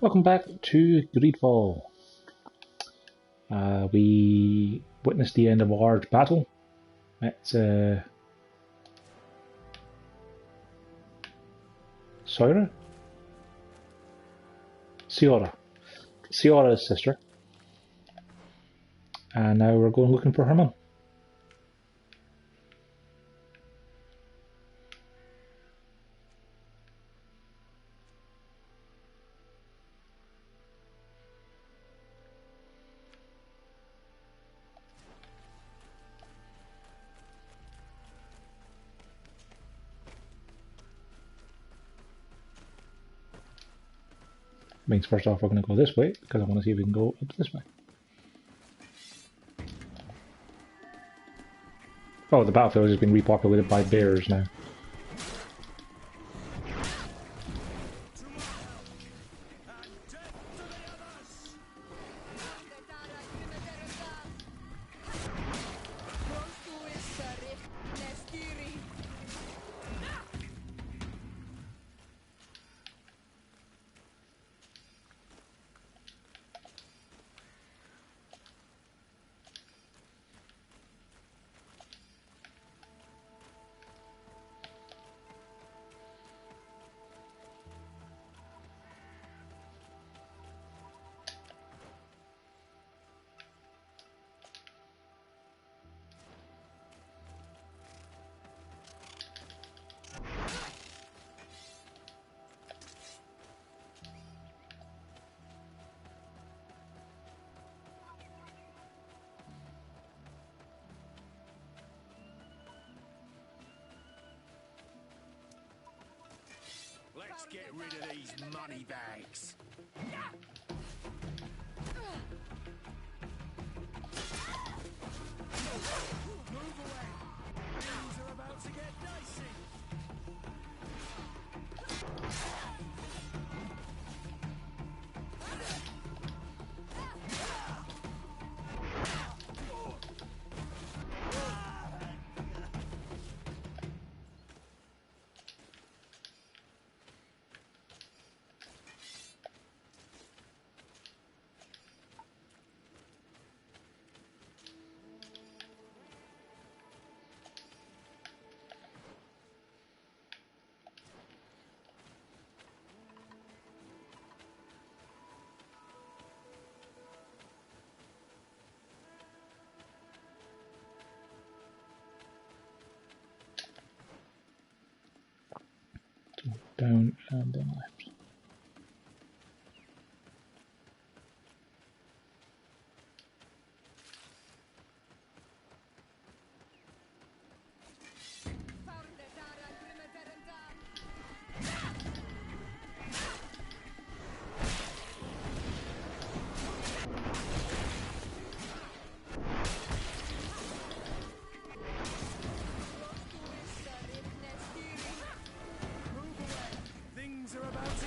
Welcome back to Greedfall. We witnessed the end of a large battle. It's Sora? Siora's sister. And now we're going looking for her mum. Means first off we're going to go this way because I want to see if we can go up this way. Oh, the battlefield has been repopulated by bears now. Let's get rid of these money bags. Move away. Things are about to get dicey. Down and then left. Things are about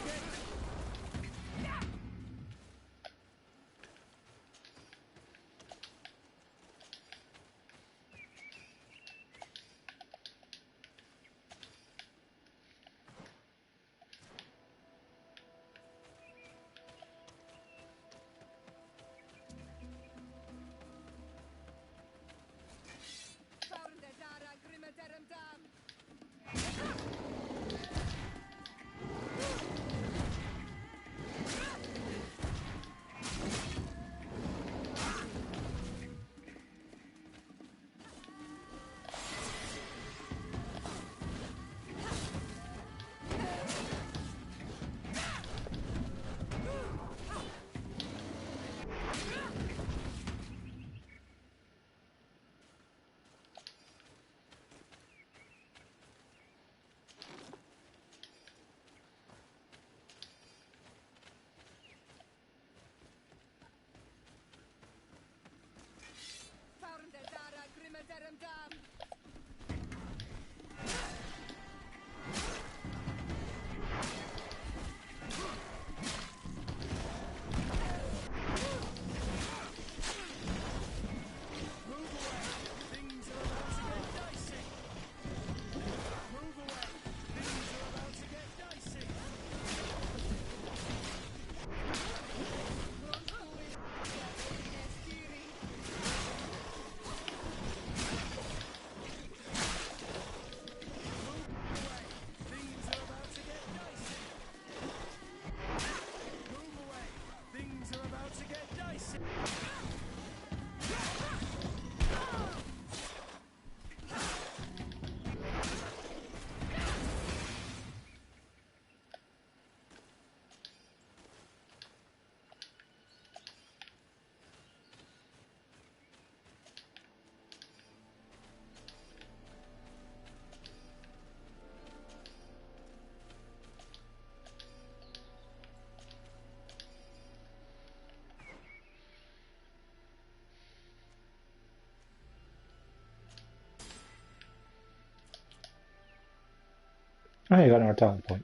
Oh, you got another talent point.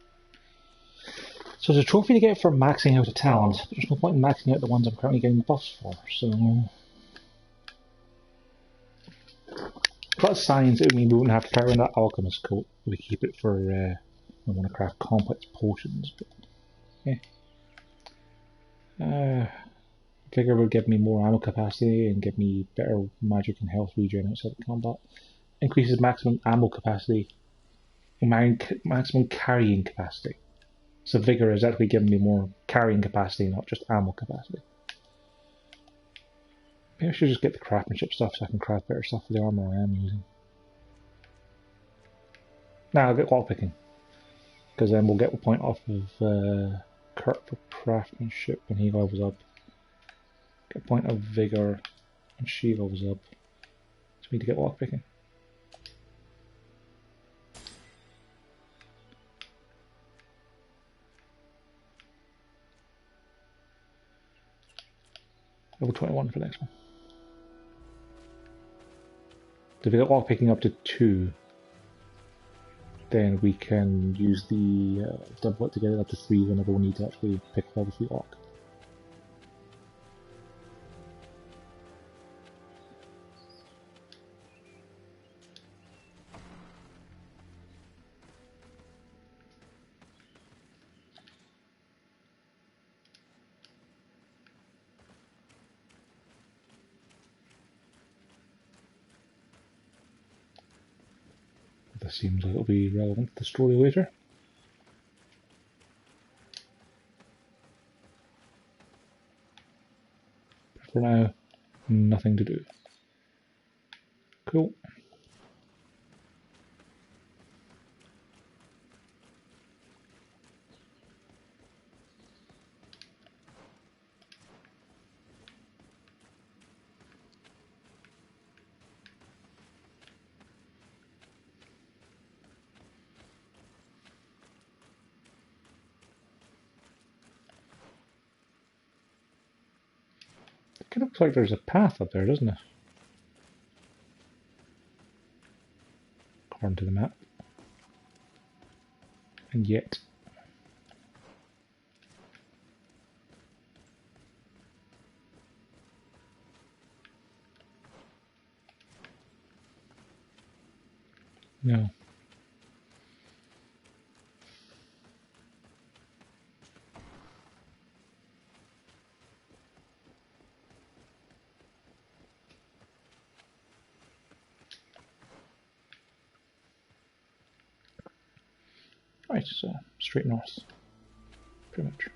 So there's a trophy to get for maxing out a talent, but there's no point in maxing out the ones I'm currently getting buffs for, so... Plus science, it would mean we wouldn't have to carry around that alchemist coat. We keep it for when we want to craft complex potions, but... Yeah. Vigor would give me more ammo capacity and give me better magic and health regen outside of combat. Increases maximum ammo capacity, maximum carrying capacity. So Vigor is actually giving me more carrying capacity, not just ammo capacity. Maybe I should just get the craftsmanship stuff so I can craft better stuff for the armor I am using. Now I'll get lockpicking, because then we'll get a point off of Kurt for craftsmanship when he levels up. Get a point of Vigor when she levels up. So we need to get lockpicking. Level 21 for the next one. So if we get lockpicking up to 2, then we can use the double it to get it up to 3 whenever we need to actually pick level 3 lock. This seems like it'll be relevant to the story later. But for now, nothing to do. Cool. It kind of looks like there's a path up there, doesn't it? According to the map. And yet... no. Right, so straight north. Pretty much.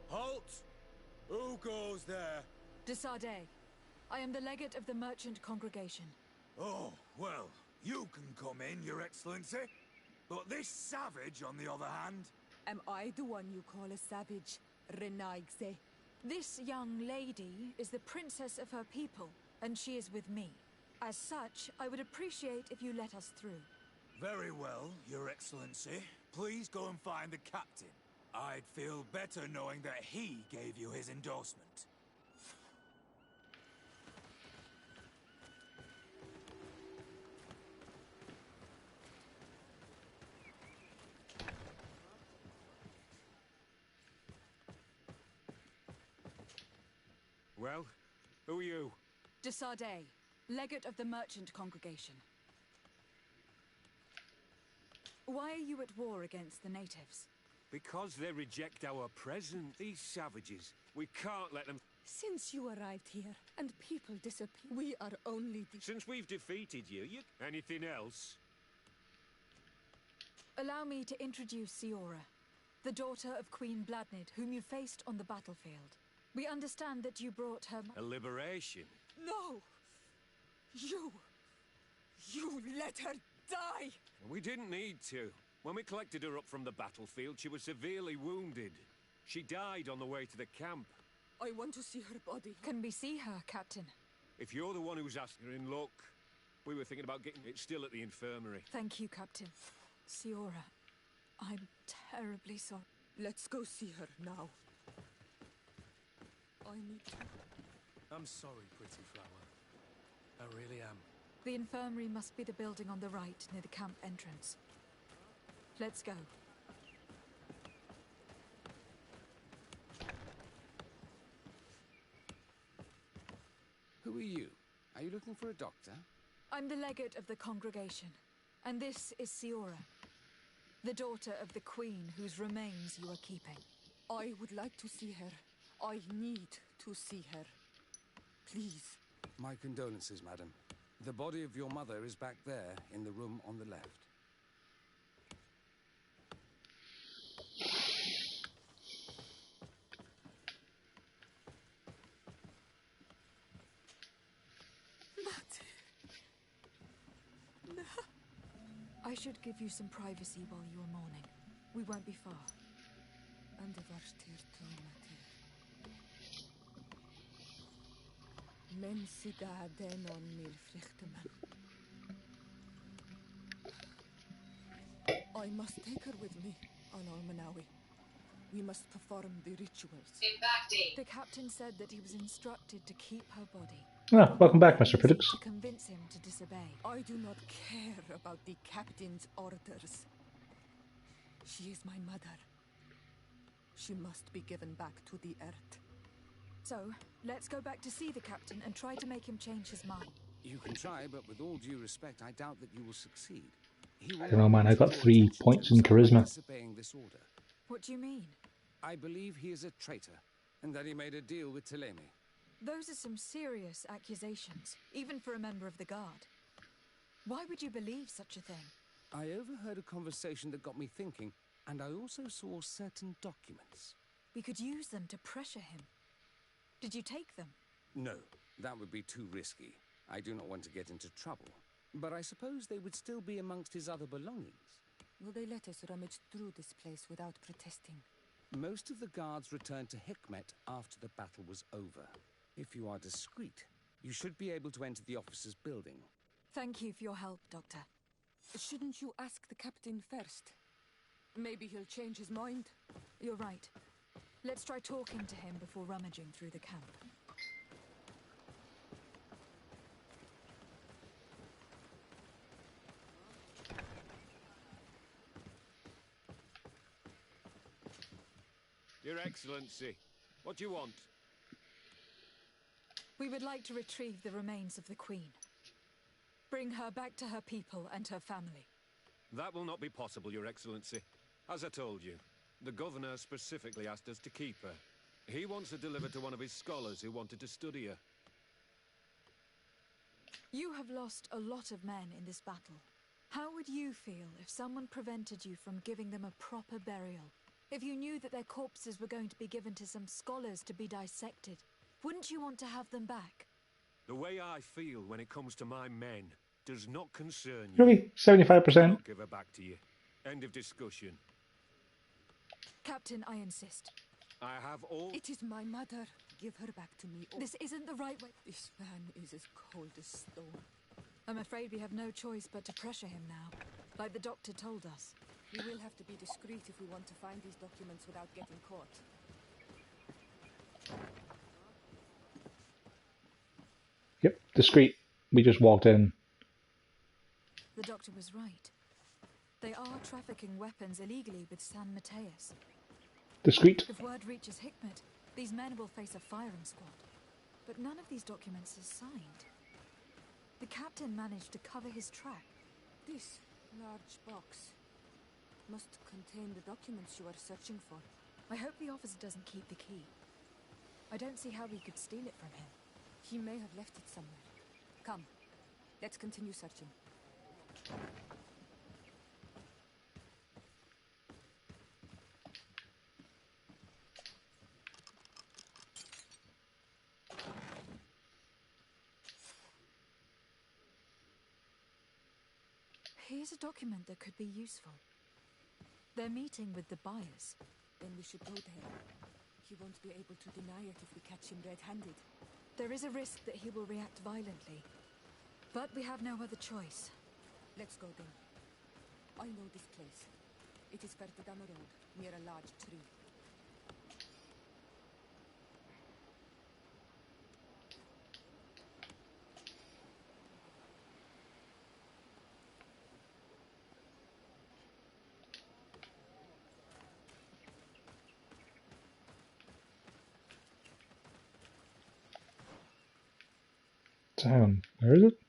Halt! Who goes there? Desardet. I am the legate of the merchant congregation. Oh, well, you can come in, Your Excellency. But this savage, on the other hand... Am I the one you call a savage, Renaigse? This young lady is the princess of her people, and she is with me. As such, I would appreciate if you let us through. Very well, Your Excellency. Please go and find the captain. I'd feel better knowing that he gave you his endorsement. Well, who are you? Desardet, legate of the merchant congregation. Why are you at war against the natives? Because they reject our present. These savages. We can't let them... Since you arrived here and people disappear, we are only Since we've defeated you, anything else? Allow me to introduce Siora, the daughter of Queen Bladnid, whom you faced on the battlefield. We understand that you brought her... A liberation? No! You let her die! We didn't need to. When we collected her up from the battlefield, she was severely wounded. She died on the way to the camp. I want to see her body. Can we see her, Captain? If you're the one who's asking her in luck, we were thinking about getting it still at the infirmary. Thank you, Captain. Siora, I'm terribly sorry. Let's go see her now. I need to... I'm sorry, pretty flower. I really am. The infirmary must be the building on the right, near the camp entrance. Let's go. Who are you? Are you looking for a doctor? I'm the legate of the congregation, and this is Siora, the daughter of the queen whose remains you are keeping. I would like to see her. I need to see her. Please. My condolences, madam. The body of your mother is back there, in the room on the left. I should give you some privacy while you are mourning. We won't be far. I must take her with me, Al-Manawi. We must perform the rituals. The captain said that he was instructed to keep her body. Ah, welcome back, Mr. Physics. To convince him to disobey. I do not care about the captain's orders. She is my mother. She must be given back to the earth. So, let's go back to see the captain and try to make him change his mind. You can try, but with all due respect, I doubt that you will succeed. I don't know, man. I got 3 points in charisma. Disobeying this order. What do you mean? I believe he is a traitor, and that he made a deal with Telemi. Those are some serious accusations, even for a member of the guard. Why would you believe such a thing? I overheard a conversation that got me thinking, and I also saw certain documents. We could use them to pressure him. Did you take them? No, that would be too risky. I do not want to get into trouble. But I suppose they would still be amongst his other belongings. Will they let us rummage through this place without protesting? Most of the guards returned to Hikmet after the battle was over. If you are discreet, you should be able to enter the officer's building. Thank you for your help, Doctor. Shouldn't you ask the captain first? Maybe he'll change his mind. You're right. Let's try talking to him before rummaging through the camp. Your Excellency, what do you want? We would like to retrieve the remains of the Queen. Bring her back to her people and her family. That will not be possible, Your Excellency. As I told you, the Governor specifically asked us to keep her. He wants her delivered to one of his scholars who wanted to study her. You have lost a lot of men in this battle. How would you feel if someone prevented you from giving them a proper burial? If you knew that their corpses were going to be given to some scholars to be dissected, wouldn't you want to have them back? The way I feel when it comes to my men does not concern you. Really? 75%? I'll give her back to you. End of discussion. Captain, I insist. I have all... It is my mother. Give her back to me. This isn't the right way. This man is as cold as stone. I'm afraid we have no choice but to pressure him now, like the doctor told us. We will have to be discreet if we want to find these documents without getting caught. Yep, discreet. We just walked in. The doctor was right. They are trafficking weapons illegally with San Mateus. Discreet. If word reaches Hikmet, these men will face a firing squad. But none of these documents is signed. The captain managed to cover his track. This large box must contain the documents you are searching for. I hope the officer doesn't keep the key. I don't see how we could steal it from him. He may have left it somewhere. Come, let's continue searching. Here's a document that could be useful. They're meeting with the buyers. Then we should go there. He won't be able to deny it if we catch him red-handed. There is a risk that he will react violently. But we have no other choice. Let's go then. I know this place. It is further down the road, near a large tree. So hang on, where is it?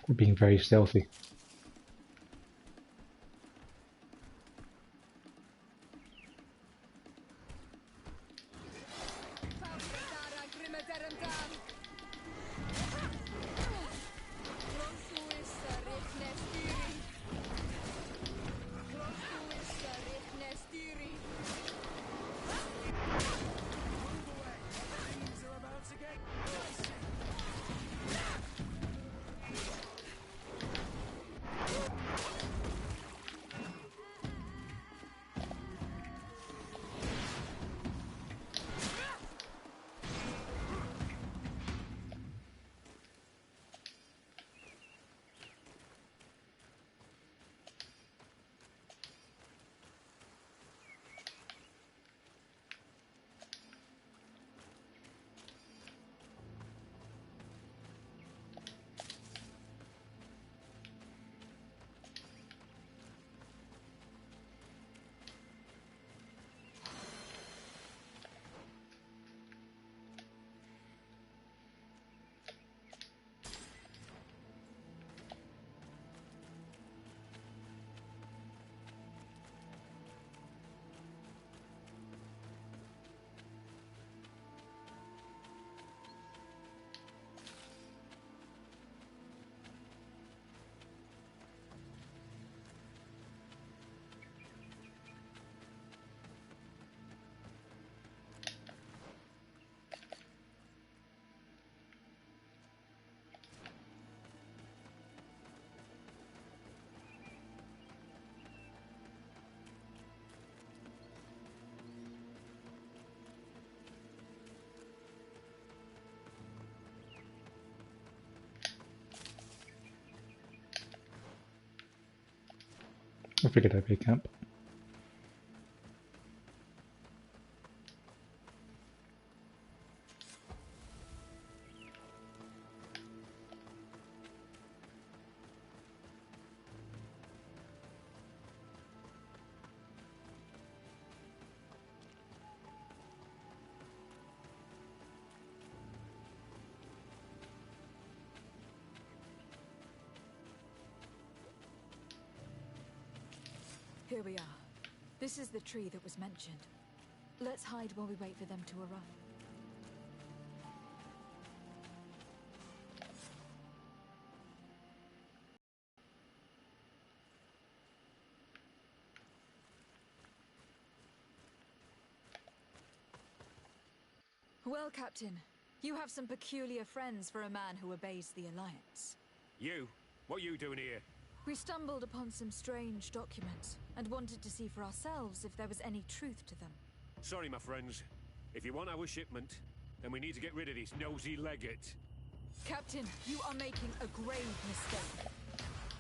We're being very stealthy. I figured I'd be a camp. Here we are. This is the tree that was mentioned. Let's hide while we wait for them to arrive. Well, Captain, you have some peculiar friends for a man who obeys the Alliance. You? What are you doing here? We stumbled upon some strange documents and wanted to see for ourselves if there was any truth to them. Sorry, my friends. If you want our shipment, then we need to get rid of this nosy legate. Captain, you are making a grave mistake.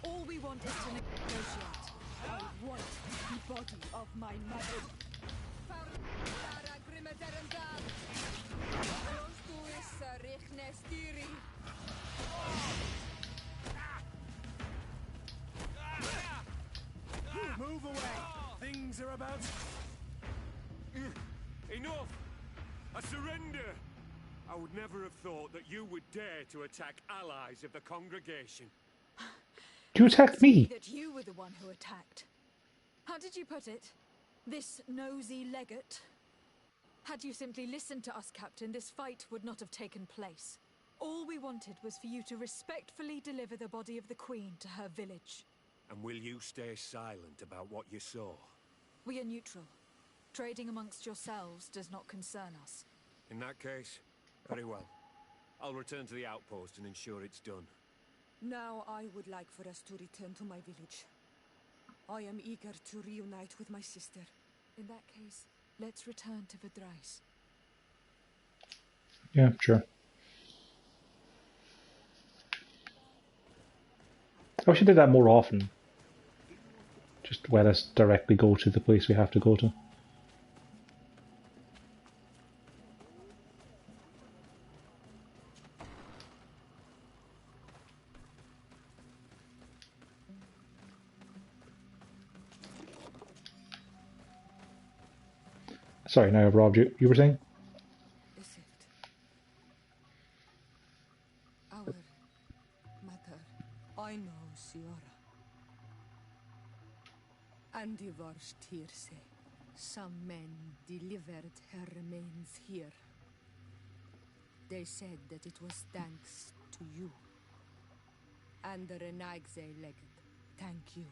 All we want is to negotiate. I want the body of my mother. Move away! Things are about... Enough! I surrender! I would never have thought that you would dare to attack allies of the congregation. You attacked me! That you were the one who attacked. How did you put it? This nosy legate? Had you simply listened to us, Captain, this fight would not have taken place. All we wanted was for you to respectfully deliver the body of the Queen to her village. And will you stay silent about what you saw? We are neutral. Trading amongst yourselves does not concern us. In that case, very well. I'll return to the outpost and ensure it's done. Now I would like for us to return to my village. I am eager to reunite with my sister. In that case, let's return to Vidrais. Yeah, sure. I wish I did that more often. Just let us directly go to the place we have to go to. Sorry, now I've robbed you. You were saying? Is it? Our mother. I know, Siora. And the Varstirse. Some men delivered her remains here. They said that it was thanks to you. And the Renaigse legate. Thank you.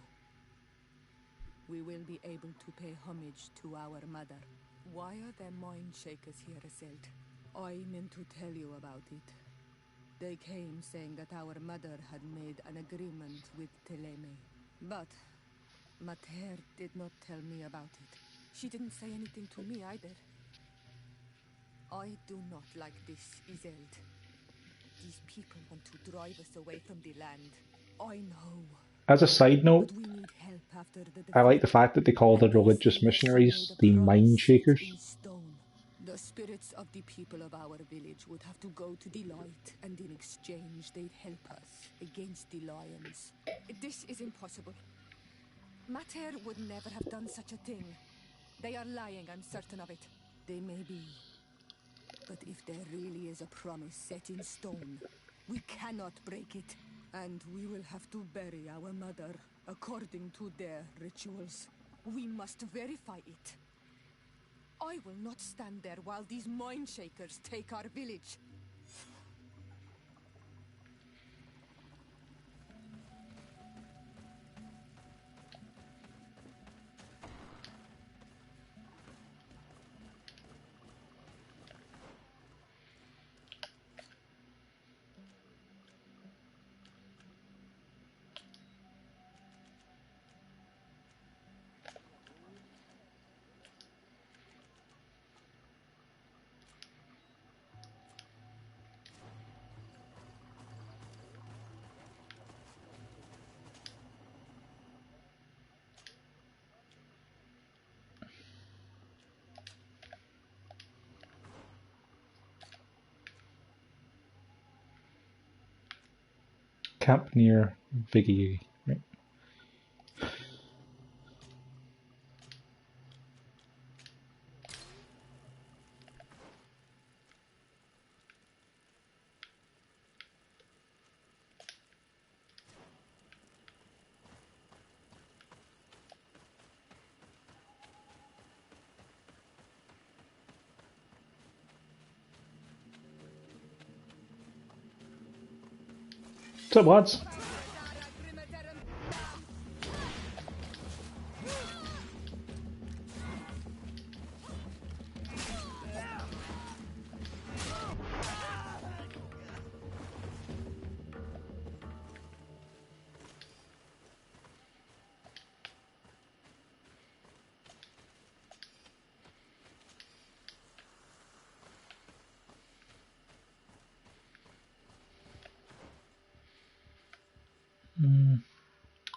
We will be able to pay homage to our mother. Why are there mind shakers here, Iselt? I meant to tell you about it. They came saying that our mother had made an agreement with Teleme. But Mater did not tell me about it. She didn't say anything to me either. I do not like this, Iselt. These people want to drive us away from the land. I know. As a side note, But we need help after the I like the fact that they call the religious missionaries the Mind Shakers. The spirits of the people of our village would have to go to the light, and in exchange they'd help us against the lions. This is impossible. Mater would never have done such a thing. They are lying, I'm certain of it. They may be. But if there really is a promise set in stone, we cannot break it. And we will have to bury our mother according to their rituals. We must verify it. I will not stand there while these mind shakers take our village. Camp near Viggy, right? What's up, lads?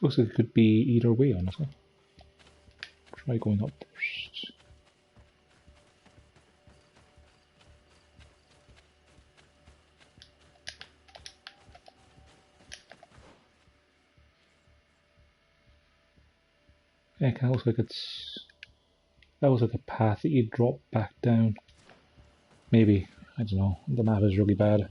Looks like it could be either way, honestly. Try going up first. Yeah, it kind of looks like that looks like a path that you drop back down. Maybe, I don't know. The map is really bad.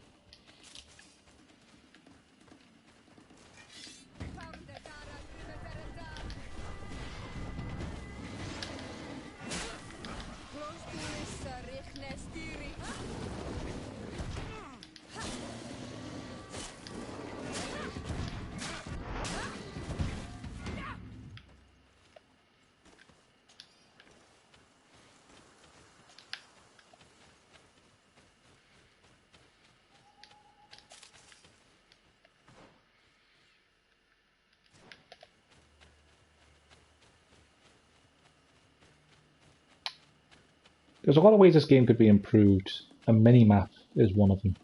There's a lot of ways this game could be improved. A mini-map is one of them.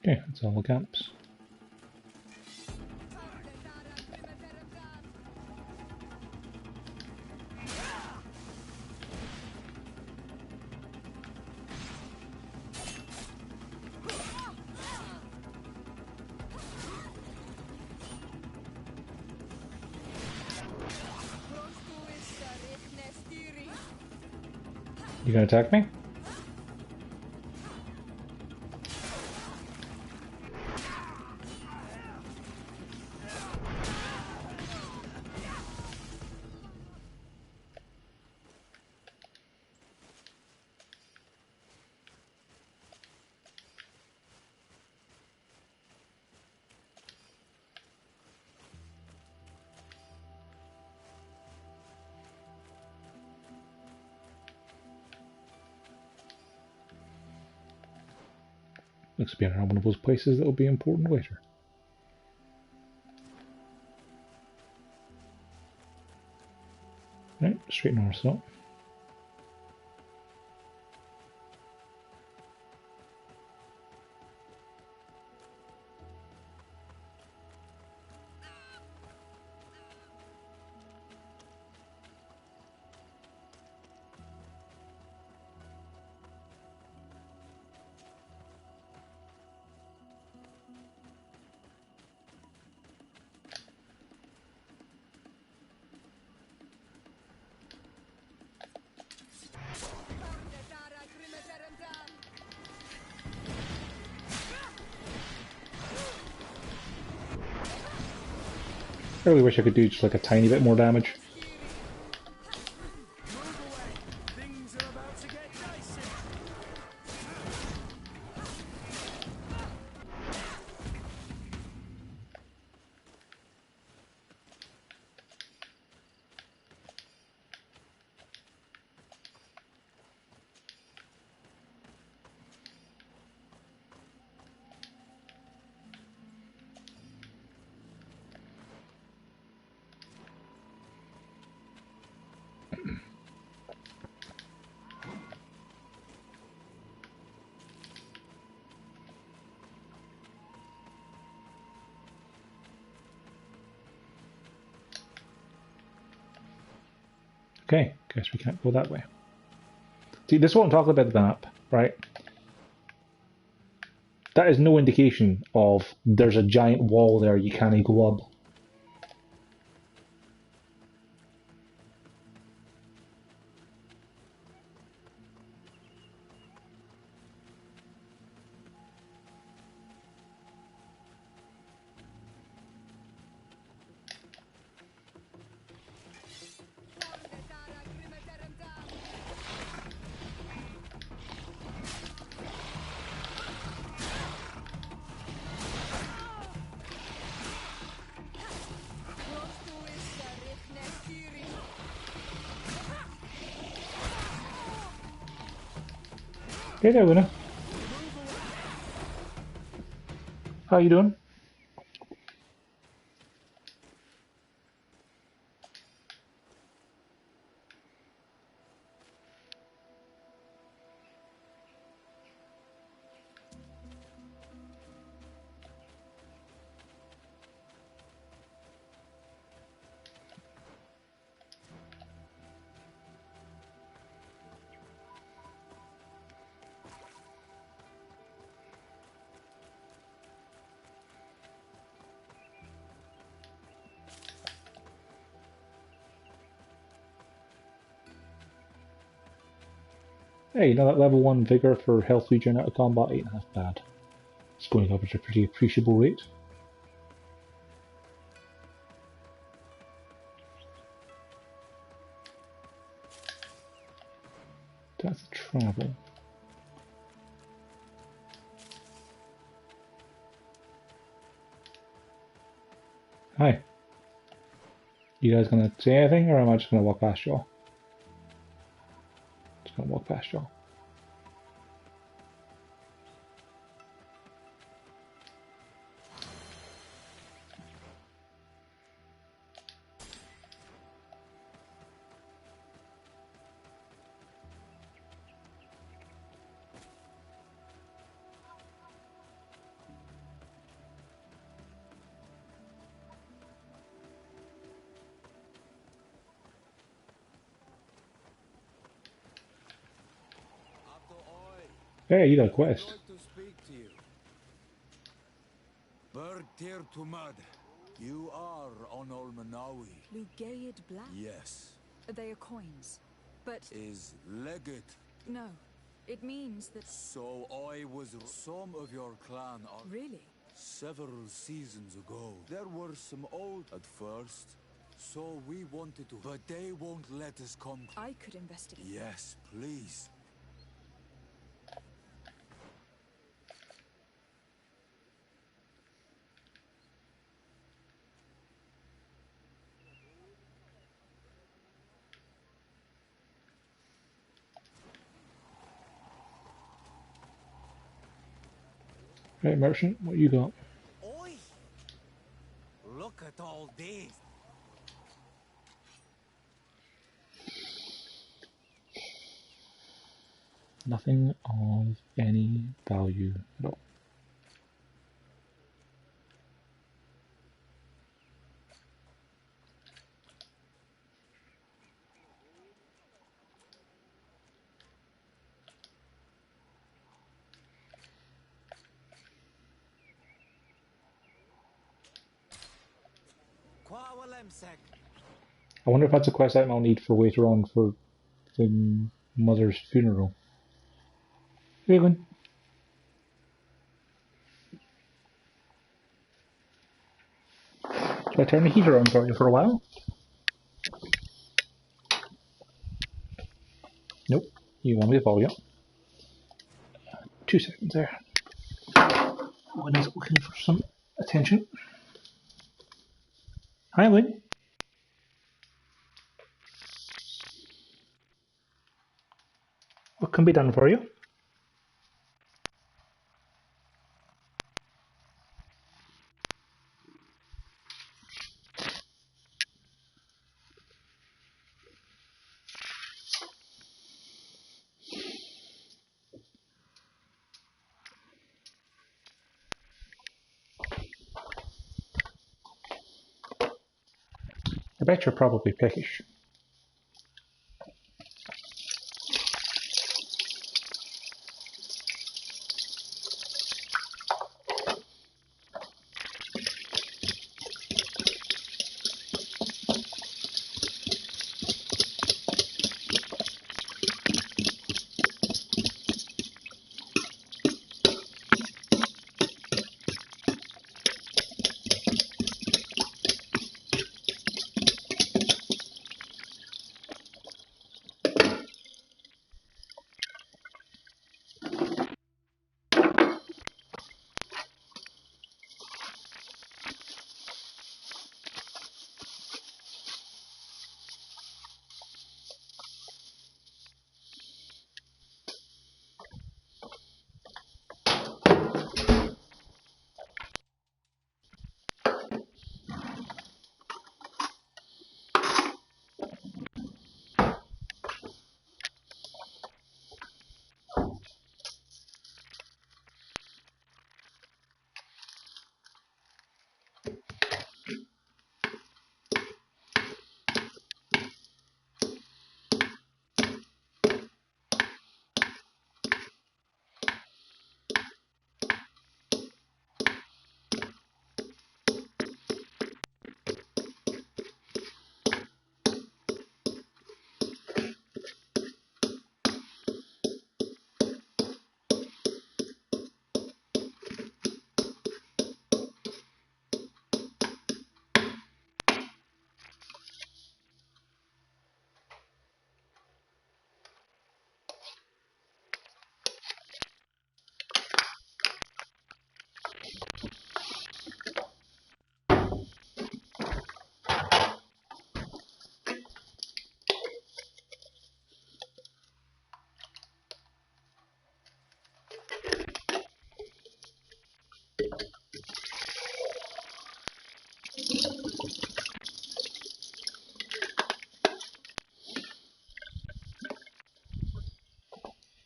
Okay, that's all the camps. You gonna attack me? Looks to be around one of those places that will be important later. Right, straight north so. I really wish I could do just like a tiny bit more damage. Okay, guess we can't go that way. See, this is what I'm talking about the map, right? That is no indication of there's a giant wall there you can't go up. Okay, there, Luna. How you doing? Hey, you know that level 1 vigor for health regen out of combat ain't half bad. It's going up at a pretty appreciable rate. That's travel. Hi. You guys gonna say anything, or am I just gonna walk past y'all? Just gonna walk past y'all. Hey, you got a quest. I'd like to speak to you. Bird tear to mud. You are on Olmanawi. Lugaid Black? Yes. They are coins. But Is legate. no. It means that... So I was... Some of your clan are... Really? Several seasons ago, there were some old at first. So we wanted to... But they won't let us come... I could investigate. Yes, please. Right, merchant, what you got? Oi! Look at all these. Nothing of any value at all. I wonder if that's a quest item I'll need for later on for the mother's funeral. Here you going? Should I turn the heater on for you for a while? Nope. You want me to follow you? 2 seconds there. Lynn is looking for some attention. Hi, Lynn. What can be done for you? I bet you're probably peckish.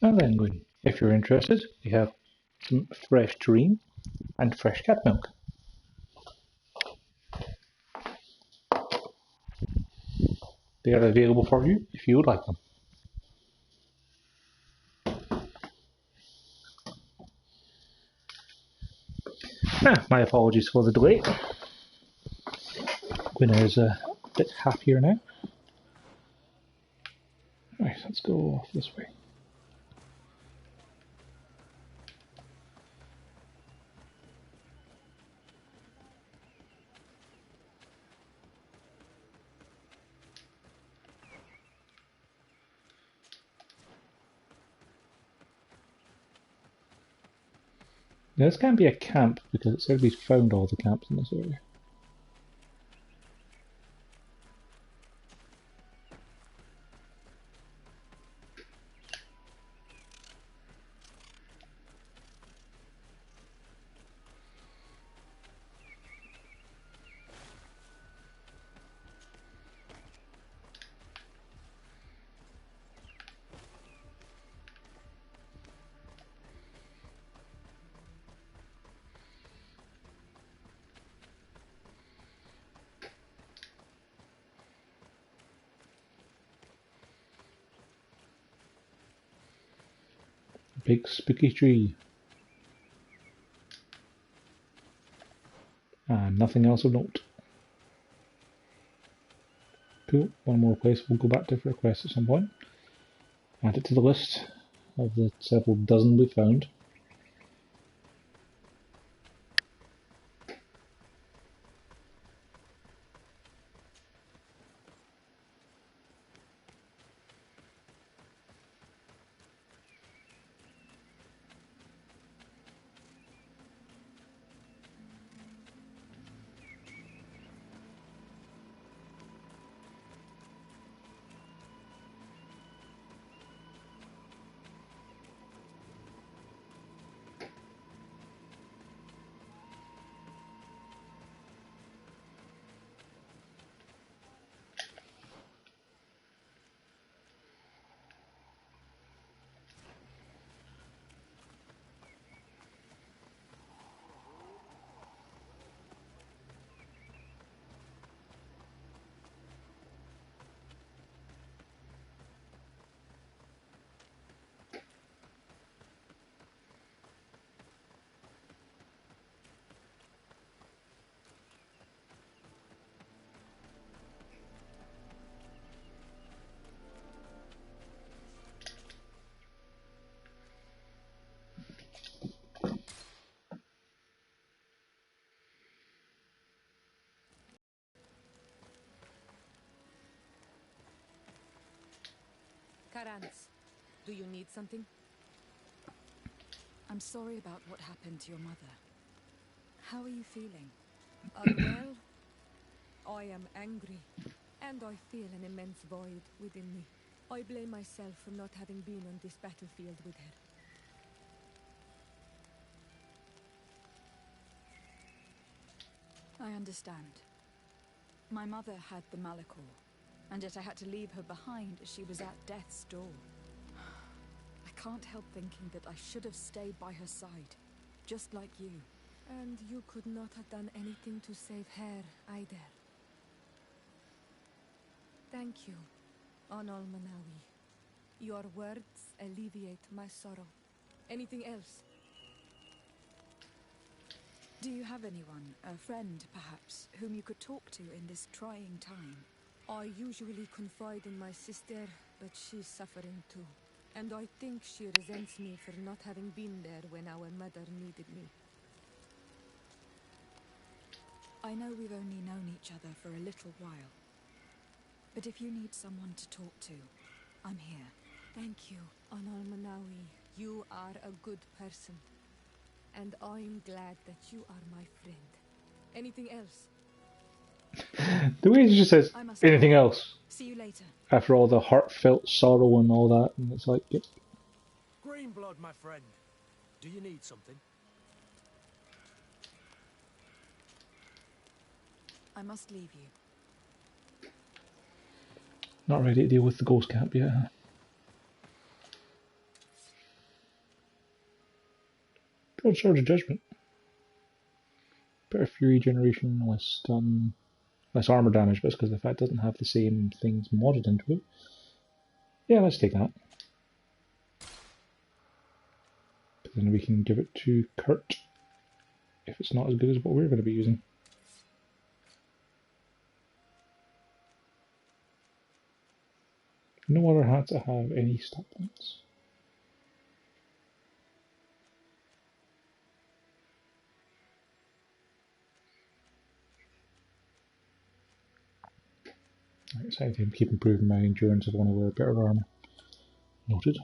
And then going, if you're interested, we have some fresh dream and fresh cat milk. They are available for you if you would like them. My apologies for the delay. Winner is a bit happier now. Right, let's go off this way. Now, this can't be a camp because it says we've found all the camps in this area. Big spooky tree. And nothing else of note. Cool, one more place we'll go back to for a quest at some point. Add it to the list of the several dozen we've found. Karans, do you need something? I'm sorry about what happened to your mother. How are you feeling? Unwell? I am angry, and I feel an immense void within me. I blame myself for not having been on this battlefield with her. I understand. My mother had the Malachor, and yet I had to leave her behind as she was at death's door. I can't help thinking that I should have stayed by her side, just like you. And you could not have done anything to save her either. Thank you, Anal Manawi. Your words alleviate my sorrow. Anything else? Do you have anyone, a friend perhaps, whom you could talk to in this trying time? I usually confide in my sister, but she's suffering too. And I think she resents me for not having been there when our mother needed me. I know we've only known each other for a little while. But if you need someone to talk to, I'm here. Thank you, Anal Manawi. You are a good person. And I'm glad that you are my friend. Anything else? The way she just says, I must anything go. else? See you later. After all the heartfelt sorrow and all that, and it's like, yep. Greenblood, my friend. Do you need something? I must leave you. Not ready to deal with the ghost camp yet. Huh? Oh, Sword of Judgment. Better Fury generation, less stun, less armor damage, but it's because the fact it doesn't have the same things modded into it. Yeah, let's take that. But then we can give it to Kurt if it's not as good as what we're going to be using. No other hats that have any stat points. Right, so I can keep improving my endurance if I want to wear better armor. Noted.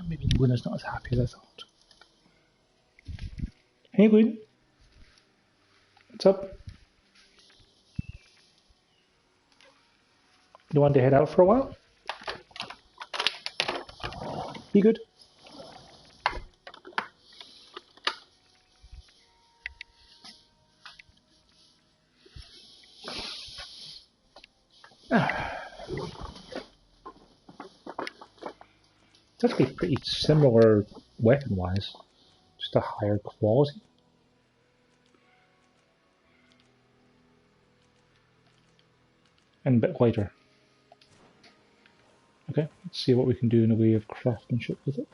Maybe Luna's not as happy as I thought. Hey, Luna. What's up? You want to head out for a while? You good? It's actually pretty similar weapon-wise, just a higher quality. And a bit lighter. Okay, let's see what we can do in a way of craftsmanship with it.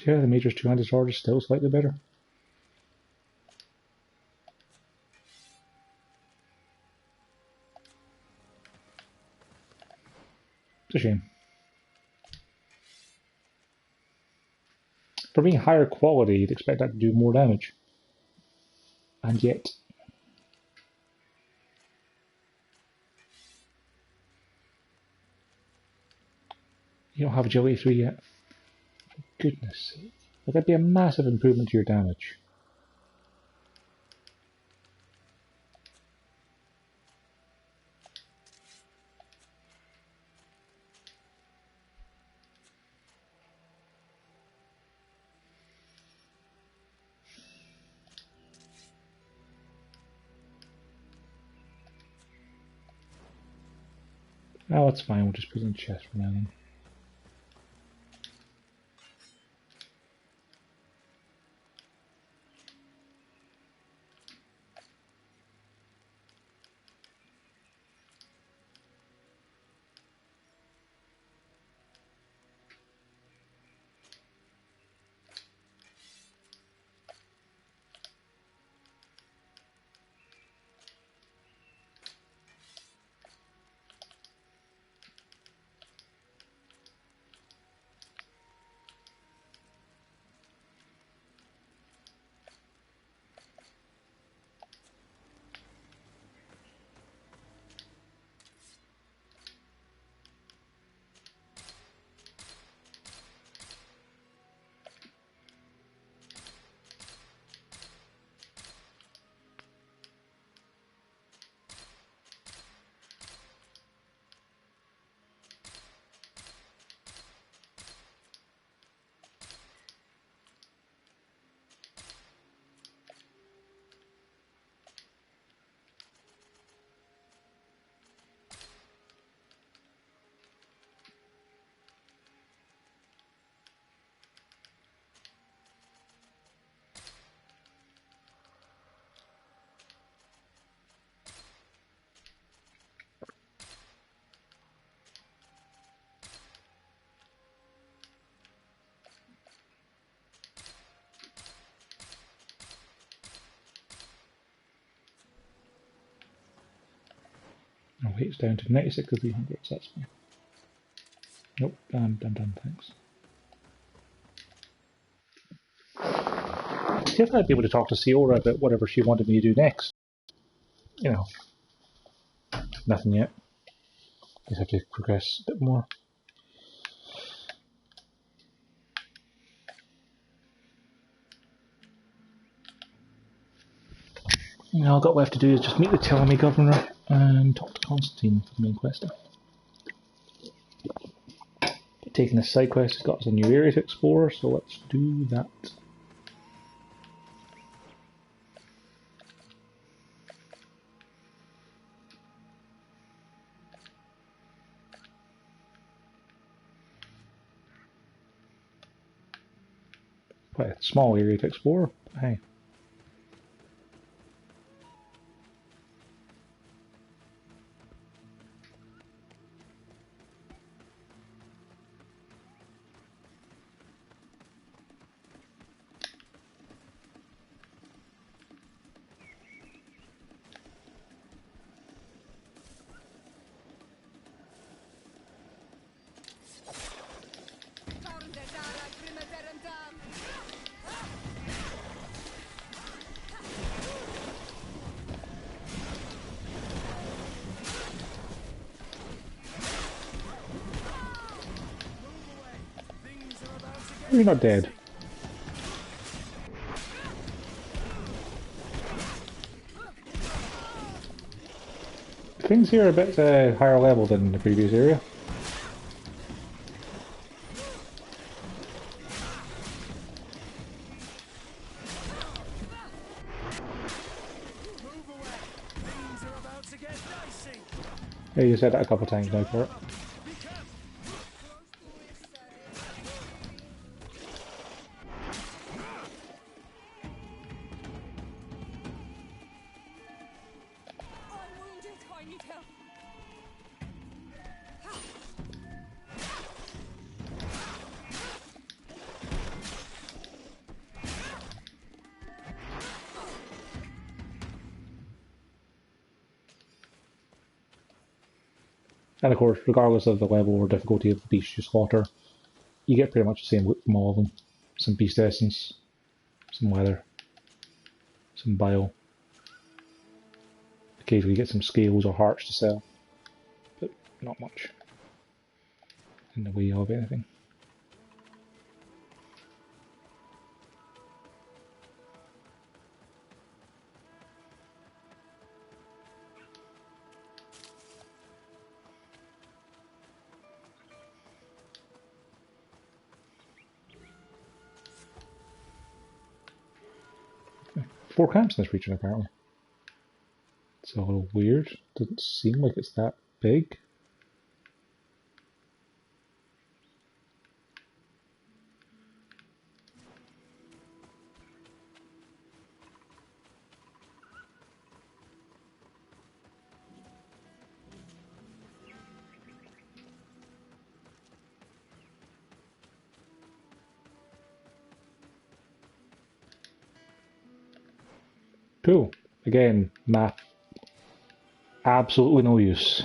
So yeah, the Major's two-handed sword is still slightly better. It's a shame. For being higher quality, you'd expect that to do more damage. And yet... you don't have agility 3 yet. For goodness sake. Like, that'd be a massive improvement to your damage. Oh, it's fine, we'll just put it in the chest for now then. Our weight's down to 96 of 300, so that's fine. Nope, done, thanks. See if I'd be able to talk to Siora about whatever she wanted me to do next. You know, nothing yet. Just have to progress a bit more. Now all I've got left to do is just meet the Telemy governor and talk to Constantine for the main quest. Taking this side quest has got us a new area to explore, so let's do that. Quite a small area to explore, but hey. You're not dead. Things here are a bit higher level than the previous area. Yeah, you said that a couple of times now for it. And of course, regardless of the level or difficulty of the beast you slaughter, you get pretty much the same loot from all of them. Some beast essence, some leather, some bile. Occasionally you get some scales or hearts to sell, but not much in the way of anything. Four camps in this region apparently. It's a little weird. Doesn't seem like it's that big. Cool. Again, map. Absolutely no use.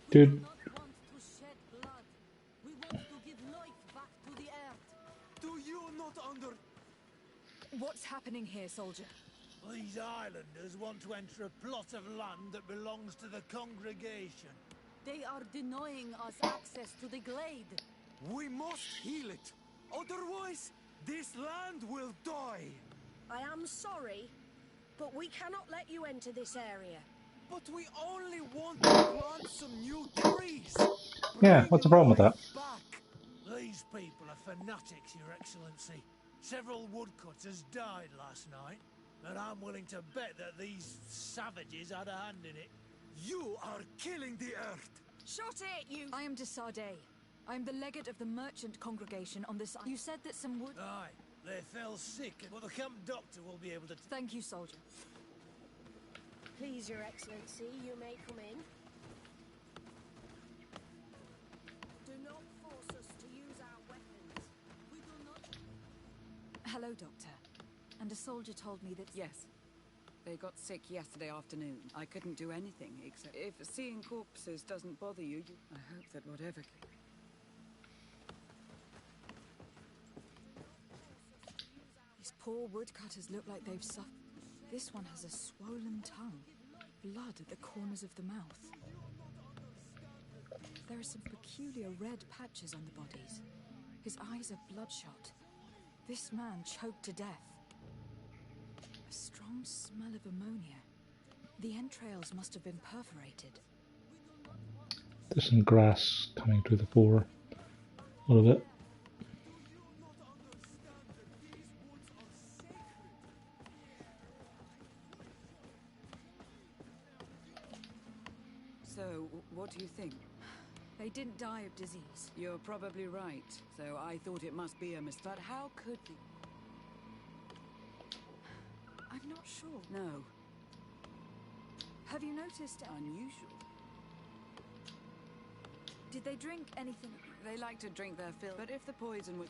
Dude. not want to shed blood. We want to give life back to the earth. Do you not under... What's happening here, soldier? These islanders want to enter a plot of land that belongs to the congregation. They are denying us access to the glade. We must heal it. Otherwise, this land will die. I am sorry, but we cannot let you enter this area. But we only want to plant some new trees. Yeah, what's the problem with that? Back. These people are fanatics, Your Excellency. Several woodcutters died last night, and I'm willing to bet that these savages had a hand in it. You are killing the earth. Shut it, you... I am de Sardet. I am the legate of the merchant congregation on this... You said that some wood... Aye, they fell sick, but the camp doctor will be able to... Thank you, soldier. Please, Your Excellency, you may come in. Do not force us to use our weapons. We do not... Hello, Doctor. And a soldier told me that... Yes. They got sick yesterday afternoon. I couldn't do anything except... If seeing corpses doesn't bother you, I hope that whatever... These poor woodcutters look like they've suffered. This one has a swollen tongue. Blood at the corners of the mouth. There are some peculiar red patches on the bodies. His eyes are bloodshot. This man choked to death. A strong smell of ammonia. The entrails must have been perforated. There's some grass coming to the fore. A little bit. So, what do you think? They didn't die of disease. You're probably right. So I thought it must be a mistake. But how could the... I'm not sure. No. Have you noticed... Unusual. Did they drink anything? They like to drink their fill, but if the poison was...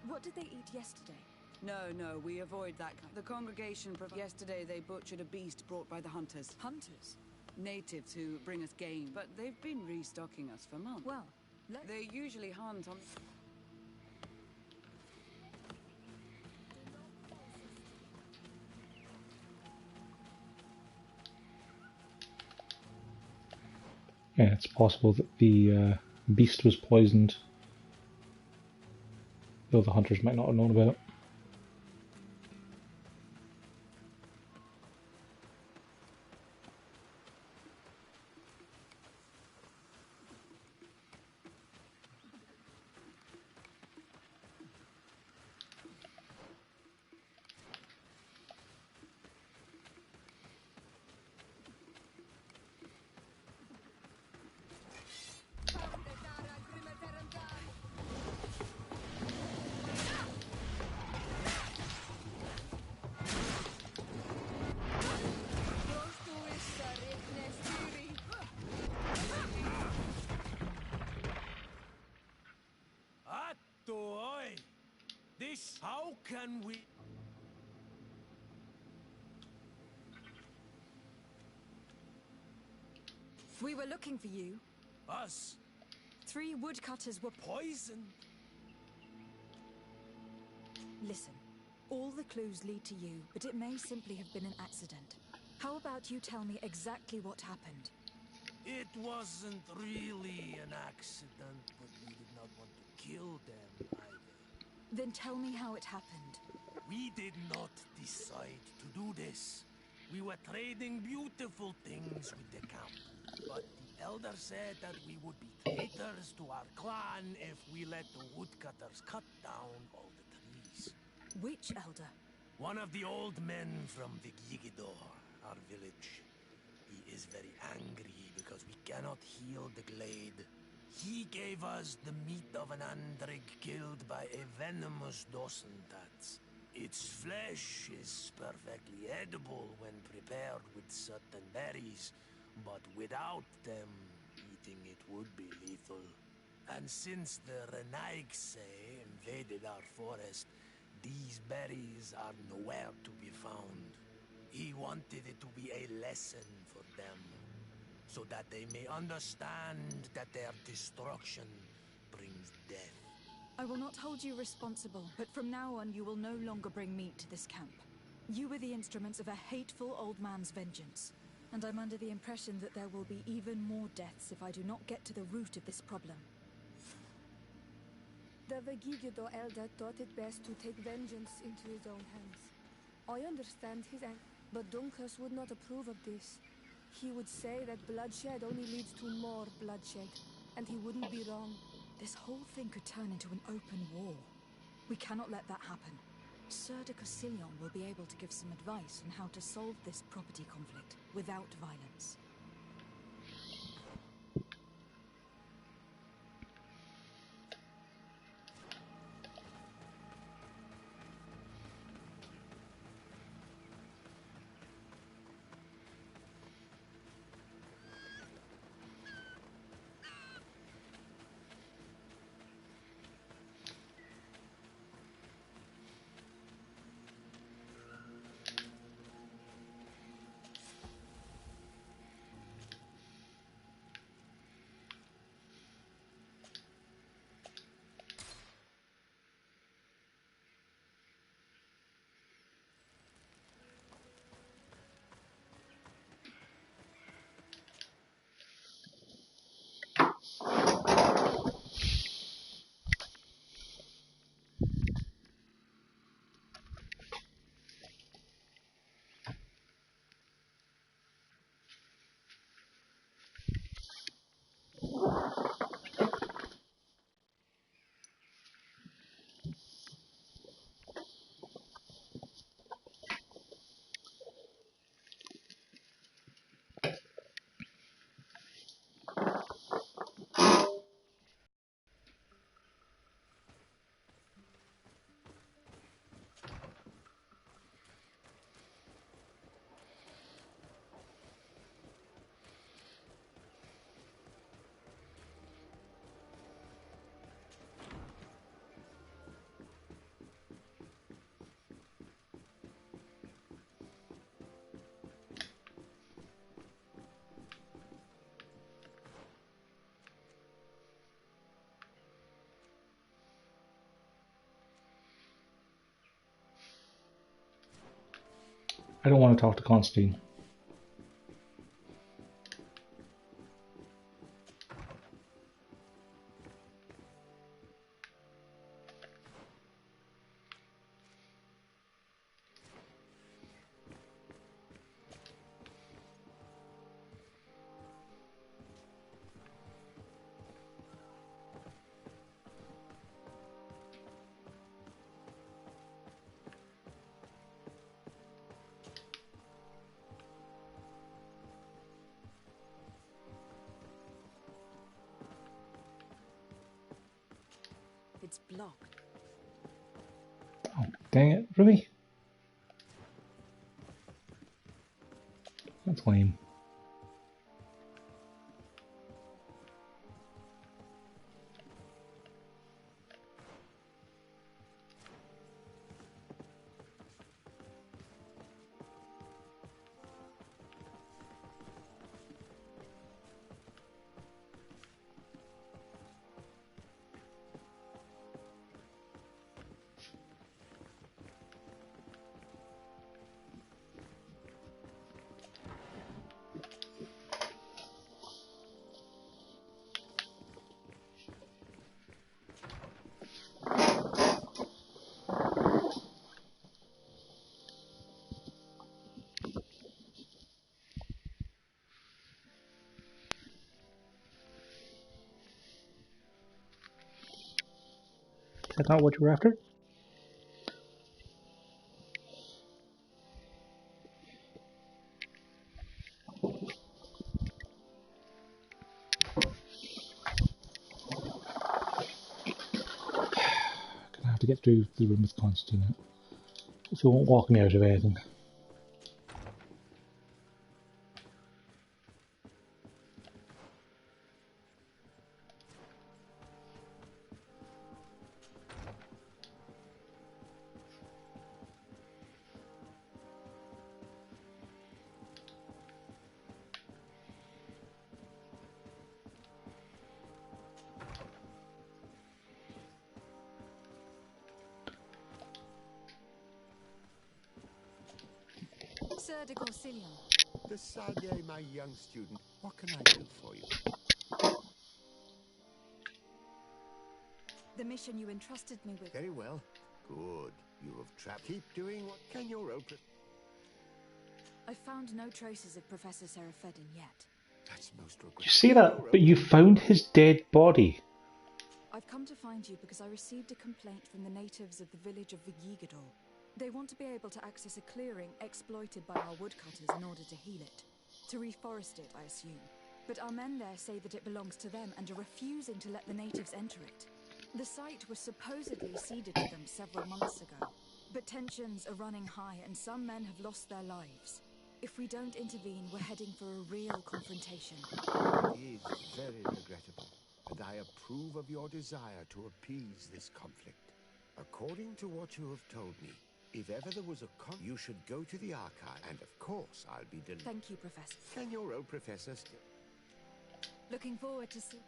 What did they eat yesterday? No, we avoid that kind. The congregation... Yesterday they butchered a beast brought by the hunters. Hunters? Natives who bring us game, but they've been restocking us for months. Well, they usually hunt on... Yeah, it's possible that the beast was poisoned, though the hunters might not have known about it. How can we... We were looking for you. Us? 3 woodcutters were Poisoned? Listen, all the clues lead to you, but it may simply have been an accident. How about you tell me exactly what happened? It wasn't really an accident, but we did not want to kill them either. Then tell me how it happened. We did not decide to do this. We were trading beautiful things with the camp, but the elder said that we would be traitors to our clan if we let the woodcutters cut down all the trees. Which elder? One of the old men from the Gigidor, our village. He is very angry because we cannot heal the glade. He gave us the meat of an andrig killed by a venomous dosentats. Its flesh is perfectly edible when prepared with certain berries, but without them, eating it would be lethal. And since the Renaigse invaded our forest, these berries are nowhere to be found. He wanted it to be a lesson for them. so that they may understand that their destruction brings death. I will not hold you responsible, but from now on you will no longer bring meat to this camp. You were the instruments of a hateful old man's vengeance, and I'm under the impression that there will be even more deaths if I do not get to the root of this problem. The Vegigido elder thought it best to take vengeance into his own hands. I understand his anger, but Dunkus would not approve of this. He would say that bloodshed only leads to more bloodshed, and he wouldn't be wrong. This whole thing could turn into an open war. We cannot let that happen. Sir de Cassillon will be able to give some advice on how to solve this property conflict without violence. I don't want to talk to Constantine. It's blocked. Oh, dang it, really? That's lame. Is that not what you were after? Gonna have to get through the room with Constantine if you won't walk me out of anything. Sir de Corsilion. The Sade, my young student. What can I do for you? The mission you entrusted me with. Very well. Good. You have trapped. Keep doing what can your own... I found no traces of Professor Seraphedin yet. That's most regrettable. You see that? But you found his dead body. I've come to find you because I received a complaint from the natives of the village of Vigigador. They want to be able to access a clearing exploited by our woodcutters in order to heal it. To reforest it, I assume. But our men there say that it belongs to them and are refusing to let the natives enter it. The site was supposedly ceded to them several months ago. But tensions are running high and some men have lost their lives. If we don't intervene, we're heading for a real confrontation. It is very regrettable, and I approve of your desire to appease this conflict. According to what you have told me, if ever there was a you should go to the archive, and of course I'll be delighted. Thank you, Professor. Can your old professor still... Looking forward to see...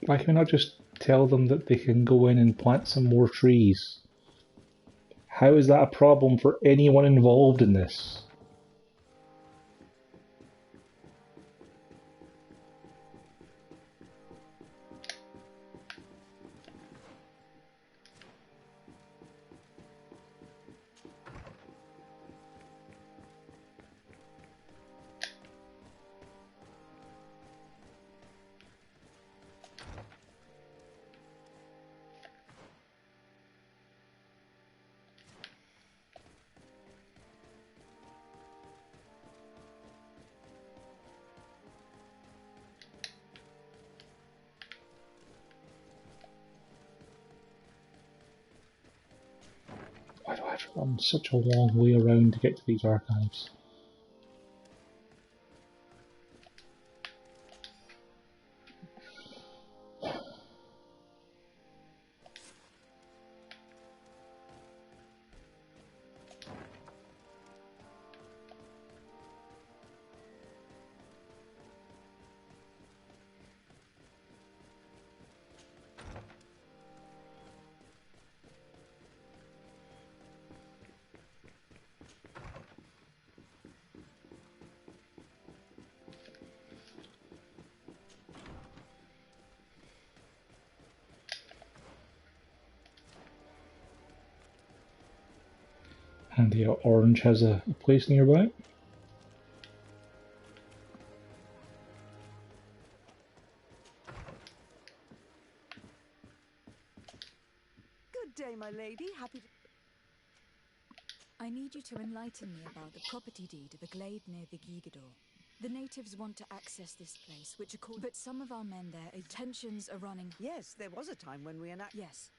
Why can we not just tell them that they can go in and plant some more trees? How is that a problem for anyone involved in this? Why do I have to run such a long way around to get to these archives? And the orange has a place nearby. Good day, my lady. Happy to... I need you to enlighten me about the property deed of a glade near Vigigador. The natives want to access this place, but some of our men there, tensions are running... Yes, there was a time when we Yes.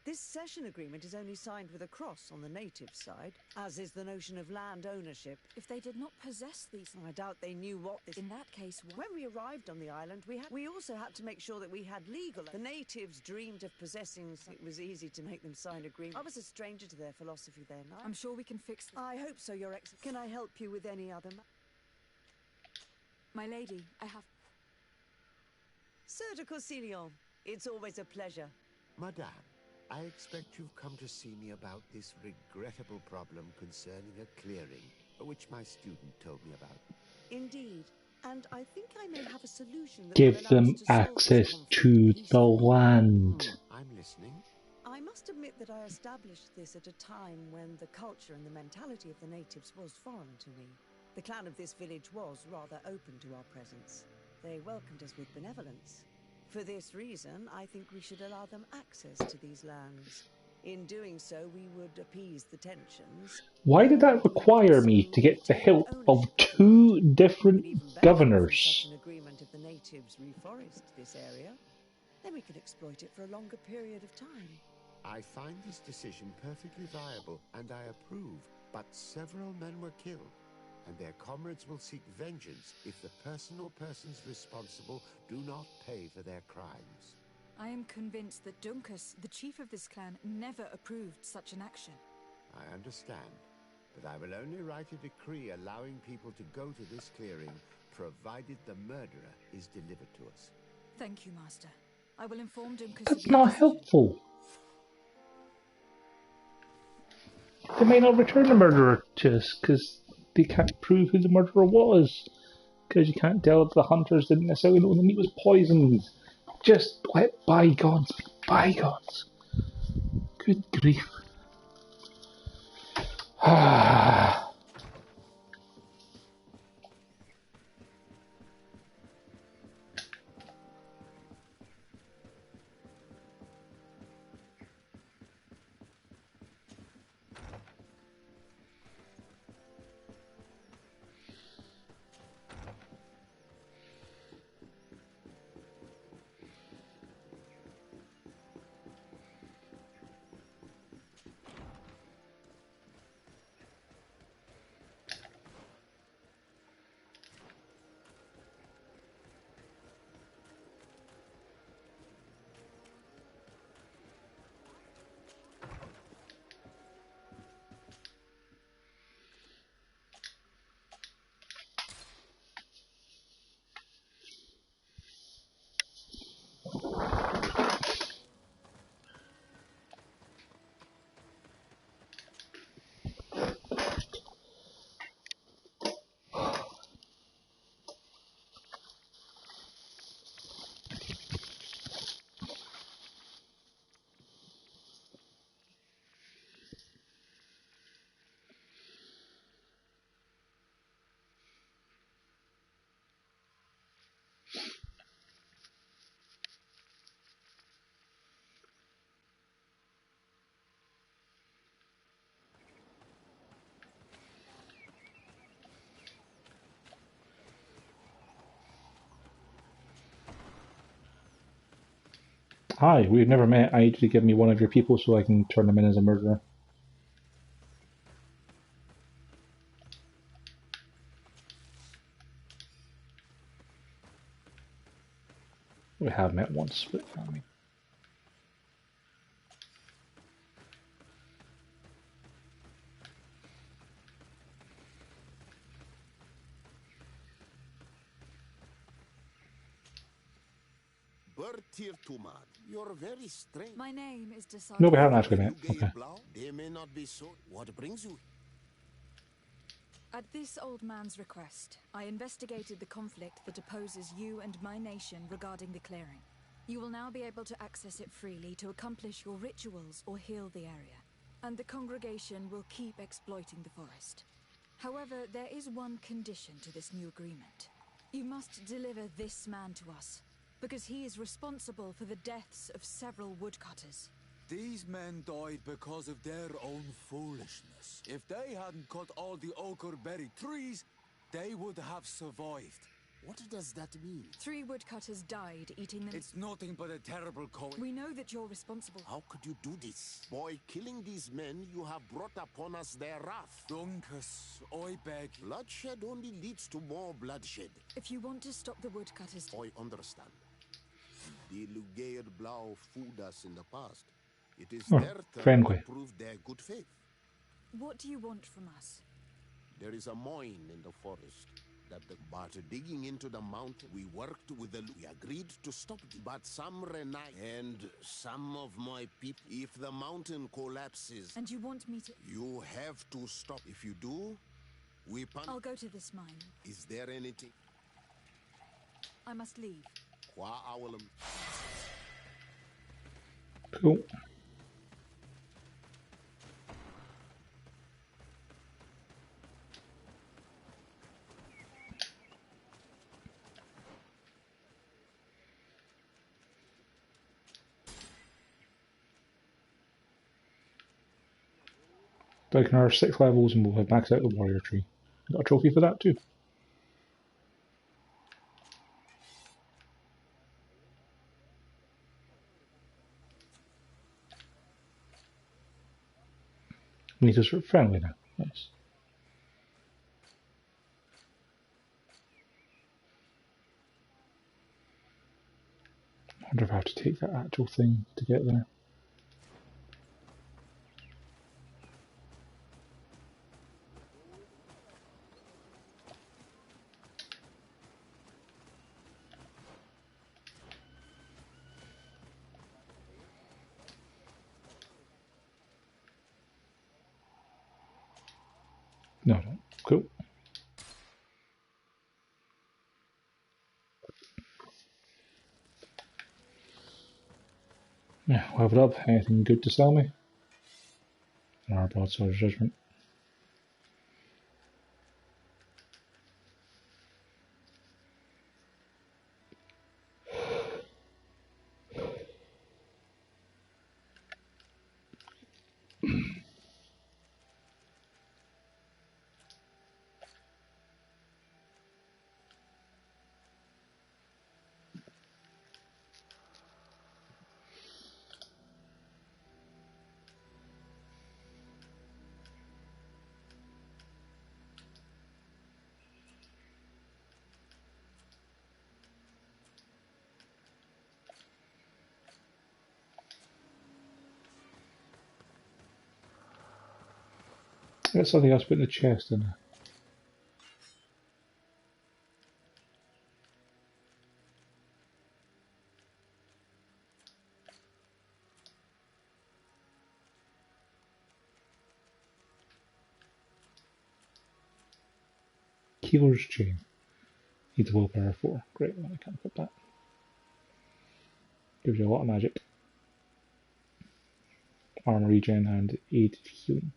This cession agreement is only signed with a cross on the native side, as is the notion of land ownership. If they did not possess these... I doubt they knew what this... In that case, when we arrived on the island, we also had to make sure that we had legal... The natives dreamed of possessing... It was easy to make them sign agreements. I was a stranger to their philosophy then. I'm sure we can fix this. I hope so, Your Excellency. Can I help you with any other... My lady, I have... Sir de Corsilion, it's always a pleasure. Madame, I expect you've come to see me about this regrettable problem concerning a clearing, which my student told me about. Indeed, and I think I may have a solution that Give will allow them us to solve access this to conflict the peacefully. land. I'm listening. I must admit that I established this at a time when the culture and the mentality of the natives was foreign to me. The clan of this village was rather open to our presence. They welcomed us with benevolence. For this reason, I think we should allow them access to these lands. In doing so, we would appease the tensions. Why did that require me to get the help of two different governors? Such an agreement if the natives reforest this area, then we could exploit it for a longer period of time. I find this decision perfectly viable, and I approve, but several men were killed, and their comrades will seek vengeance if the person or persons responsible do not pay for their crimes. I am convinced that Duncus, the chief of this clan, never approved such an action. I understand. but I will only write a decree allowing people to go to this clearing, provided the murderer is delivered to us. Thank you, Master. I will inform Dunkus That's of your not decision. helpful. They may not return the murderer to us because they can't prove who the murderer was. Because you can't tell if the hunters didn't necessarily know the meat was poisoned. Just let bygones be bygones. Good grief. Hi, we've never met. I need you to give me one of your people so I can turn them in as a murderer. We have met once, but I mean. You're very strange. My name is Desart. No, we haven't actually met. Okay. They may not be so. What brings you? At this old man's request, I investigated the conflict that opposes you and my nation regarding the clearing. You will now be able to access it freely to accomplish your rituals or heal the area, and the congregation will keep exploiting the forest. However, there is one condition to this new agreement. You must deliver this man to us, because he is responsible for the deaths of several woodcutters. These men died because of their own foolishness. If they hadn't cut all the oakerberry trees, they would have survived. What does that mean? 3 woodcutters died eating them. It's nothing but a terrible coincidence. We know that you're responsible. How could you do this? By killing these men, you have brought upon us their wrath. Dunkus, I beg. Bloodshed only leads to more bloodshed. If you want to stop the woodcutters... I understand. The Lugaid Blau fooled us in the past. It is their turn to prove their good faith. What do you want from us? There is a mine in the forest. But digging into the mountain, we worked with we agreed to stop it. But some reneged, and some of my people, if the mountain collapses... And you want me to... You have to stop. If you do, we punish... I'll go to this mine. Is there anything? I must leave. Cool. Like another 6 levels and we'll have maxed out the warrior tree. Got a trophy for that too. Need to sort of friendly now. Nice. I wonder if I have to take that actual thing to get there. No, no. Cool. Yeah, level up. Anything good to sell me? Our broadsword judgment. I got something else put in the chest, didn't I? Keeler's chain. Need the willpower 4. Great, well, I can't put that. Gives you a lot of magic. Armor regen and 8 healing.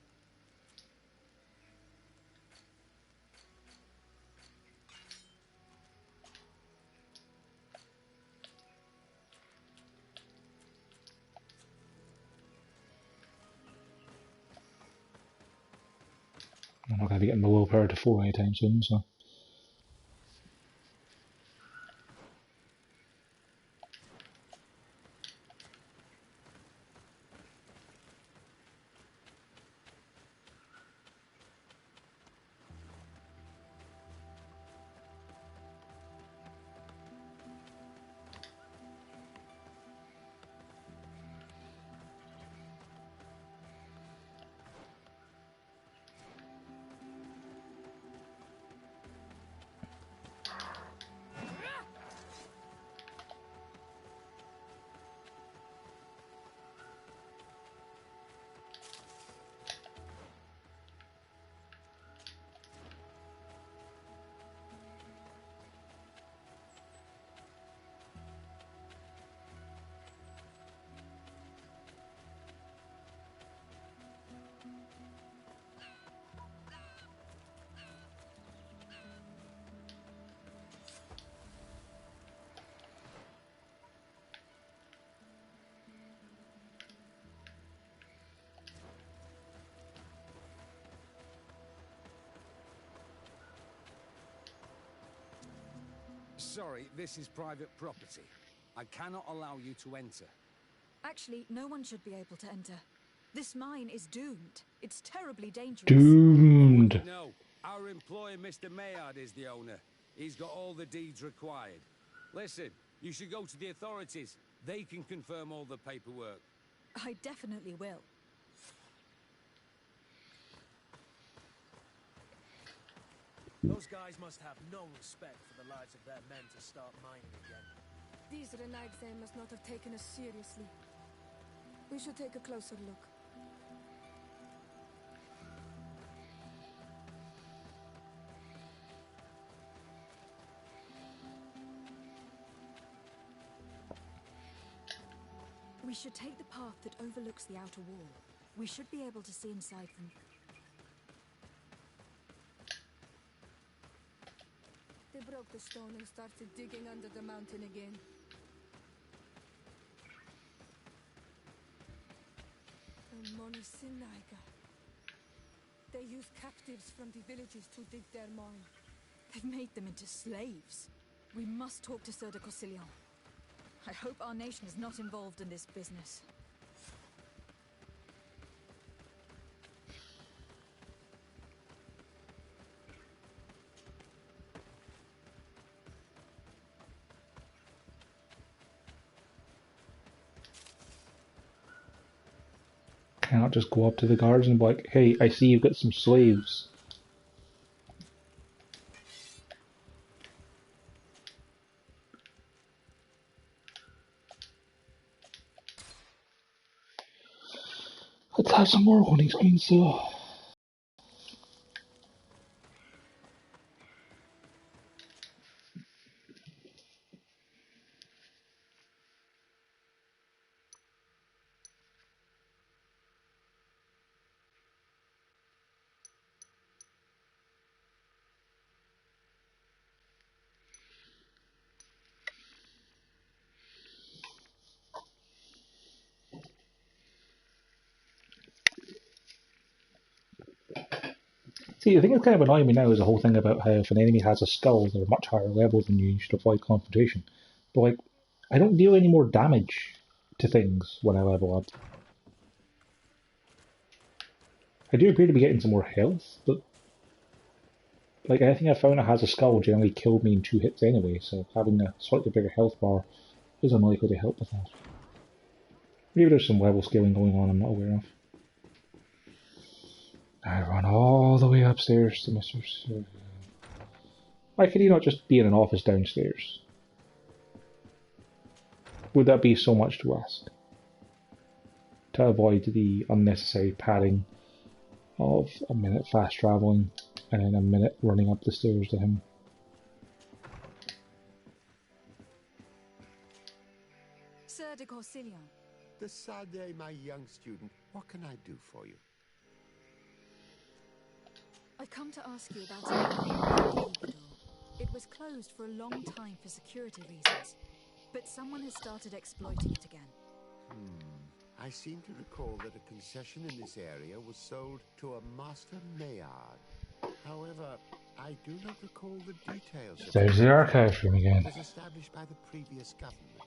I'm not going to be getting my willpower to 4 anytime soon, so. Sorry, this is private property. I cannot allow you to enter. Actually, no one should be able to enter. This mine is doomed. It's terribly dangerous. Doomed! No, our employer, Mr. Maillard, is the owner. He's got all the deeds required. Listen, you should go to the authorities. They can confirm all the paperwork. I definitely will. Those guys must have no respect for the lives of their men to start mining again. These Renaigse must not have taken us seriously. We should take a closer look. We should take the path that overlooks the outer wall. We should be able to see inside them. They broke the stone and started digging under the mountain again. The Monisinaika. They use captives from the villages to dig their mine. They've made them into slaves. We must talk to Sir de Corsillon. I hope our nation is not involved in this business. Cannot just go up to the guards and be like, hey, I see you've got some slaves. Let's have some more honing screens, so. See, the thing that's kind of annoying me now is the whole thing about how if an enemy has a skull, they're much higher level than you should avoid confrontation. But, like, I don't deal any more damage to things when I level up. I do appear to be getting some more health, but like anything I found that has a skull generally killed me in 2 hits anyway, so having a slightly bigger health bar is unlikely to help with that. Maybe there's some level scaling going on I'm not aware of. I run all the way upstairs to Mr. Sir. Why could he not just be in an office downstairs? Would that be so much to ask? To avoid the unnecessary padding of a minute fast travelling and then a minute running up the stairs to him. Sir de Corsilion. The Sade, my young student, what can I do for you? I've come to ask you about a It was closed for a long time for security reasons, but someone has started exploiting it again. I seem to recall that a concession in this area was sold to a Master Maillard. However, I do not recall the details of it. There's the archive room again. It was established by the previous government.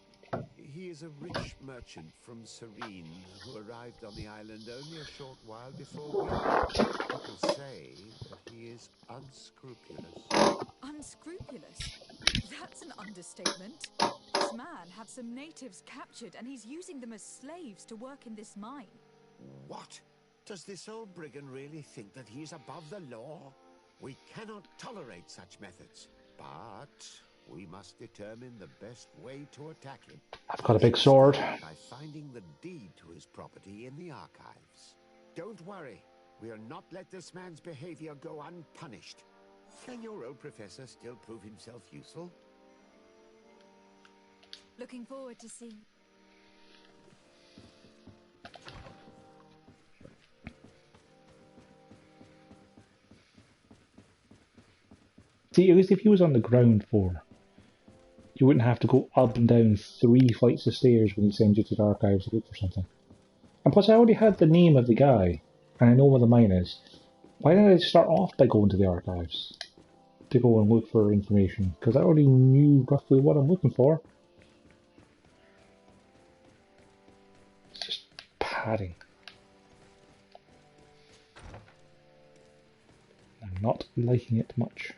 He is a rich merchant from Serene who arrived on the island only a short while before we. People say that he is unscrupulous. Unscrupulous? That's an understatement. This man had some natives captured and he's using them as slaves to work in this mine. What? Does this old brigand really think that he is above the law? We cannot tolerate such methods, but we must determine the best way to attack him. I've got a big sword. By finding the deed to his property in the archives. Don't worry, we'll not let this man's behavior go unpunished. Can your old professor still prove himself useful? Looking forward to seeing. See, at least if he was on the ground floor, you wouldn't have to go up and down 3 flights of stairs when he sends you to the archives to look for something. And plus I already had the name of the guy, and I know where the mine is. Why did I start off by going to the archives? To go and look for information, because I already knew roughly what I'm looking for. It's just padding. I'm not liking it much.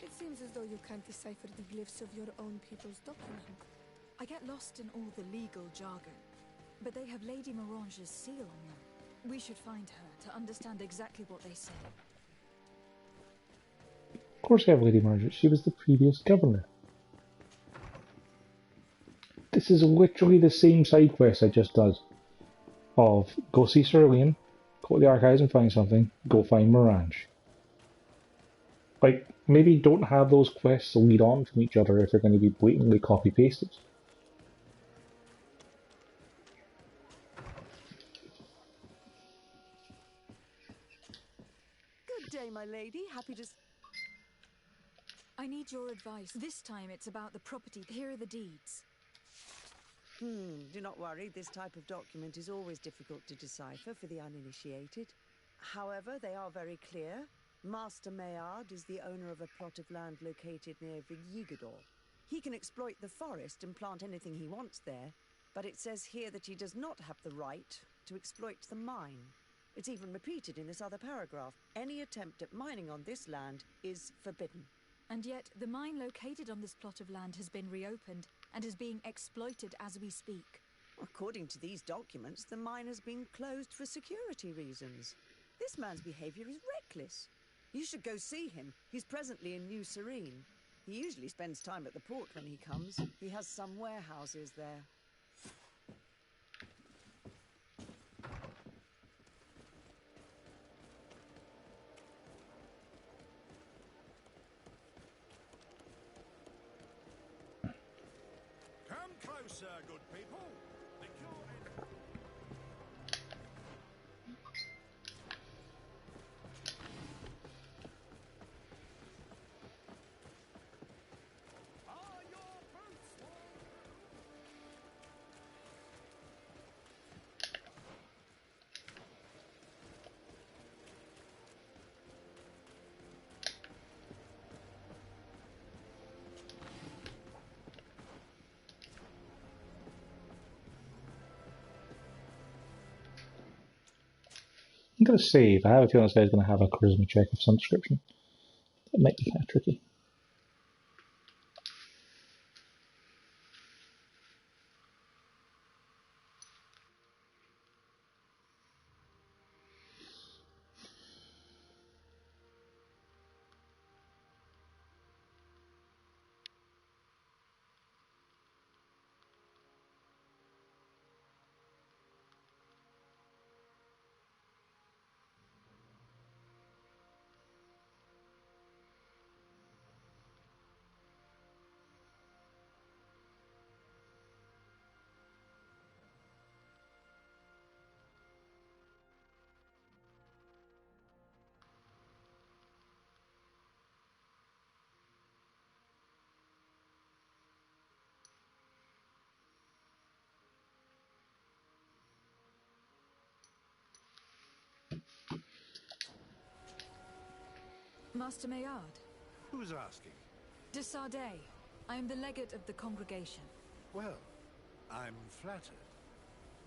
It seems as though you can't decipher the glyphs of your own people's document. I get lost in all the legal jargon, but they have Lady Morange's seal on them. We should find her to understand exactly what they say. Of course I have Lady Margaret, she was the previous governor. This is literally the same side quest I just did. Of, go see Cerulean, go to the archives and find something, go find Morange. Like, maybe don't have those quests lead on from each other if they're going to be blatantly copy-pasted. Good day, my lady. Happy to... I need your advice. This time it's about the property. Here are the deeds. Do not worry. This type of document is always difficult to decipher for the uninitiated. However, they are very clear. Master Maillard is the owner of a plot of land located near Vigigador. He can exploit the forest and plant anything he wants there, but it says here that he does not have the right to exploit the mine. It's even repeated in this other paragraph. Any attempt at mining on this land is forbidden. And yet, the mine located on this plot of land has been reopened and is being exploited as we speak. According to these documents, the mine has been closed for security reasons. This man's behavior is reckless. You should go see him. He's presently in New Serene. He usually spends time at the port when he comes. He has some warehouses there. Come closer, good people. The court I'm going to save. I have a feeling this guy's going to have a charisma check of some description. It might be kind of tricky. Master Maillard. Who's asking? De Sardet. I am the legate of the congregation. Well, I'm flattered.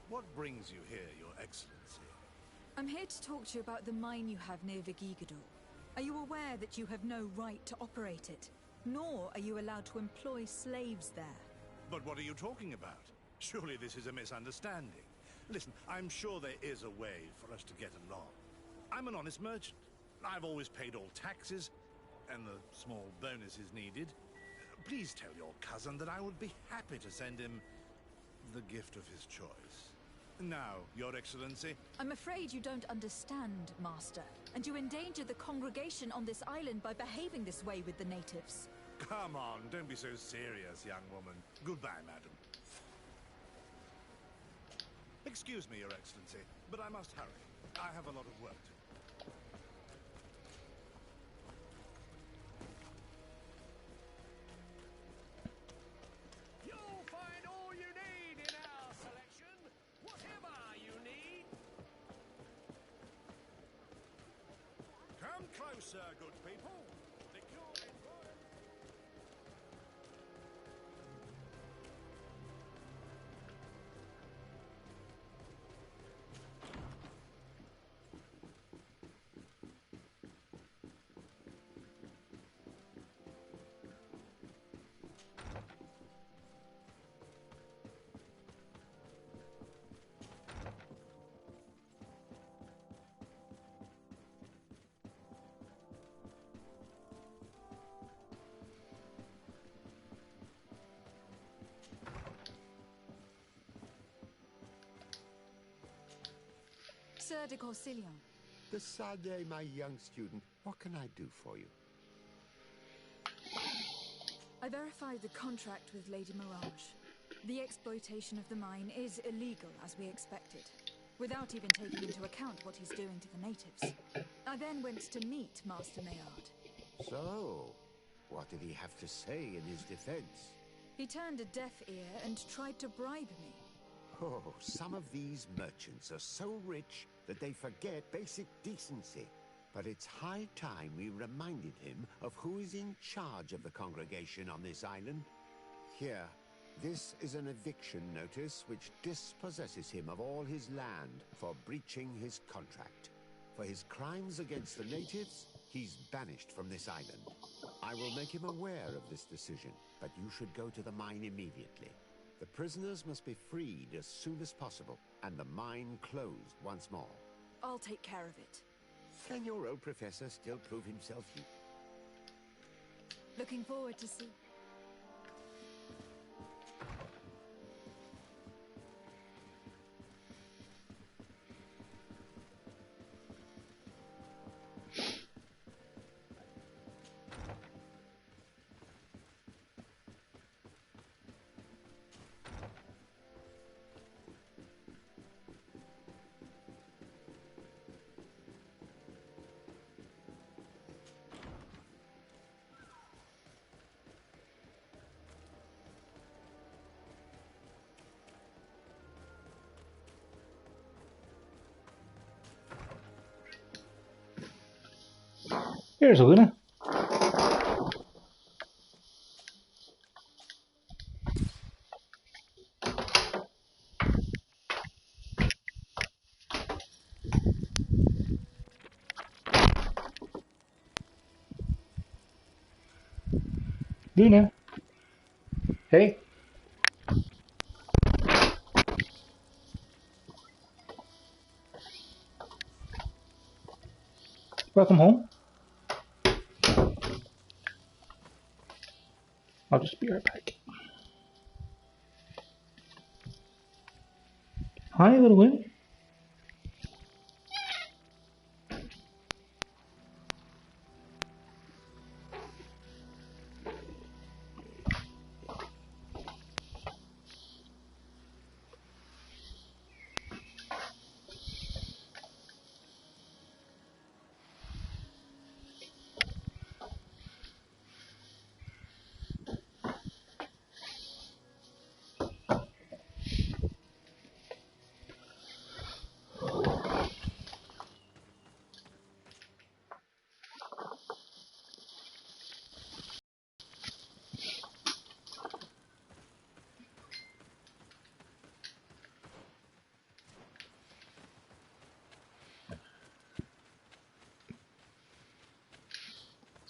What brings you here, Your Excellency? I'm here to talk to you about the mine you have near Vigigador. Are you aware that you have no right to operate it? Nor are you allowed to employ slaves there. But what are you talking about? Surely this is a misunderstanding. Listen, I'm sure there is a way for us to get along. I'm an honest merchant. I've always paid all taxes, and the small bonuses needed. Please tell your cousin that I would be happy to send him the gift of his choice. Now, Your Excellency. I'm afraid you don't understand, Master, and you endanger the congregation on this island by behaving this way with the natives. Come on, don't be so serious, young woman. Goodbye, madam. Excuse me, Your Excellency, but I must hurry. I have a lot of work to do. Closer, good people. The cure is good. Sir de Corsillon. The Sade, my young student, what can I do for you? I verified the contract with Lady Mirage. The exploitation of the mine is illegal, as we expected, without even taking into account what he's doing to the natives. I then went to meet Master Maillard. So, what did he have to say in his defense? He turned a deaf ear and tried to bribe me. Oh, some of these merchants are so rich that they forget basic decency. But it's high time we reminded him of who is in charge of the congregation on this island. Here, this is an eviction notice which dispossesses him of all his land for breaching his contract. For his crimes against the natives, he's banished from this island. I will make him aware of this decision, but you should go to the mine immediately. The prisoners must be freed as soon as possible, and the mine closed once more. I'll take care of it. Can your old professor still prove himself useful? Looking forward to see. Here's Aluna. Luna. Hey. Welcome home. I'll just be right back. Hi, little one.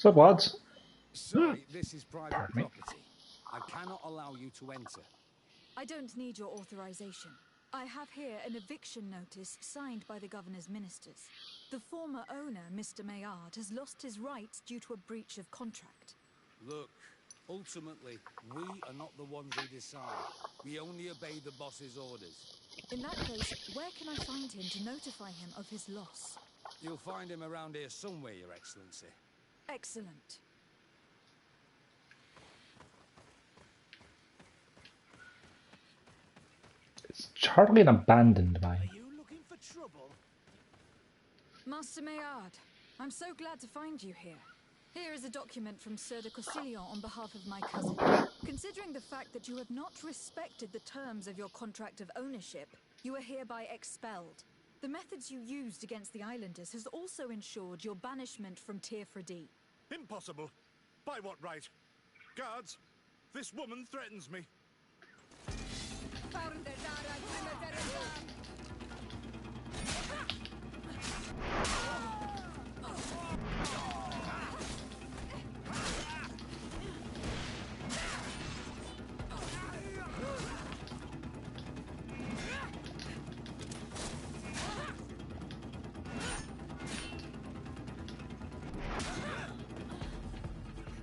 What's up, lads? Sorry, this is private Pardon me. property. I cannot allow you to enter. I don't need your authorization. I have here an eviction notice signed by the governor's ministers. The former owner, Mr. Maillard, has lost his rights due to a breach of contract. Look, ultimately, we are not the ones who decide. We only obey the boss's orders. In that case, where can I find him to notify him of his loss? You'll find him around here somewhere, Your Excellency. Excellent. It's hardly an abandoned mine. Are you looking for trouble? Master Maillard, I'm so glad to find you here. Here is a document from Sir de Cossillon on behalf of my cousin. Considering the fact that you have not respected the terms of your contract of ownership, you are hereby expelled. The methods you used against the islanders has also ensured your banishment from Tirfredi. Impossible. By what right? Guards, this woman threatens me.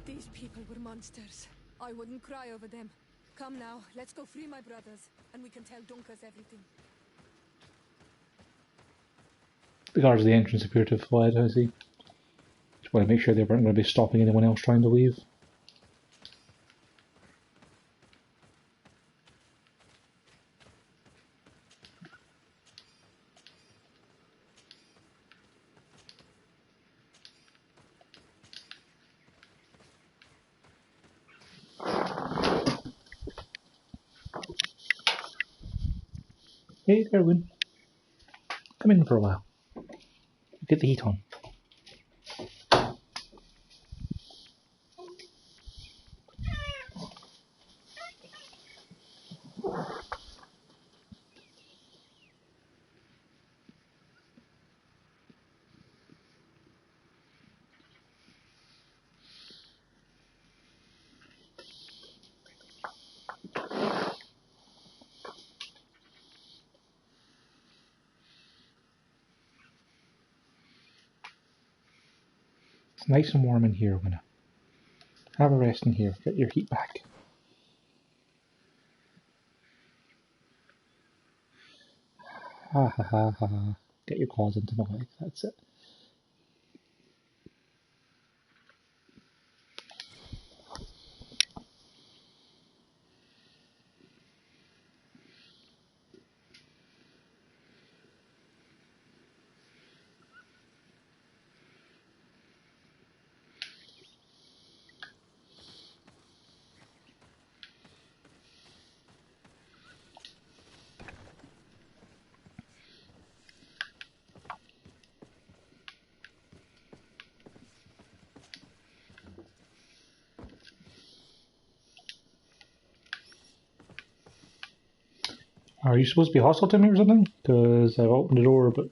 These people were monsters. I wouldn't cry over them. Come now, let's go free my brothers, and we can tell Dunkas everything. The guards at the entrance appear to have fled, I see. Just want to make sure they weren't going to be stopping anyone else trying to leave. Hey, Erwin. Come in for a while. Get the heat on. It's nice and warm in here, Winna. Have a rest in here. Get your heat back. Ha ha ha ha ha. Get your claws into my leg. That's it. Are you supposed to be hostile to me or something? Because I've opened the door, but...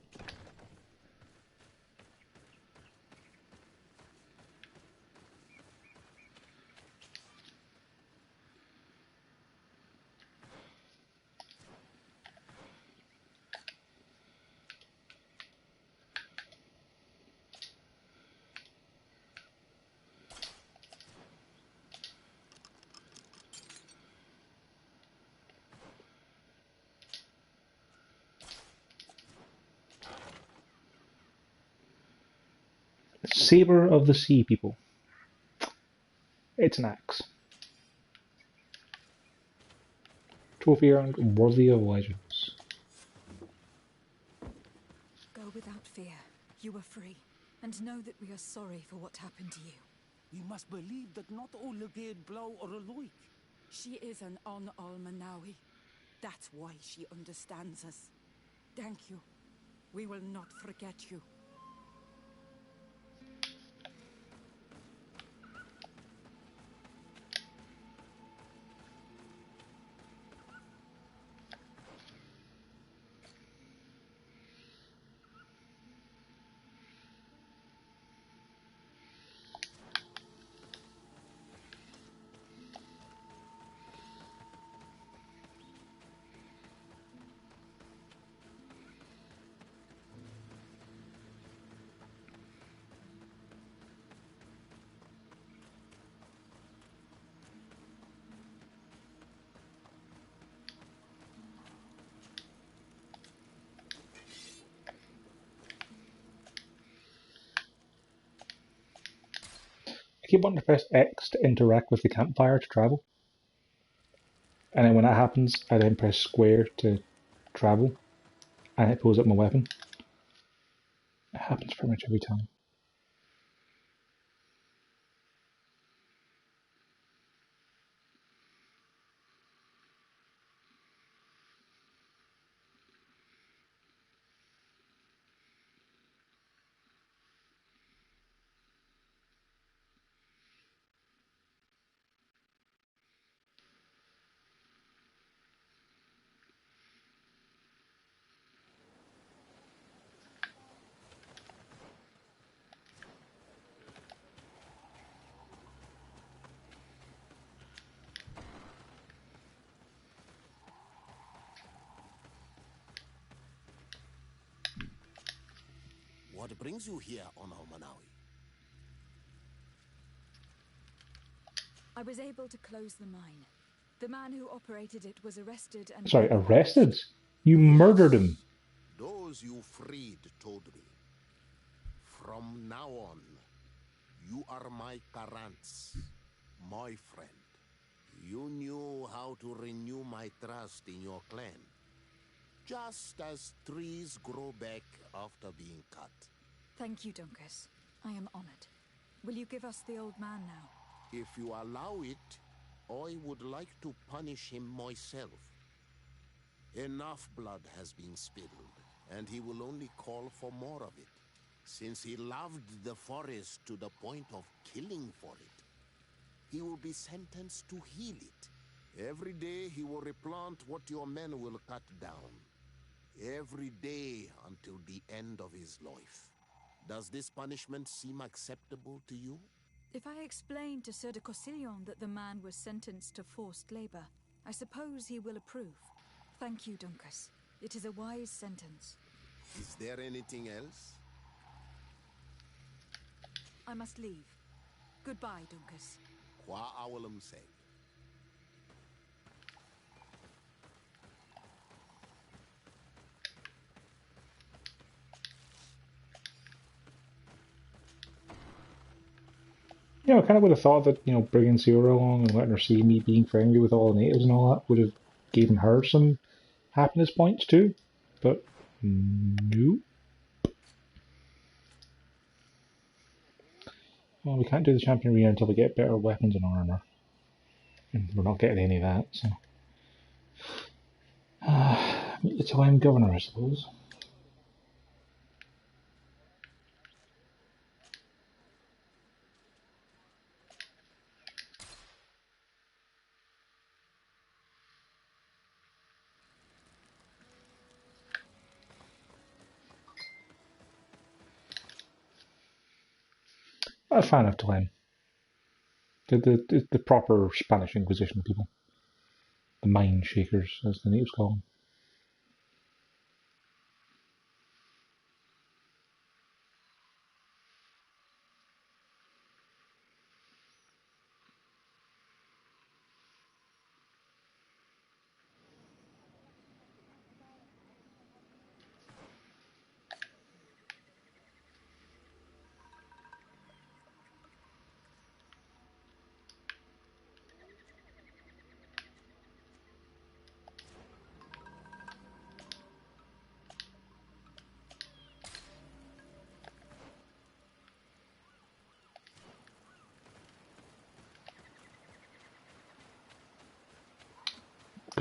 Saber of the Sea People. It's an axe. Trophy earned worthy of legends. Go without fear. You are free. And know that we are sorry for what happened to you. You must believe that not all Legade blow or alike. She is an Almanawi. That's why she understands us. Thank you. We will not forget you. I keep wanting to press X to interact with the campfire to travel. And then when that happens, I then press square to travel. And it pulls up my weapon. It happens pretty much every time. What brings you here on Almanawi? I was able to close the mine. The man who operated it was arrested and... Sorry, arrested? You murdered him. Those you freed told me. From now on, you are my Karants, my friend. You knew how to renew my trust in your clan. Just as trees grow back after being cut. Thank you, Dunkus. I am honored. Will you give us the old man now? If you allow it, I would like to punish him myself. Enough blood has been spilled, and he will only call for more of it. Since he loved the forest to the point of killing for it, he will be sentenced to heal it. Every day he will replant what your men will cut down. Every day until the end of his life. Does this punishment seem acceptable to you? If I explain to Sir de Cossillon that the man was sentenced to forced labor, I suppose he will approve. Thank you, Dunkus. It is a wise sentence. Is there anything else? I must leave. Goodbye, Dunkus. Qua awalum seg. You know, I kind of would have thought that, you know, bringing Sierra along and letting her see me being friendly with all the natives and all that would have given her some happiness points too. But, no. Well, we can't do the champion arena until we get better weapons and armor. And we're not getting any of that, so. Meet the time governor, I suppose. A fan of Tolem. The proper Spanish Inquisition people. The mind shakers, as the natives call them.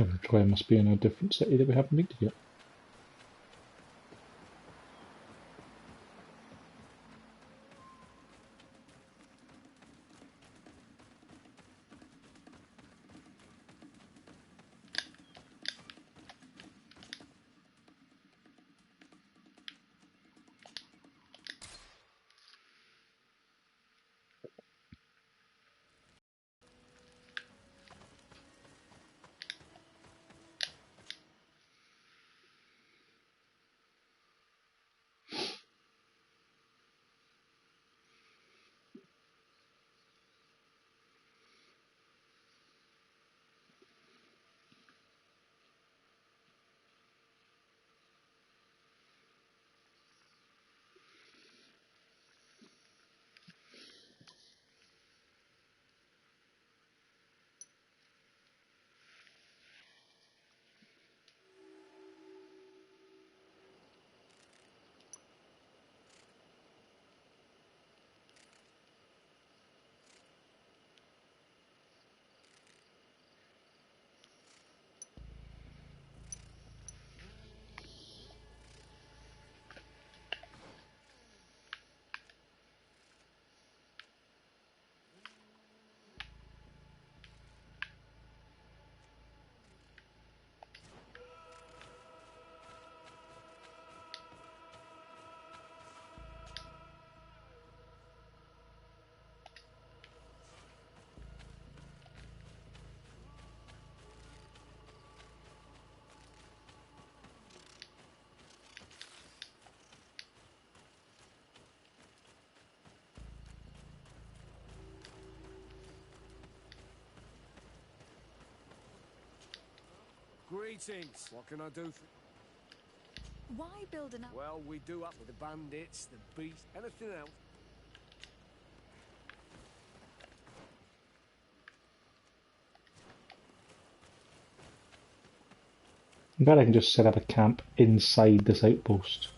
God, Troy must be in a different city that we haven't been to yet. Greetings. What can I do for... Why build an... Well, we do up with the bandits, the beast, anything else. I bet I can just set up a camp inside this outpost.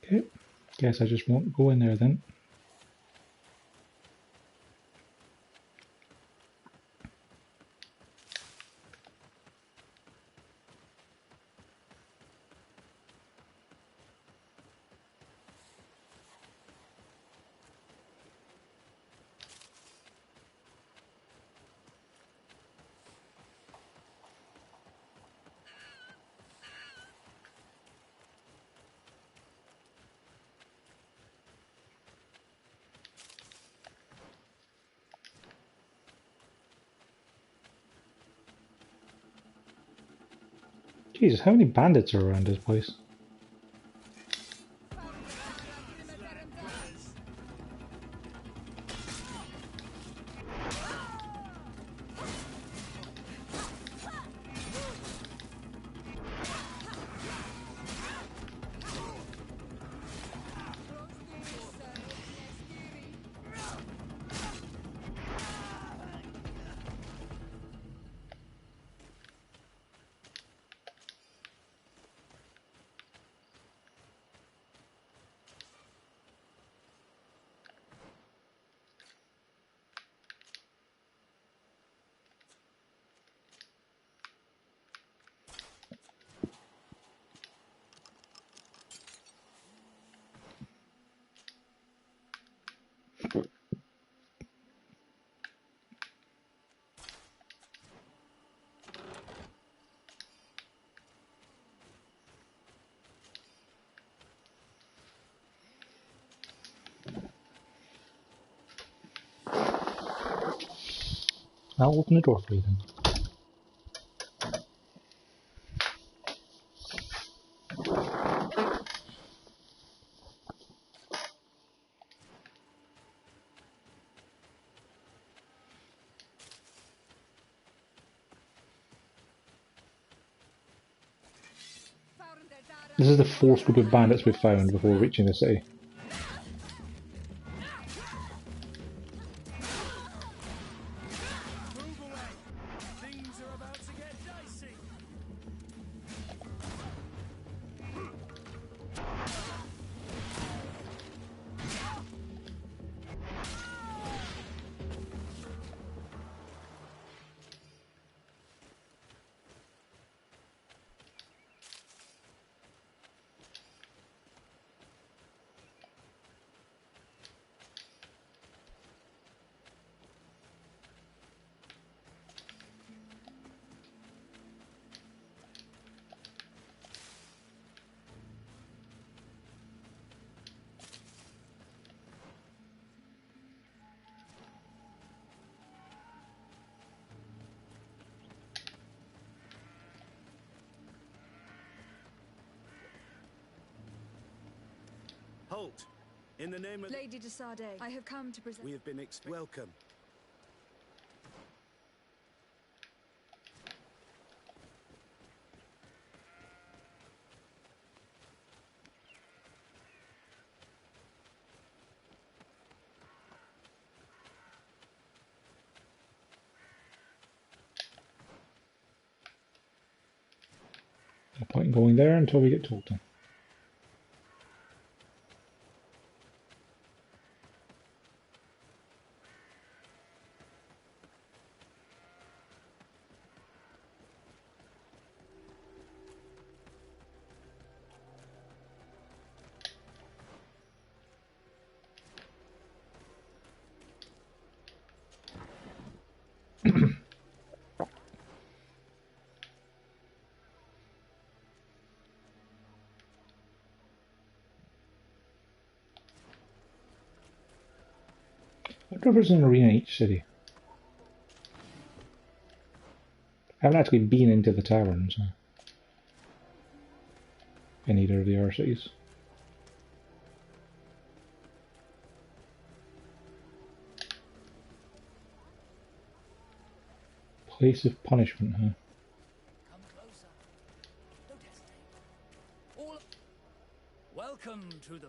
Okay, guess I just won't go in there then. Jesus, how many bandits are around this place? I'll open the door for you then. This is the fourth group of bandits we've found before reaching the city. Move away! Things are about to get dicey! Halt! In the name of... Lady de Sade, I have come to present... We have been welcome. No point in going there until we get told to. I wonder if there's an arena in each city. I haven't actually been into the taverns in either of the other cities. Place of punishment, huh? Come closer. Don't hesitate. All... Welcome to the...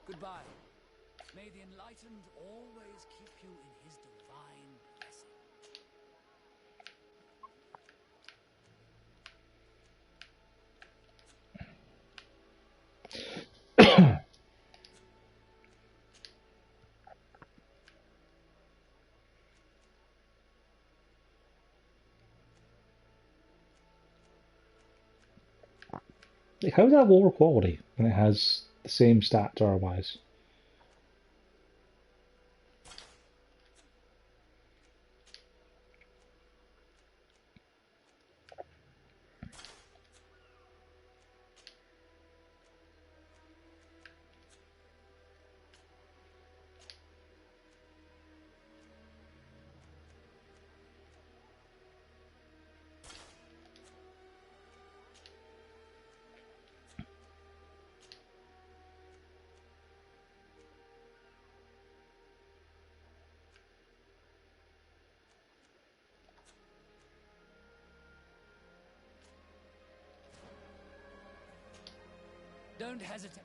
Goodbye. May the enlightened always keep you in his divine blessing. Like, how's that lower quality when it has the same stats otherwise? Don't hesitate.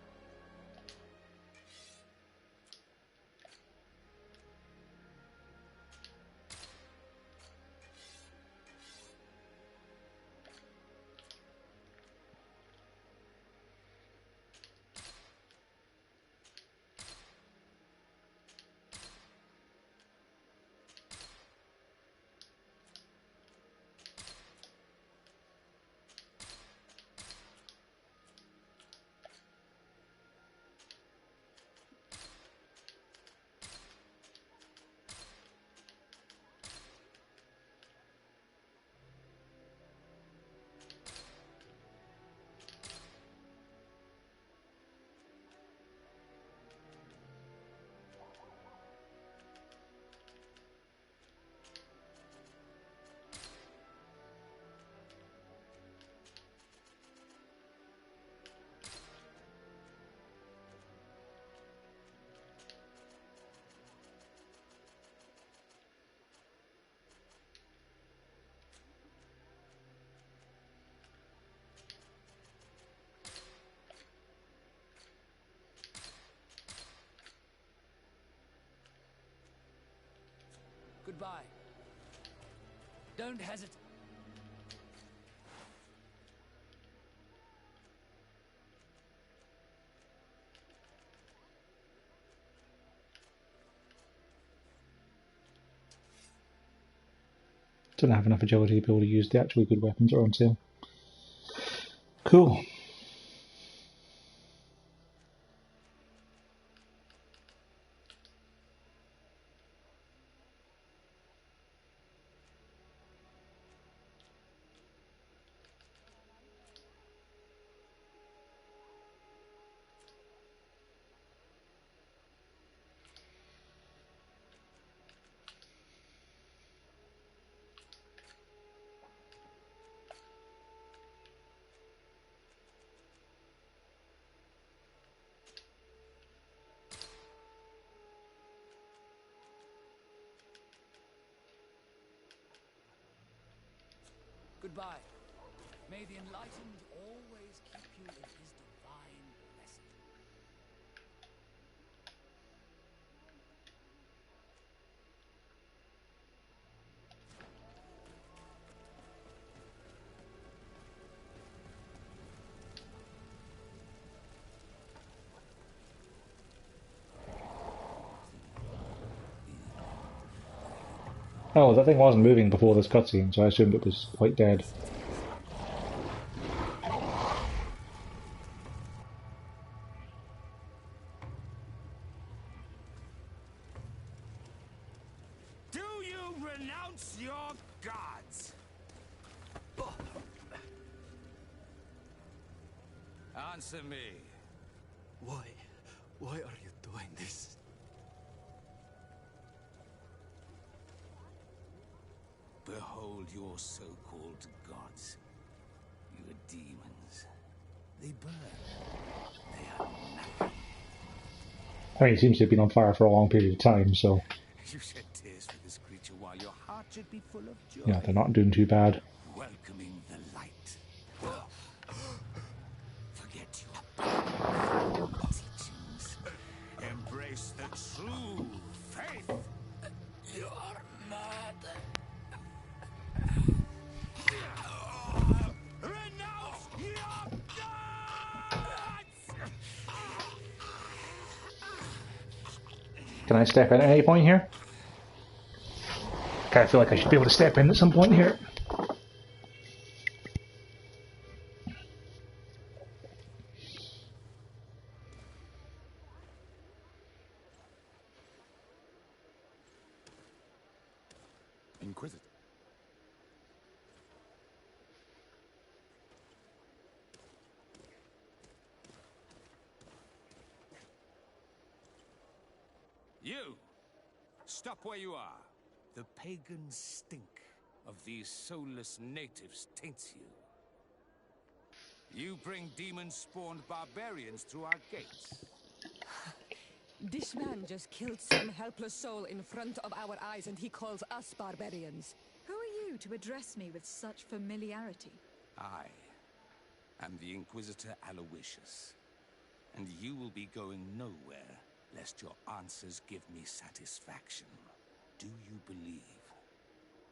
Goodbye. Don't hesitate. Don't have enough agility to be able to use the actually good weapons that are on sale. Cool. Goodbye. May the enlightened always keep you in his divine blessing. Oh, that thing wasn't moving before this cutscene, so I assumed it was quite dead. Do you renounce your gods? Answer me. Why are you doing this? Behold your so-called gods. Your demons. They burn. They are nothing. I mean, it seems to have been on fire for a long period of time, so... You shed tears for this creature while your heart should be full of joy. Yeah, they're not doing too bad. Welcoming the light. Forget your teachings. Can I step in at any point here? Okay, I feel like I should be able to step in at some point here. Inquisitor. You! Stop where you are. The pagan stink of these soulless natives taints you. You bring demon-spawned barbarians through our gates. This man just killed some helpless soul in front of our eyes, and he calls us barbarians. Who are you to address me with such familiarity? I am the Inquisitor Aloysius, and you will be going nowhere lest your answers give me satisfaction. Do you believe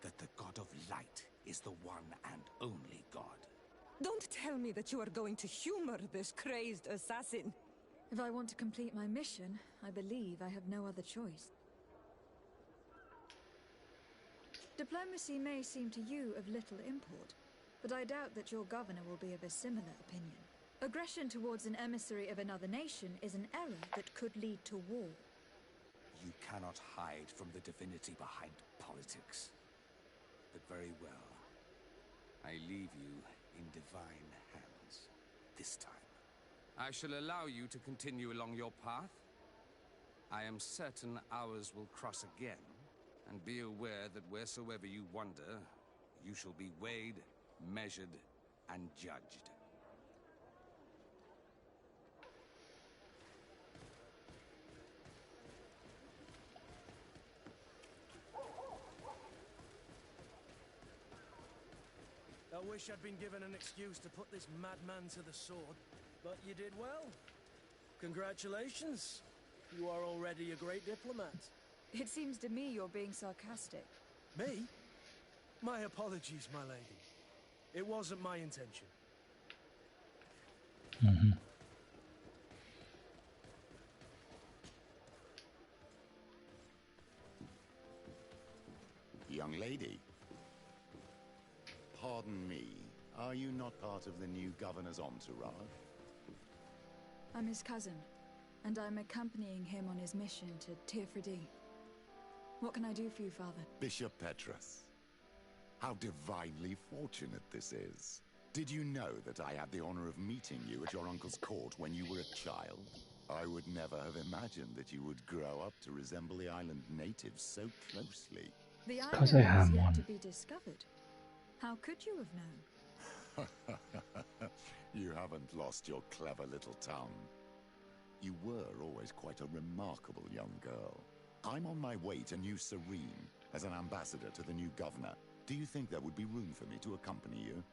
that the God of Light is the one and only God? Don't tell me that you are going to humor this crazed assassin. If I want to complete my mission, I believe I have no other choice. Diplomacy may seem to you of little import, but I doubt that your governor will be of a similar opinion. Aggression towards an emissary of another nation is an error that could lead to war. You cannot hide from the divinity behind politics. But very well. I leave you in divine hands. This time. I shall allow you to continue along your path. I am certain ours will cross again, and be aware that wheresoever you wander, you shall be weighed, measured, and judged. I wish I'd been given an excuse to put this madman to the sword, but you did well. Congratulations. You are already a great diplomat. It seems to me you're being sarcastic. Me? My apologies, my lady. It wasn't my intention. Young lady. Pardon me, are you not part of the new governor's entourage? I'm his cousin, and I'm accompanying him on his mission to Tirfredi. What can I do for you, Father? Bishop Petrus. How divinely fortunate this is. Did you know that I had the honor of meeting you at your uncle's court when you were a child? I would never have imagined that you would grow up to resemble the island natives so closely. The Because I island is am yet one. to be discovered. How could you have known? You haven't lost your clever little tongue. You were always quite a remarkable young girl. I'm on my way to New Serene as an ambassador to the new governor. Do you think there would be room for me to accompany you?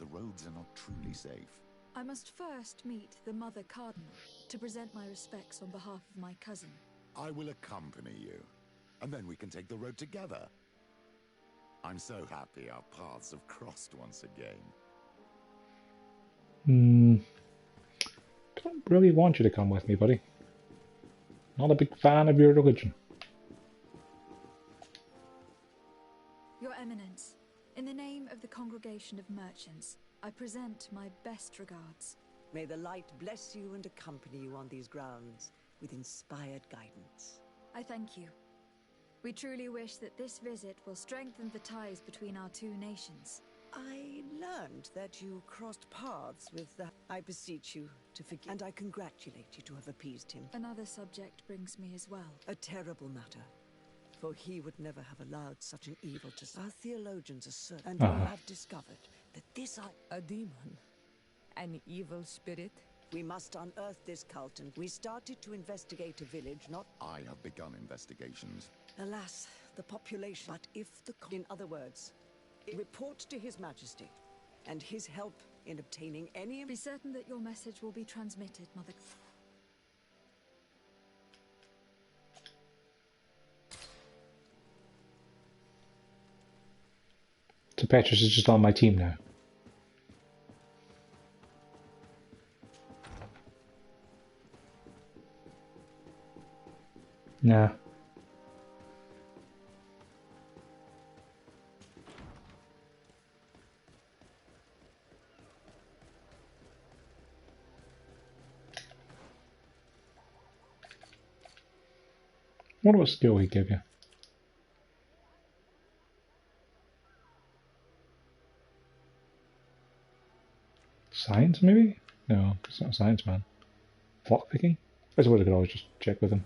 The roads are not truly safe. I must first meet the Mother Cardinal to present my respects on behalf of my cousin. I will accompany you, and then we can take the road together. I'm so happy our paths have crossed once again. Don't really want you to come with me, buddy. Not a big fan of your religion. Your Eminence, in the name of the Congregation of Merchants, I present my best regards. May the light bless you and accompany you on these grounds with inspired guidance. I thank you. We truly wish that this visit will strengthen the ties between our two nations. I learned that you crossed paths with the... I beseech you to forgive, and I congratulate you to have appeased him. Another subject brings me as well. A terrible matter, for he would never have allowed such an evil to... Our theologians assert, and we have discovered that this... A demon? An evil spirit? We must unearth this cult, and we started to investigate a village, not... I have begun investigations. Alas, the population... But if the... In other words, report to His Majesty, and his help in obtaining any... Be certain that your message will be transmitted, Mother... So Petrus is just on my team now. Nah. What skill he give you? Science, maybe? No, it's not a science man. Flock picking? I suppose I could always just check with him.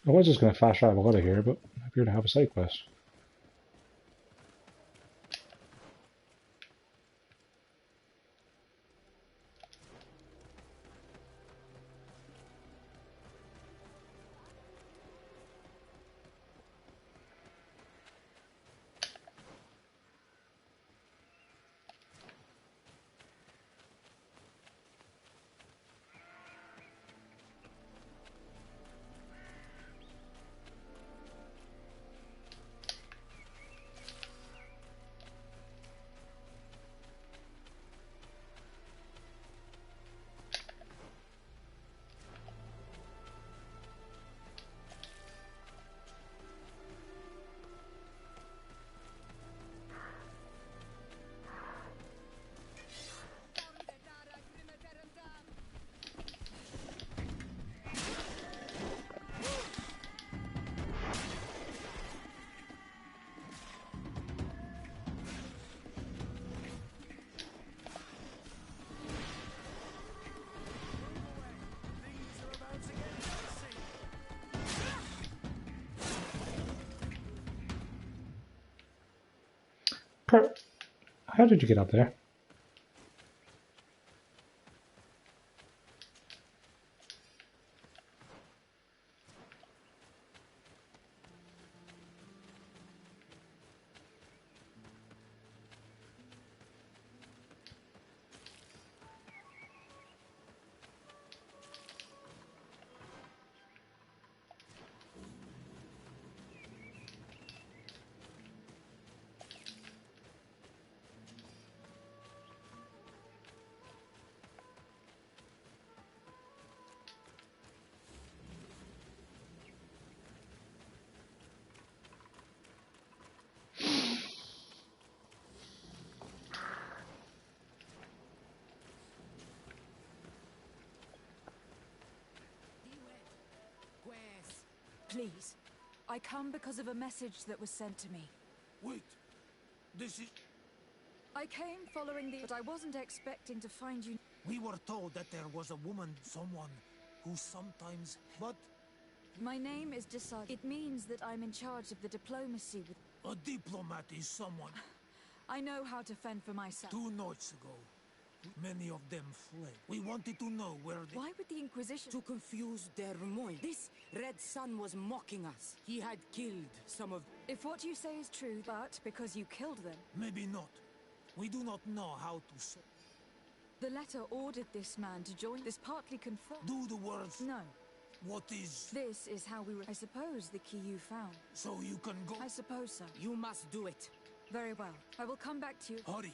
I was just going to fast travel out of here, but I appear to have a side quest. How did you get up there? Please. I come because of a message that was sent to me. Wait. This is... I came following the... But I wasn't expecting to find you... We were told that there was a woman, someone, who sometimes... But... My name is Desad. It means that I'm in charge of the diplomacy with... A diplomat is someone... I know how to fend for myself. 2 nights ago, many of them fled. We wanted to know where they... Why would the Inquisition... To confuse their mind. This Red Sun was mocking us. He had killed some of... If what you say is true, but because you killed them... Maybe not. We do not know how to say... The letter ordered this man to join. This partly confirmed... Do the words... No. What is... This is how we... I suppose the key you found. So you can go... I suppose so. You must do it. Very well. I will come back to you. Hurry.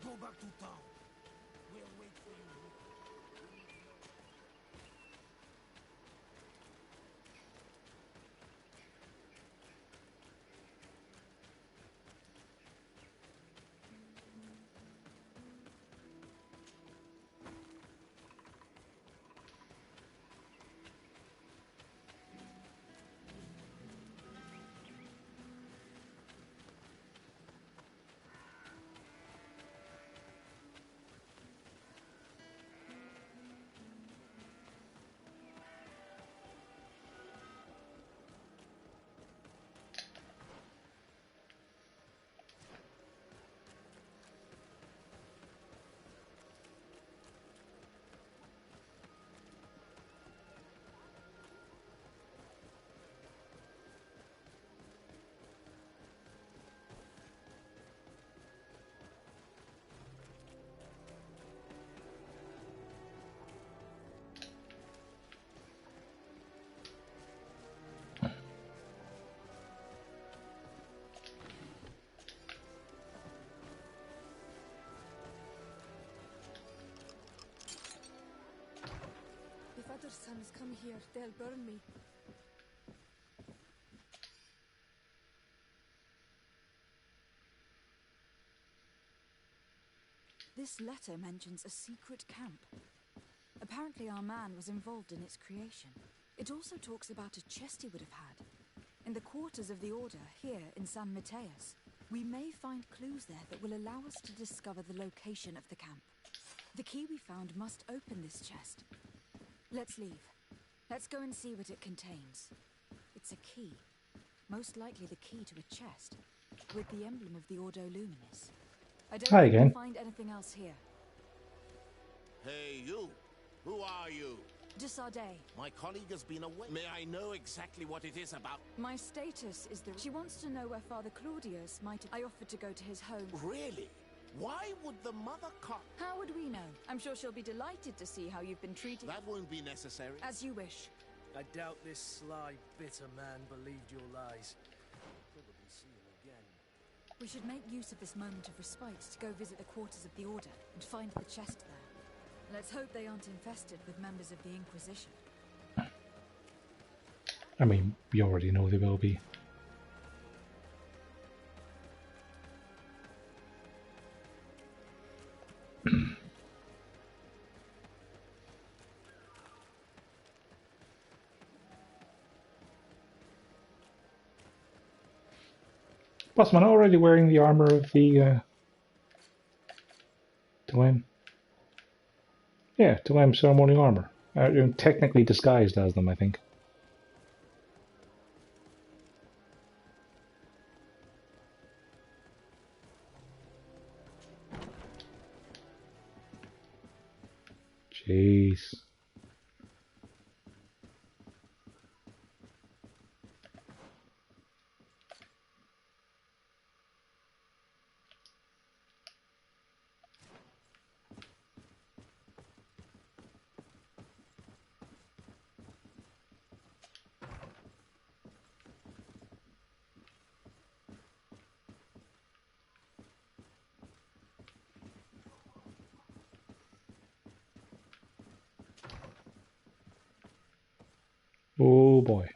Go back to town. We'll wait for you. sons come here, they'll burn me. This letter mentions a secret camp. Apparently our man was involved in its creation. It also talks about a chest he would have had. In the quarters of the Order, here in San Mateus. We may find clues there that will allow us to discover the location of the camp. The key we found must open this chest. Let's leave. Let's go and see what it contains. It's a key. Most likely the key to a chest. With the emblem of the Ordo Luminis. I don't Hi think again. we'll find anything else here. Hey, you! Who are you? Desardet. My colleague has been away. May I know exactly what it is about? My status is that she wants to know where Father Claudius might have... I offered to go to his home. Really? Why would the mother cop... How would we know? I'm sure she'll be delighted to see how you've been treated. That won't be necessary. As you wish. I doubt this sly, bitter man believed your lies. Probably see him again. We should make use of this moment of respite to go visit the quarters of the Order and find the chest there. Let's hope they aren't infested with members of the Inquisition. I mean, we already know they will be. Plus, I'm already wearing the armor of the Delem. Yeah, Delem ceremonial armor. Technically disguised as them, I think. Jeez. Oh boy.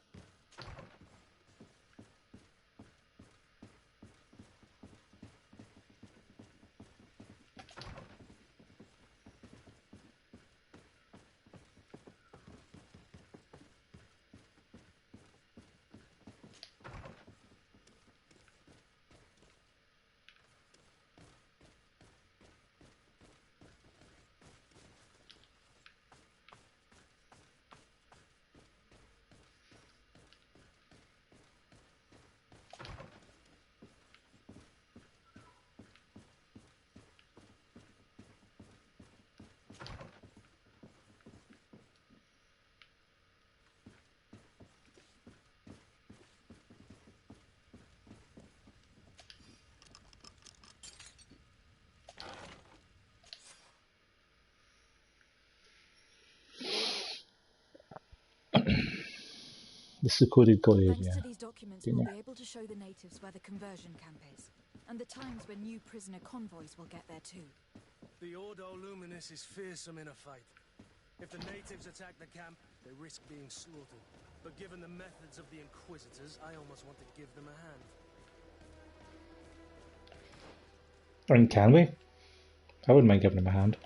The secluded glade, Thanks yeah. to these documents, we'll be able to show the natives where the conversion camp is, and the times when new prisoner convoys will get there too. The Ordo Luminis is fearsome in a fight. If the natives attack the camp, they risk being slaughtered. But given the methods of the Inquisitors, I almost want to give them a hand. And can we? I wouldn't mind giving him a hand.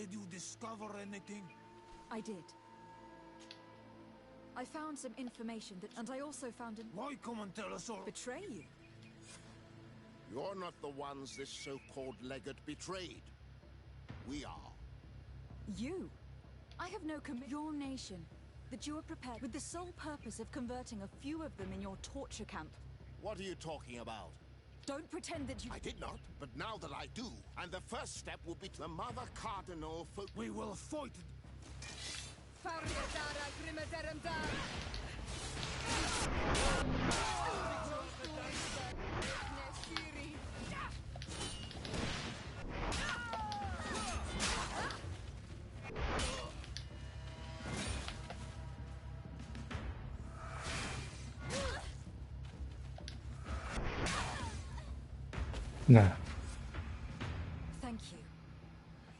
Did you discover anything? I did. I found some information and I also found an... Why come and tell us all? Betray you? You're not the ones this so-called legate betrayed. We are. You? I have no your nation, that you are prepared with the sole purpose of converting a few of them in your torture camp. What are you talking about? Don't pretend that you... I did not, but now that I do, and the first step will be to the Mother Cardinal for... We will fight! Nah. Thank you.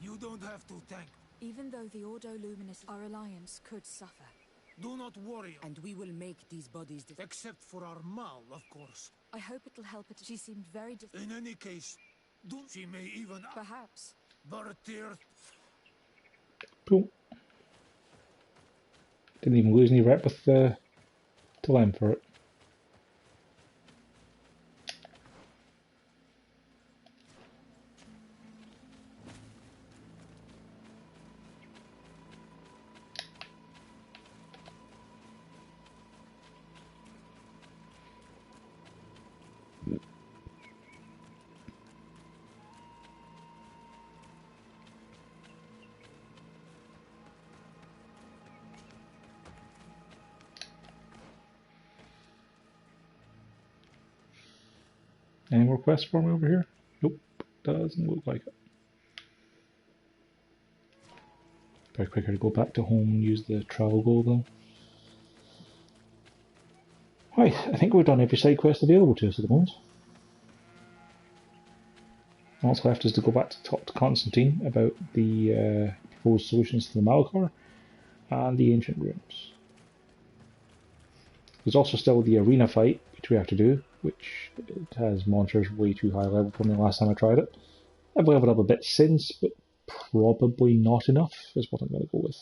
You don't have to thank. Even though the Ordo Luminis, our alliance could suffer. Do not worry. And we will make these bodies... Except for our Mal, of course. I hope it'll help it. She seemed very... In any case, she may even... Perhaps. Bertir. Cool. Didn't even lose any rep with the Lem for it. Any more quests for me over here? Nope, doesn't look like it. Probably quicker to go back to home and use the travel goal though. Right, I think we've done every side quest available to us at the moment. All that's left is to go back to talk to Constantine about the proposed solutions to the Malachor and the ancient ruins. There's also still the arena fight, which we have to do, which it has monsters way too high level from the last time I tried it. I've leveled up a bit since, but probably not enough is what I'm going to go with.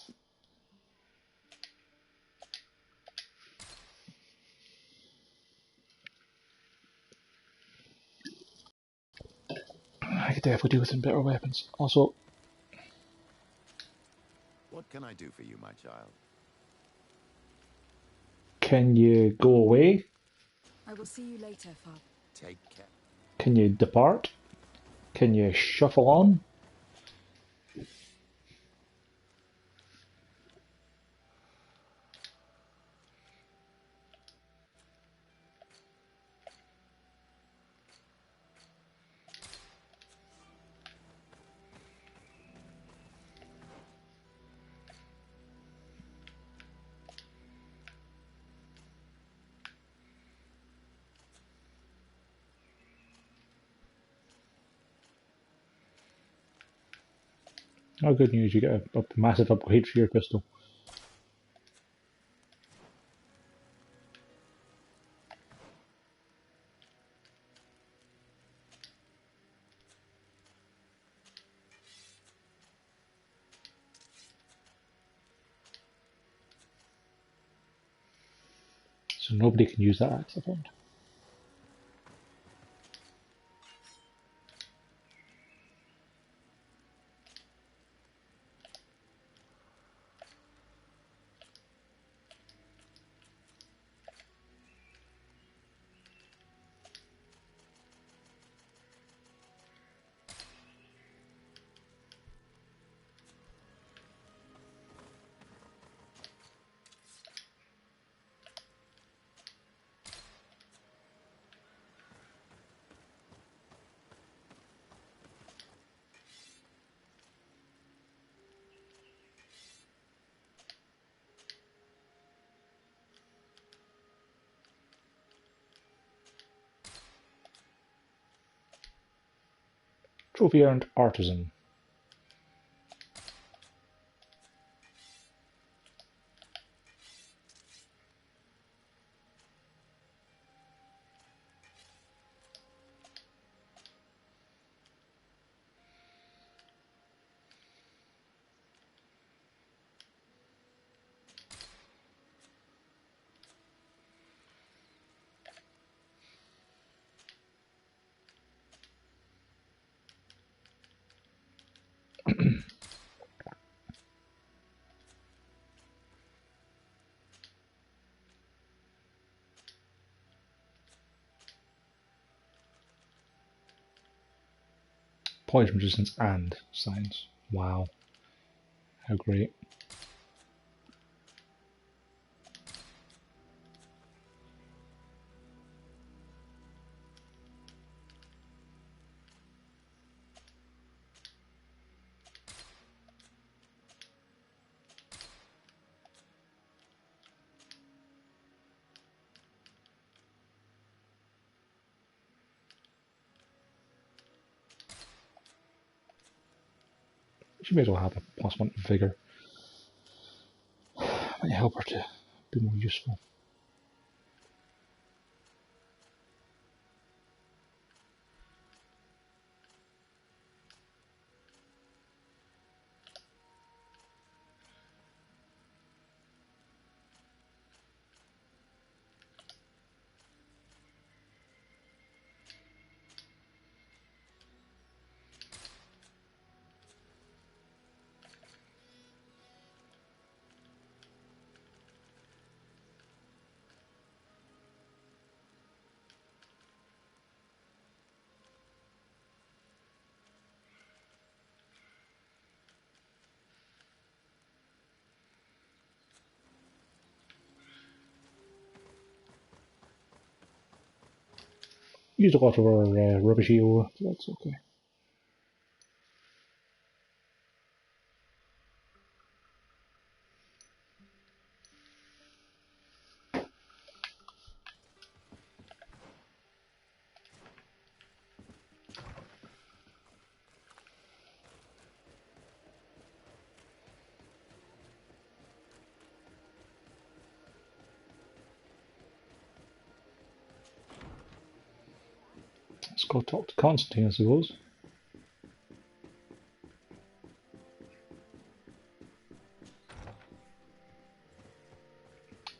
I could definitely do with some better weapons. Also, what can I do for you, my child? Can you go away? I will see you later, Father. Take care. Can you depart? Can you shuffle on? Oh, good news, you get a massive upgrade for your pistol. So nobody can use that axe, I found. Trophy earned Artisan. poison resistance and science. Wow. How great. She may as well have a +1 vigor. Might help her to be more useful. Used a lot of our rubbishy ore, but that's okay. Let's go talk to Constantine, I suppose.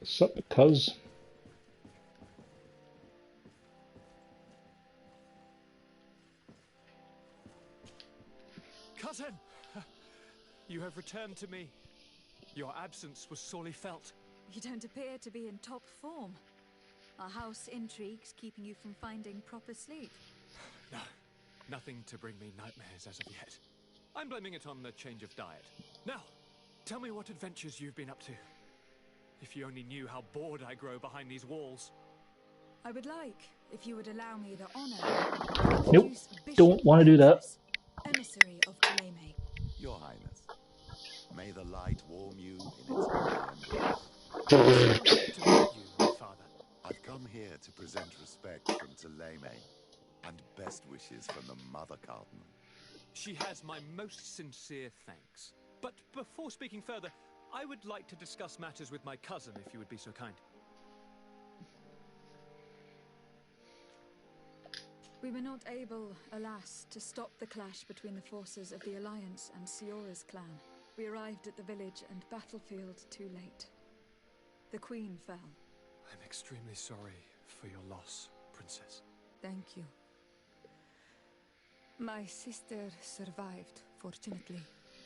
Sup, cuz? Cousin! You have returned to me. Your absence was sorely felt. You don't appear to be in top form. Are house intrigues keeping you from finding proper sleep? No, nothing to bring me nightmares as of yet. I'm blaming it on the change of diet. Now, tell me what adventures you've been up to. If you only knew how bored I grow behind these walls. I would like, if you would allow me the honor. Nope, don't want to do that. Emissary of Deleme. Your Highness, may the light warm you in its embrace. I've come here to present respect from Deleme and best wishes from the Mother Cardinal. She has my most sincere thanks. But before speaking further, I would like to discuss matters with my cousin, if you would be so kind. We were not able, alas, to stop the clash between the forces of the Alliance and Siora's clan. We arrived at the village and battlefield too late. The Queen fell. I'm extremely sorry for your loss, Princess. Thank you. My sister survived, fortunately,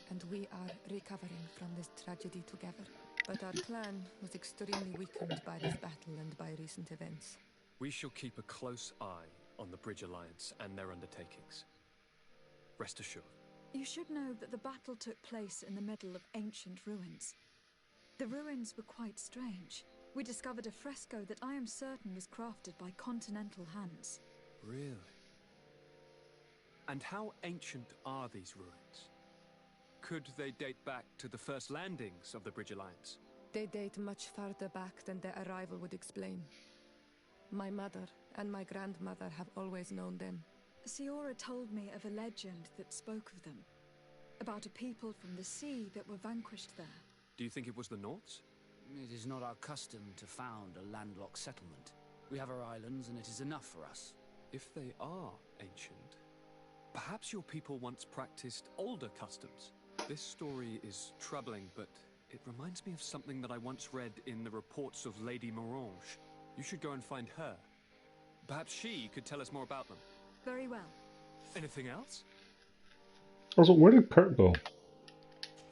and we are recovering from this tragedy together. But our clan was extremely weakened by this battle and by recent events. We shall keep a close eye on the Bridge Alliance and their undertakings. Rest assured. You should know that the battle took place in the middle of ancient ruins. The ruins were quite strange. We discovered a fresco that I am certain was crafted by continental hands. Really? And how ancient are these ruins? Could they date back to the first landings of the Bridge Alliance? They date much farther back than their arrival would explain. My mother and my grandmother have always known them. Siora told me of a legend that spoke of them. About a people from the sea that were vanquished there. Do you think it was the Nords? It is not our custom to found a landlocked settlement. We have our islands and it is enough for us. If they are ancient, perhaps your people once practiced older customs. This story is troubling, but it reminds me of something that I once read in the reports of Lady Morange. You should go and find her. Perhaps she could tell us more about them. Very well. Anything else? Also, where did Kurt go?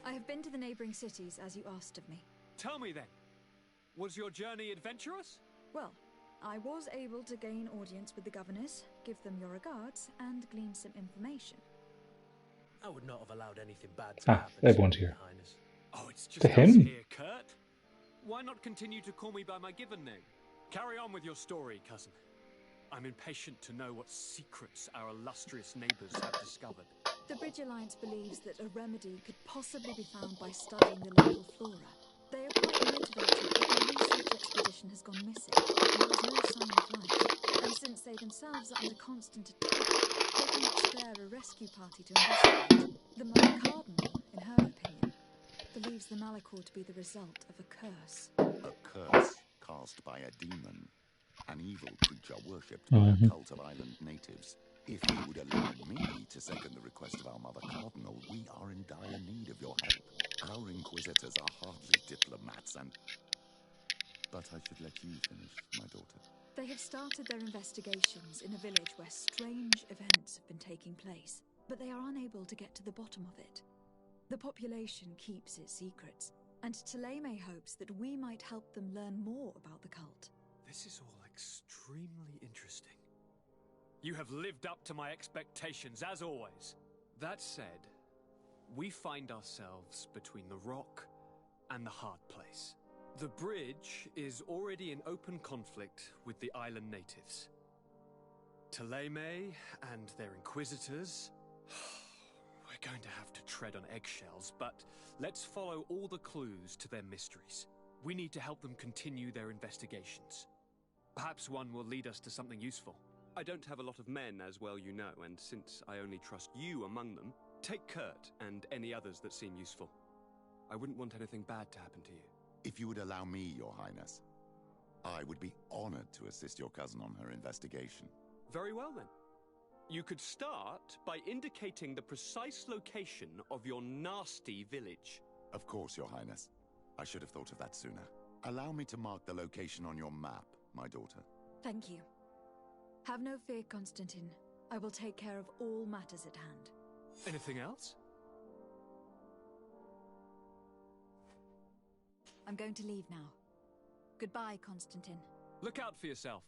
I have been to the neighboring cities, as you asked of me. Tell me then, was your journey adventurous? Well, I was able to gain audience with the governors, give them your regards, and glean some information. I would not have allowed anything bad to Ah, happen everyone's to you, here. Your Highness. Oh, it's just To us him? here, Kurt. Why not continue to call me by my given name? Carry on with your story, cousin. I'm impatient to know what secrets our illustrious neighbors have discovered. The Bridge Alliance believes that a remedy could possibly be found by studying the local flora. They are quite motivated, but their research expedition has gone missing. There is no sign of life, and since they themselves are under constant attack, they cannot spare a rescue party to investigate. The Mother Cardinal, in her opinion, believes the Malachor to be the result of a curse. A curse cast by a demon. An evil creature worshipped by a cult of island natives. If you would allow me to second the request of our Mother Cardinal, we are in dire need of your help. Our inquisitors are hardly diplomats and... But I should let you finish, my daughter. They have started their investigations in a village where strange events have been taking place, but they are unable to get to the bottom of it. The population keeps its secrets, and Taleme hopes that we might help them learn more about the cult. This is all extremely interesting. You have lived up to my expectations, as always. That said, we find ourselves between the rock and the hard place. The bridge is already in open conflict with the island natives. Taleme and their inquisitors... We're going to have to tread on eggshells, but let's follow all the clues to their mysteries. We need to help them continue their investigations. Perhaps one will lead us to something useful. I don't have a lot of men, as well you know, and since I only trust you among them, take Kurt and any others that seem useful. I wouldn't want anything bad to happen to you. If you would allow me, Your Highness, I would be honored to assist your cousin on her investigation. Very well, then. You could start by indicating the precise location of your nasty village. Of course, Your Highness. I should have thought of that sooner. Allow me to mark the location on your map, my daughter. Thank you. Have no fear, Constantine. I will take care of all matters at hand. Anything else? I'm going to leave now. Goodbye, Constantine. Look out for yourself.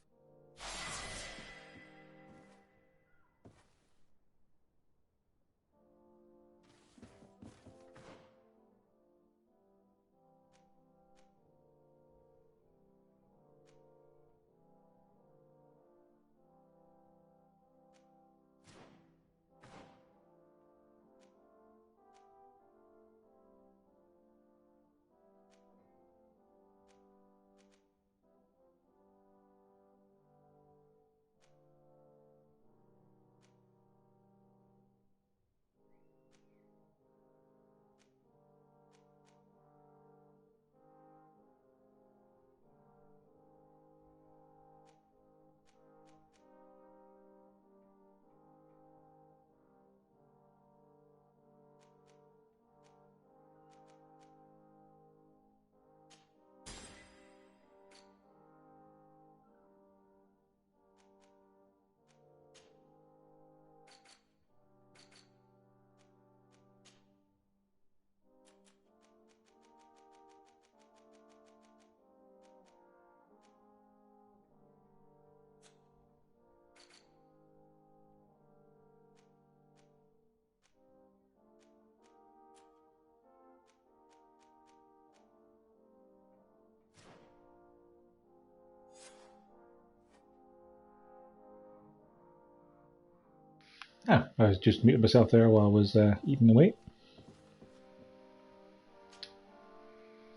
Ah, I was just muted myself there while I was eating away.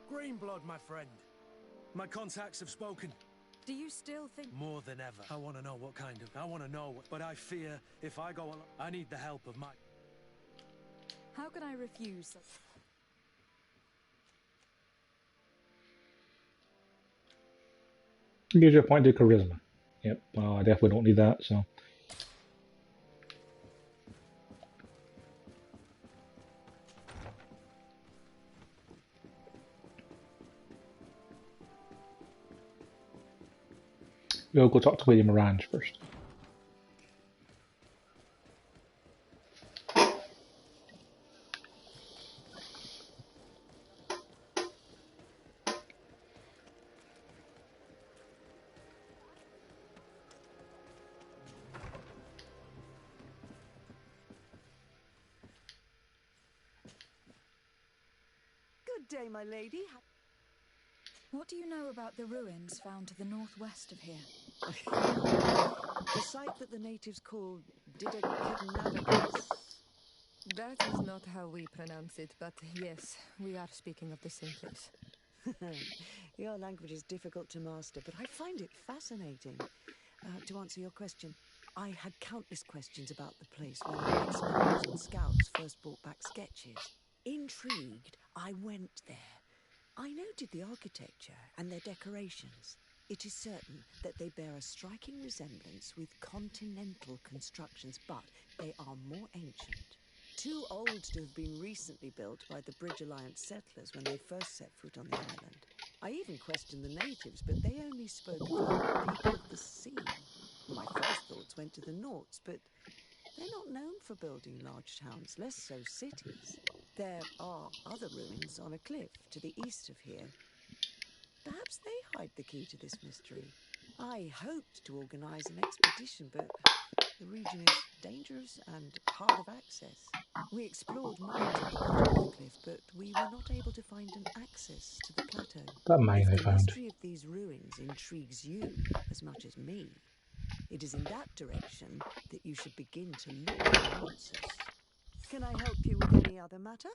Green blood, my friend. My contacts have spoken. Do you still think... More than ever. I want to know what kind of... I want to know, but I fear if I go alone, I need the help of my... How can I refuse such... Gives you a point to charisma. Yep, well, I definitely don't need that, so... We'll go talk to William Orange first. Good day, my lady. What do you know about the ruins found to the northwest of here? The site that the natives call Didaknavigas. That is not how we pronounce it, but yes, we are speaking of the same place. Your language is difficult to master, but I find it fascinating. To answer your question, I had countless questions about the place when our explorers and scouts first brought back sketches. Intrigued, I went there. I noted the architecture and their decorations. It is certain that they bear a striking resemblance with continental constructions, but they are more ancient. Too old to have been recently built by the Bridge Alliance settlers when they first set foot on the island. I even questioned the natives, but they only spoke of the people of the sea. My first thoughts went to the Nauts, but they're not known for building large towns, less so cities. There are other ruins on a cliff to the east of here. Perhaps they hide the key to this mystery. I hoped to organize an expedition, but the region is dangerous and hard of access. We explored mines at the bottom of the cliff, but we were not able to find an access to the plateau. That mine If I the found. mystery of these ruins intrigues you as much as me, it is in that direction that you should begin to look for answers. Can I help you with any other matter?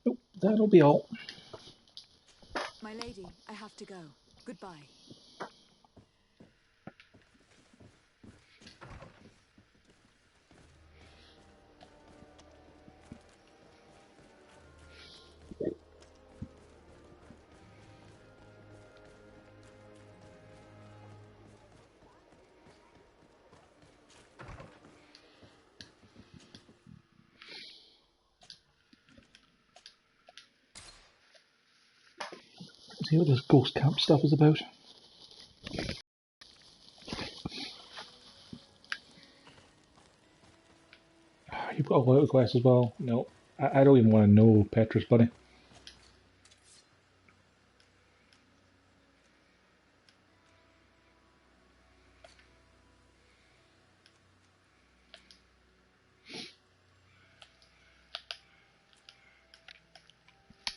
Nope, that'll be all. My lady, I have to go. Goodbye. See what this ghost camp stuff is about. You've got a lot of quests as well. No, I don't even want to know Petrus, buddy.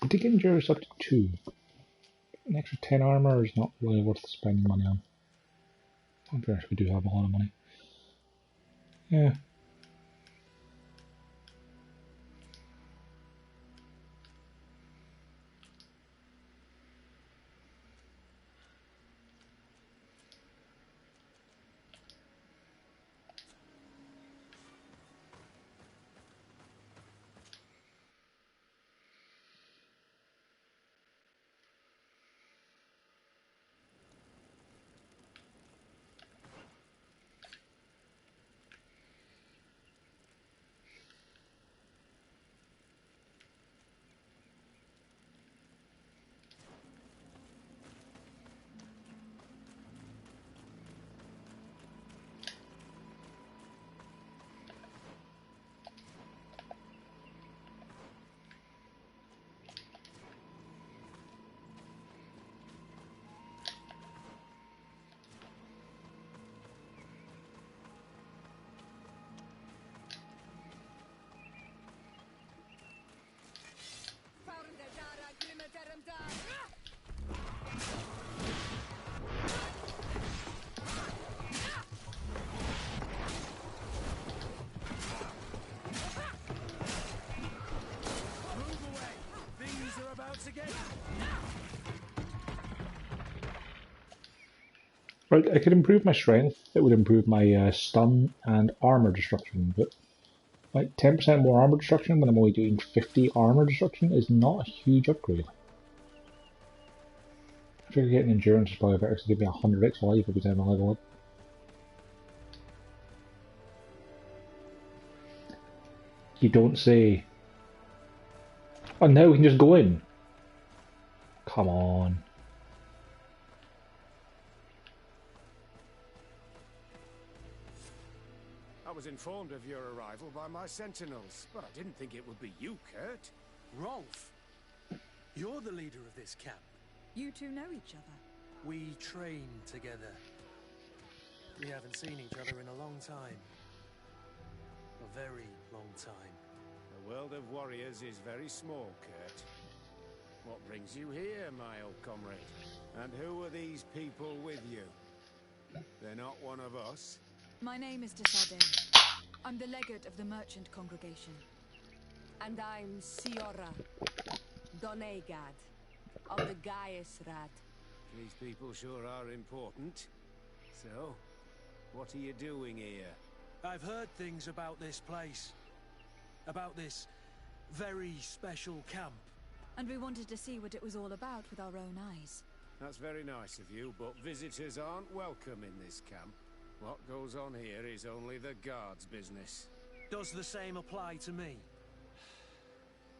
I did get endurance up to 2. An extra 10 armor is not really worth spending money on. I'm pretty sure we do have a lot of money. Yeah. Right, I could improve my strength. It would improve my stun and armor destruction, but like 10% more armor destruction when I'm only doing 50 armor destruction is not a huge upgrade. I figure getting endurance is probably better to give me 100x life every time I level up. You don't say. Oh, now we can just go in. Come on. A was informed of your arrival by my sentinels, but I didn't think it would be you, Kurt. Rolf, you're the leader of this camp. You two know each other? We train together. We haven't seen each other in a long time. A very long time. The world of warriors is very small, Kurt. What brings you here, my old comrade? And who are these people with you? They're not one of us? My name is Desadeh. I'm the legate of the merchant congregation. And I'm Siora, Donegad, of the Gaius Rat. These people sure are important. So, what are you doing here? I've heard things about this place. About this very special camp. And we wanted to see what it was all about with our own eyes. That's very nice of you, but visitors aren't welcome in this camp. What goes on here is only the guards' business. Does the same apply to me?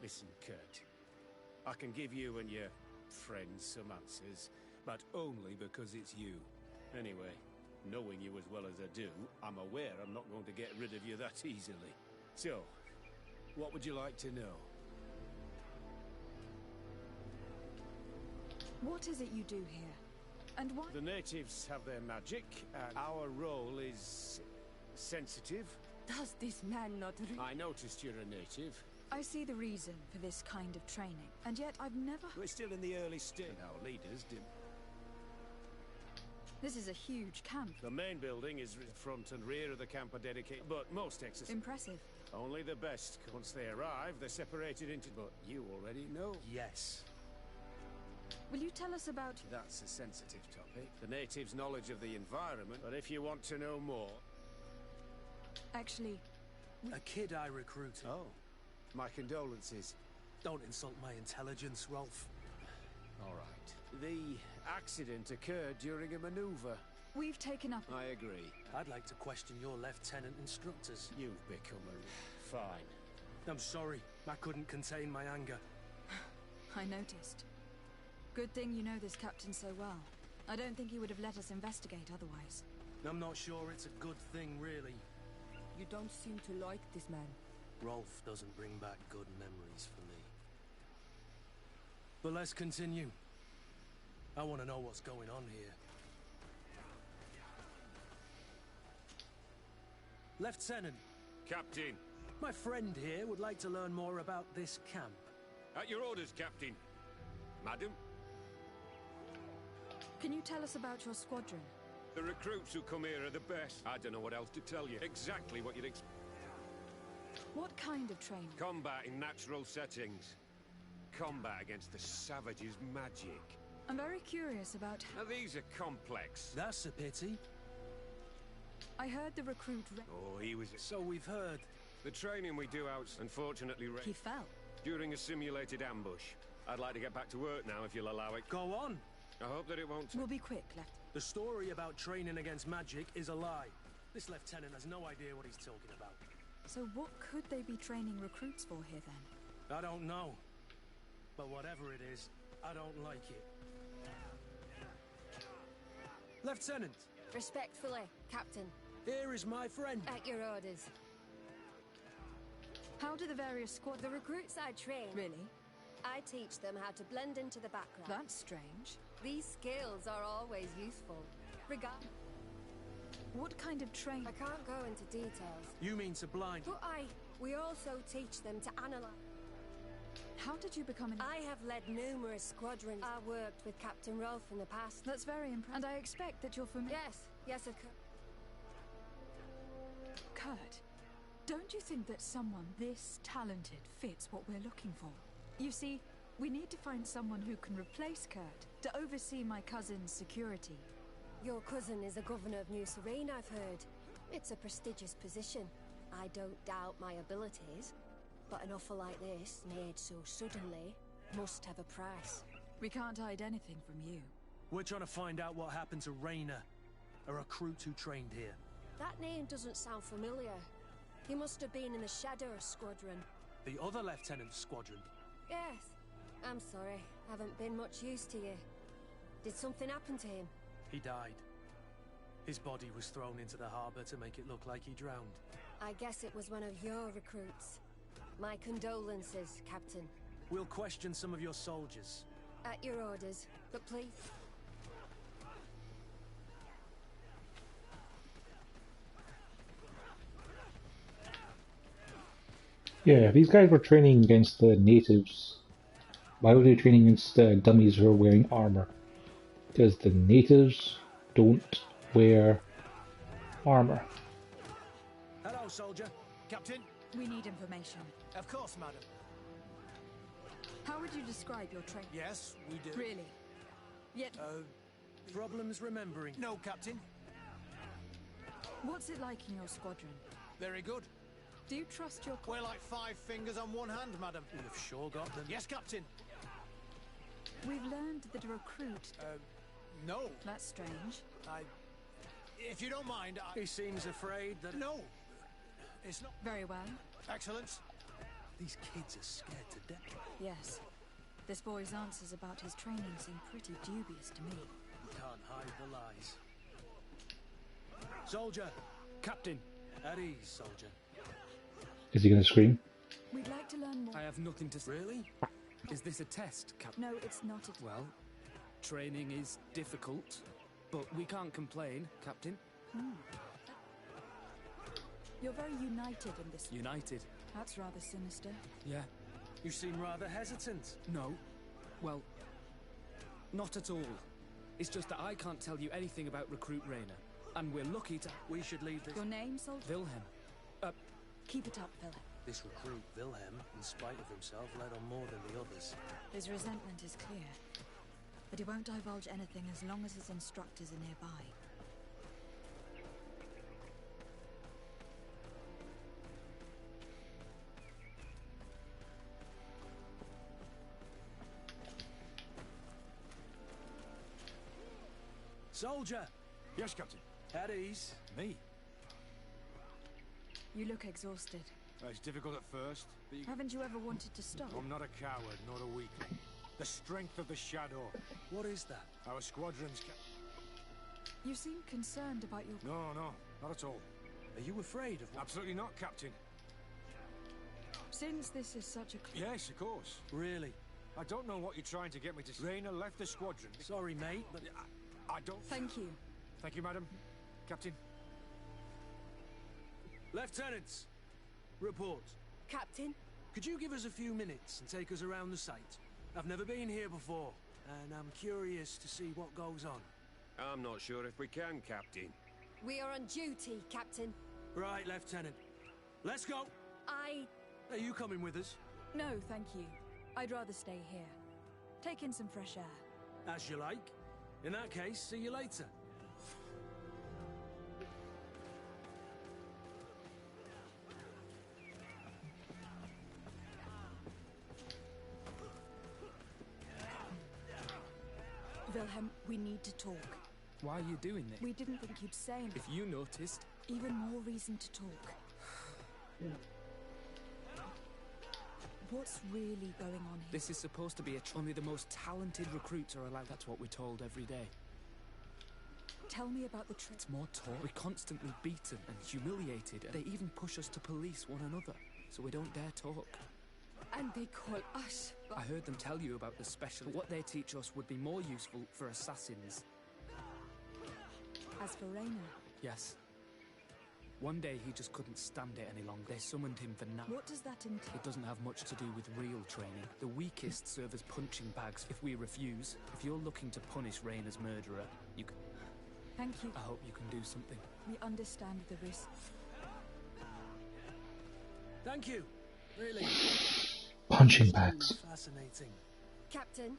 Listen, Kurt. I can give you and your friends some answers, but only because it's you. Anyway, knowing you as well as I do, I'm aware I'm not going to get rid of you that easily. So, what would you like to know? What is it you do here? And why? The natives have their magic, and our role is sensitive. Does this man not I noticed you're a native. I see the reason for this kind of training, and yet I've never... We're still in the early stage. Our leaders didn't. This is a huge camp. The main building is front and rear of the camp are dedicated, but most exercises... Impressive. Only the best. Once they arrive, they're separated into... But you already know. Yes. Will you tell us about... That's a sensitive topic. The natives' knowledge of the environment, but if you want to know more... Actually... A kid I recruited. Oh. My condolences. Don't insult my intelligence, Rolf. All right. The accident occurred during a maneuver. We've taken up... I agree. I'd like to question your lieutenant instructors. You've become a... Fine. I'm sorry. I couldn't contain my anger. I noticed. Good thing you know this captain so well. I don't think he would have let us investigate otherwise. I'm not sure it's a good thing, really. You don't seem to like this man. Rolf doesn't bring back good memories for me. But let's continue. I want to know what's going on here. Lieutenant. Captain. My friend here would like to learn more about this camp. At your orders, Captain. Madam? Can you tell us about your squadron? The recruits who come here are the best. I don't know what else to tell you. Exactly what you'd expect. What kind of training? Combat in natural settings. Combat against the savages' magic. I'm very curious about... Now these are complex. That's a pity. I heard the recruit... Oh, he was... So we've heard. The training we do out, unfortunately... He fell. During a simulated ambush. I'd like to get back to work now, if you'll allow it. Go on. I hope that it won't... We'll be quick, Left. The story about training against magic is a lie. This lieutenant has no idea what he's talking about. So what could they be training recruits for here, then? I don't know. But whatever it is, I don't like it. Lieutenant! Respectfully, Captain. Here is my friend. At your orders. How do the various squad... The recruits I train... Really? I teach them how to blend into the background. That's strange. These skills are always useful. What kind of training? I can't go into details. You mean to blind? But we also teach them to analyze. How did you become an... I have led numerous squadrons. I worked with Captain Rolf in the past. That's very impressive. And I expect that you're familiar... Yes, of course. Kurt, don't you think that someone this talented fits what we're looking for? You see, we need to find someone who can replace Kurt to oversee my cousin's security. Your cousin is the governor of New Serene, I've heard. It's a prestigious position. I don't doubt my abilities, but an offer like this, made so suddenly, must have a price. We can't hide anything from you. We're trying to find out what happened to Rayner, a recruit who trained here. That name doesn't sound familiar. He must have been in the Shadow Squadron. The other lieutenant's squadron? Yes. I'm sorry. Haven't been much use to you. Did something happen to him? He died. His body was thrown into the harbor to make it look like he drowned. I guess it was one of your recruits. My condolences, Captain. We'll question some of your soldiers. At your orders, but please. Yeah, if these guys were training against the natives, why were they training against dummies who are wearing armor? Because the natives don't wear armor. Hello, soldier. Captain? We need information. Of course, madam. How would you describe your training? Yes, we do. Really? Yet... problems remembering. No, Captain. What's it like in your squadron? Very good. Do you trust your... We're like 5 fingers on one hand, madam. We've sure got them. Yes, Captain. We've learned that a recruit... no. That's strange. If you don't mind, He seems afraid that... No. It's not... Very well. Excellence. These kids are scared to death. Yes. This boy's answers about his training seem pretty dubious to me. Can't hide the lies. Soldier. Captain. At ease, soldier. Is he going to scream? We'd like to learn more. I have nothing to say. Really? Is this a test, Captain? No, it's not a... Well, training is difficult, but we can't complain, Captain. You're very united in this... United? That's rather sinister. Yeah. You seem rather hesitant. No. Well, not at all. It's just that I can't tell you anything about Recruit Rayner, and we're lucky to... We should leave this... Your name, soldier? Wilhelm. Keep it up, Wilhelm. This recruit, Wilhelm, in spite of himself, led on more than the others. His resentment is clear, but he won't divulge anything as long as his instructors are nearby. Soldier! Yes, Captain. At ease. Me? You look exhausted. It's difficult at first, but Haven't you ever wanted to stop? I'm not a coward, nor a weakling. The strength of the Shadow. What is that? Our squadron's... You seem concerned about your... No, not at all. Are you afraid of... Absolutely not, Captain. Since this is such a... Yes, of course. Really? I don't know what you're trying to get me to say. Rayner left the squadron. Sorry, mate, but... I don't... Thank you. Thank you, madam. Captain. Lieutenants, report. Captain? Could you give us a few minutes and take us around the site? I've never been here before, and I'm curious to see what goes on. I'm not sure if we can, Captain. We are on duty, Captain. Right, Lieutenant. Let's go! Are you coming with us? No, thank you. I'd rather stay here. Take in some fresh air. As you like. In that case, see you later. Wilhelm, we need to talk. Why are you doing this? We didn't think you'd say anything. If you noticed... Even more reason to talk. What's really going on here? This is supposed to be only the most talented recruits are allowed. That's what we're told every day. Tell me about the trip. It's more talk. We're constantly beaten and humiliated. They even push us to police one another, so we don't dare talk. And they call us... I heard them tell you about the special. What they teach us would be more useful for assassins. As for Rayner? Yes. One day he just couldn't stand it any longer. They summoned him for now. What does that entail? It doesn't have much to do with real training. The weakest serve as punching bags if we refuse. If you're looking to punish Rayner's murderer, you can... Thank you. I hope you can do something. We understand the risks. Thank you. Really. Punching bags. Fascinating. Captain?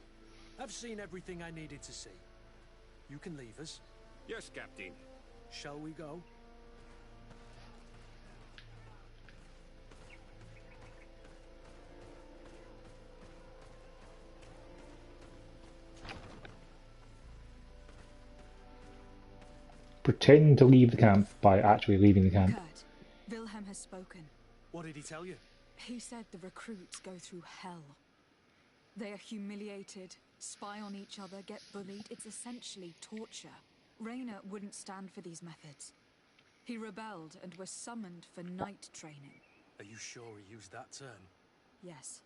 I've seen everything I needed to see. You can leave us. Yes, Captain. Shall we go? Pretend to leave the camp by actually leaving the camp. Kurt, Wilhelm has spoken. What did he tell you? He said the recruits go through hell. They are humiliated, spy on each other, get bullied. It's essentially torture. Rayner wouldn't stand for these methods. He rebelled and was summoned for night training. Are you sure he used that term? Yes.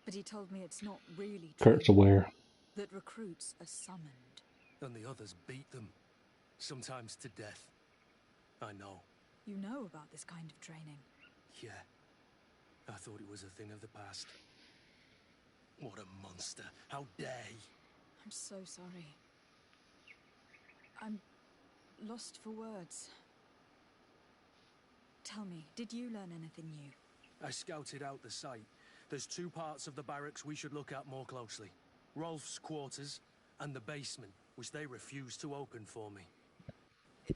But he told me it's not really Kurt's aware. that recruits are summoned. And the others beat them. Sometimes to death. I know. You know about this kind of training? Yeah. I thought it was a thing of the past. What a monster. How dare he? I'm so sorry. I'm lost for words. Tell me, did you learn anything new? I scouted out the site. There's 2 parts of the barracks we should look at more closely. Rolf's quarters and the basement, which they refused to open for me.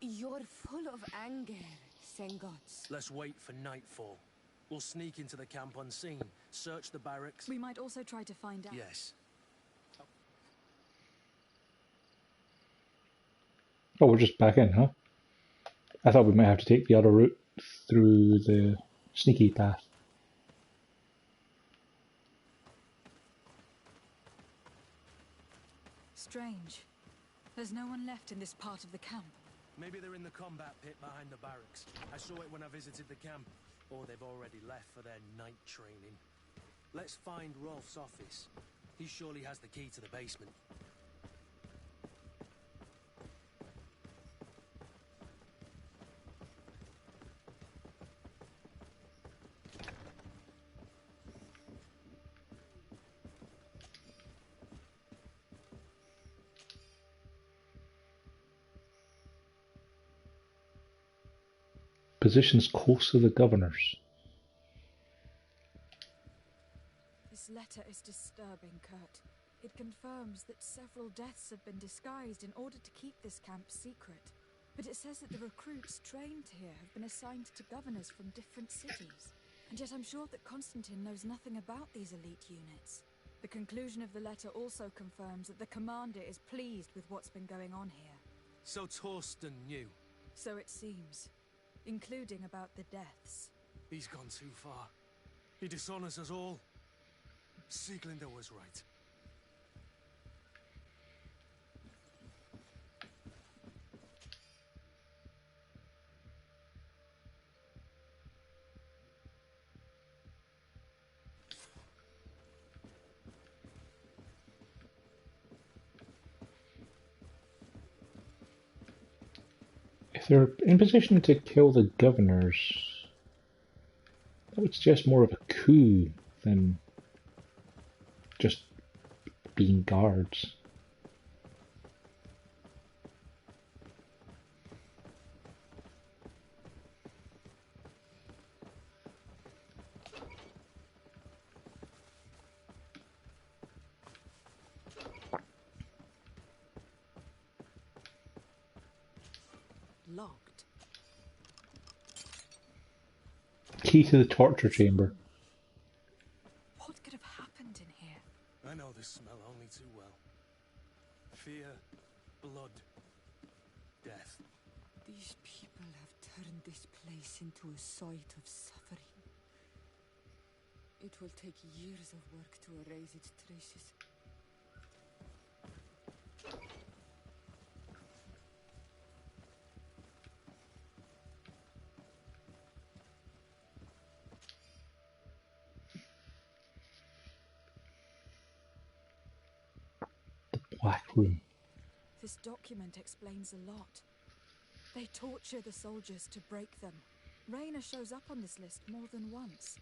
You're full of anger, Sengots. Let's wait for nightfall. We'll sneak into the camp unseen, search the barracks. We might also try to find out. Yes. Oh, we're just back in, huh? I thought we might have to take the other route through the sneaky path. Strange. There's no one left in this part of the camp. Maybe they're in the combat pit behind the barracks. I saw it when I visited the camp. Or they've already left for their night training. Let's find Rolf's office. He surely has the key to the basement. Positions close to the governors. This letter is disturbing, Kurt. It confirms that several deaths have been disguised in order to keep this camp secret. But it says that the recruits trained here have been assigned to governors from different cities. And yet I'm sure that Constantine knows nothing about these elite units. The conclusion of the letter also confirms that the commander is pleased with what's been going on here. So Torsten knew. So it seems. Including about the deaths. He's gone too far. He dishonors us all. Sieglinder was right. If they're in position to kill the governors, that would suggest more of a coup than just being guards. Locked. Key to the torture chamber. What could have happened in here? I know this smell only too well. Fear, blood, death. These people have turned this place into a site of suffering. It will take years of work to erase its traces. Black room. This document explains a lot. They torture the soldiers to break them. Rayner shows up on this list more than once.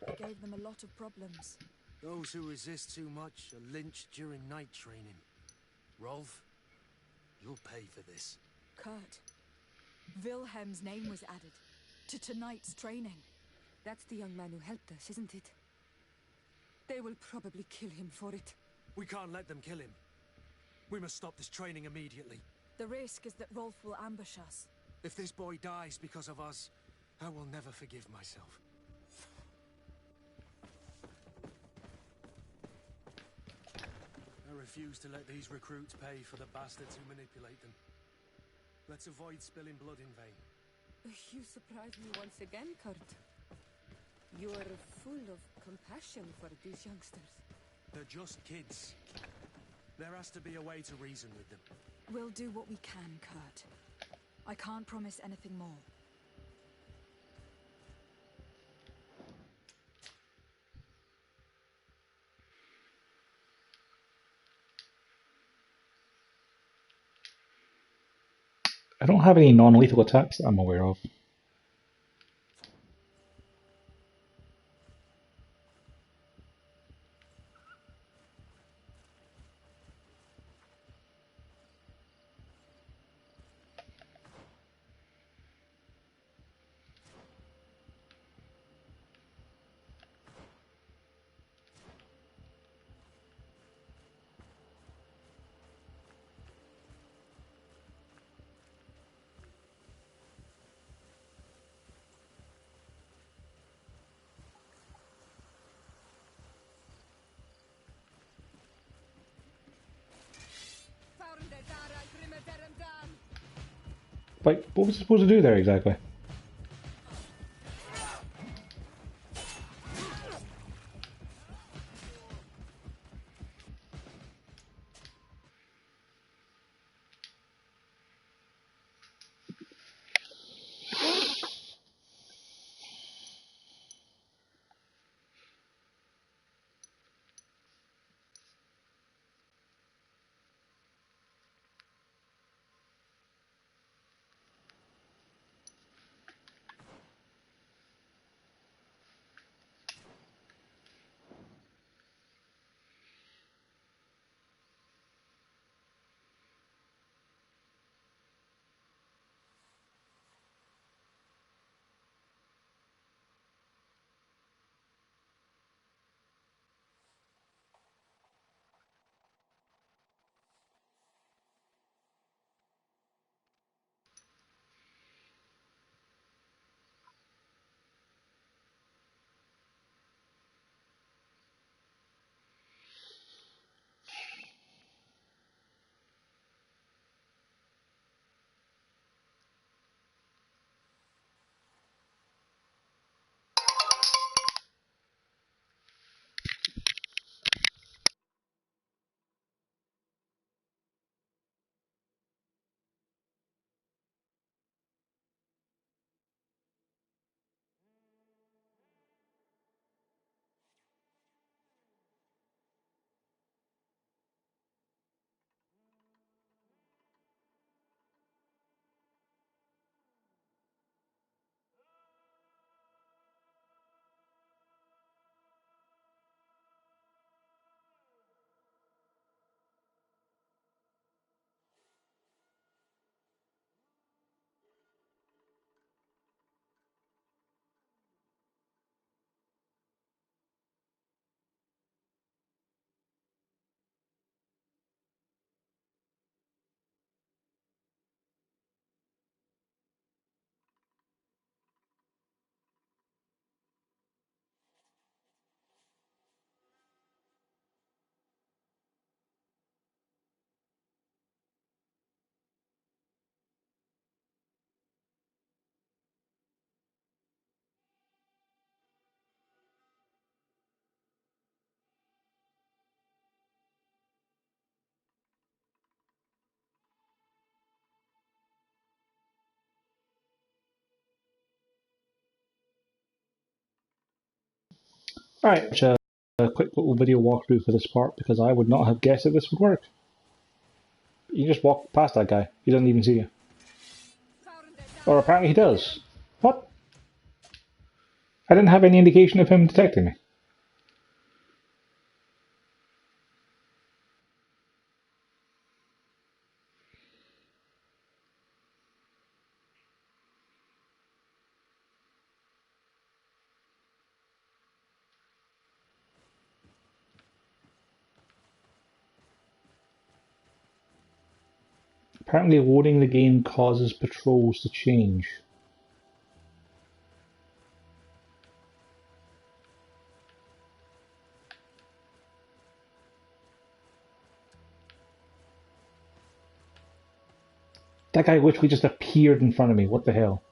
It gave them a lot of problems. Those who resist too much are lynched during night training. Rolf, you'll pay for this. Kurt, Wilhelm's name was added to tonight's training. That's the young man who helped us, isn't it? They will probably kill him for it. We can't let them kill him. We must stop this training immediately. The risk is that Rolf will ambush us. If this boy dies because of us, I will never forgive myself. I refuse to let these recruits pay for the bastards who manipulate them. Let's avoid spilling blood in vain. You surprise me once again, Kurt. You are full of compassion for these youngsters. They're just kids. There has to be a way to reason with them. We'll do what we can, Kurt. I can't promise anything more. I don't have any non-lethal attacks that I'm aware of. Like, what was I supposed to do there exactly? Alright, which a quick little video walkthrough for this part because I would not have guessed that this would work. You just walk past that guy, he doesn't even see you. Or apparently he does. What? I didn't have any indication of him detecting me. Apparently loading the game causes patrols to change. That guy literally just appeared in front of me, what the hell?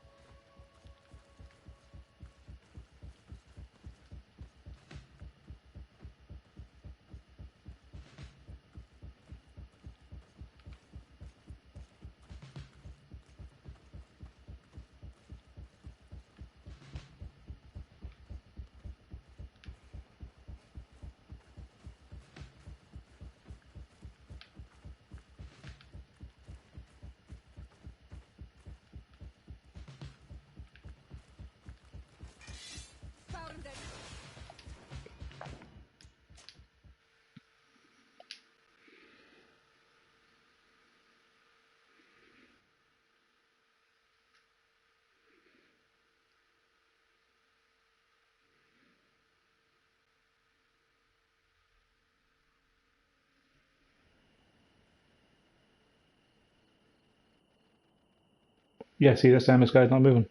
Yeah, see, this time this guy's not moving.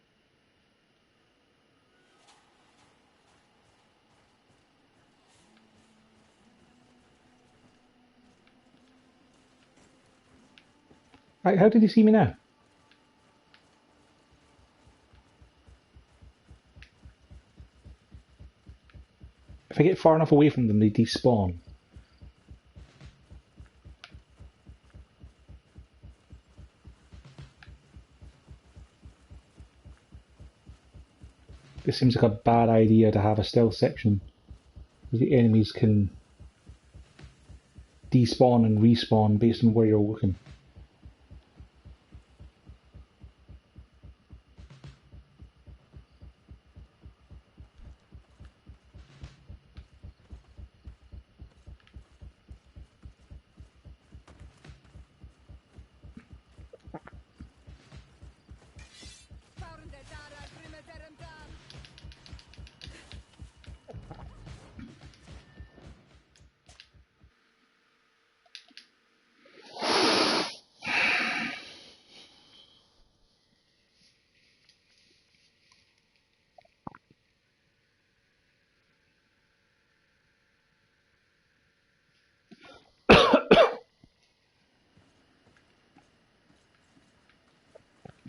Right, how did he see me now? If I get far enough away from them, they despawn. This seems like a bad idea to have a stealth section. The enemies can despawn and respawn based on where you're looking.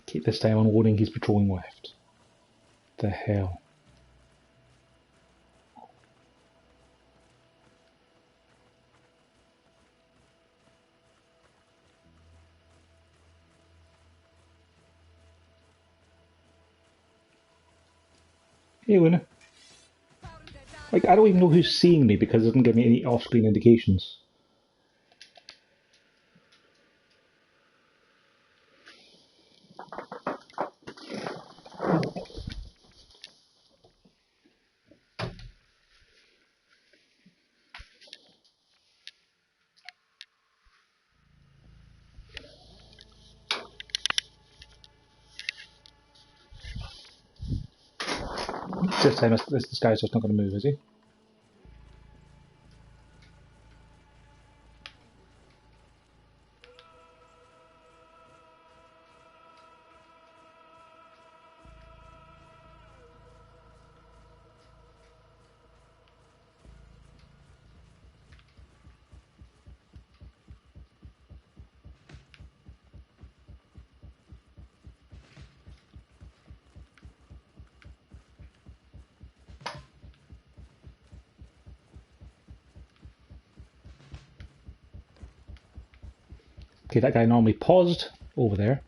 Keep this time on loading, he's patrolling left. The hell. Hey Luna. Like, I don't even know who's seeing me because it doesn't give me any off-screen indications. This time, this guy's just not going to move, is he? Okay, that guy normally paused over there.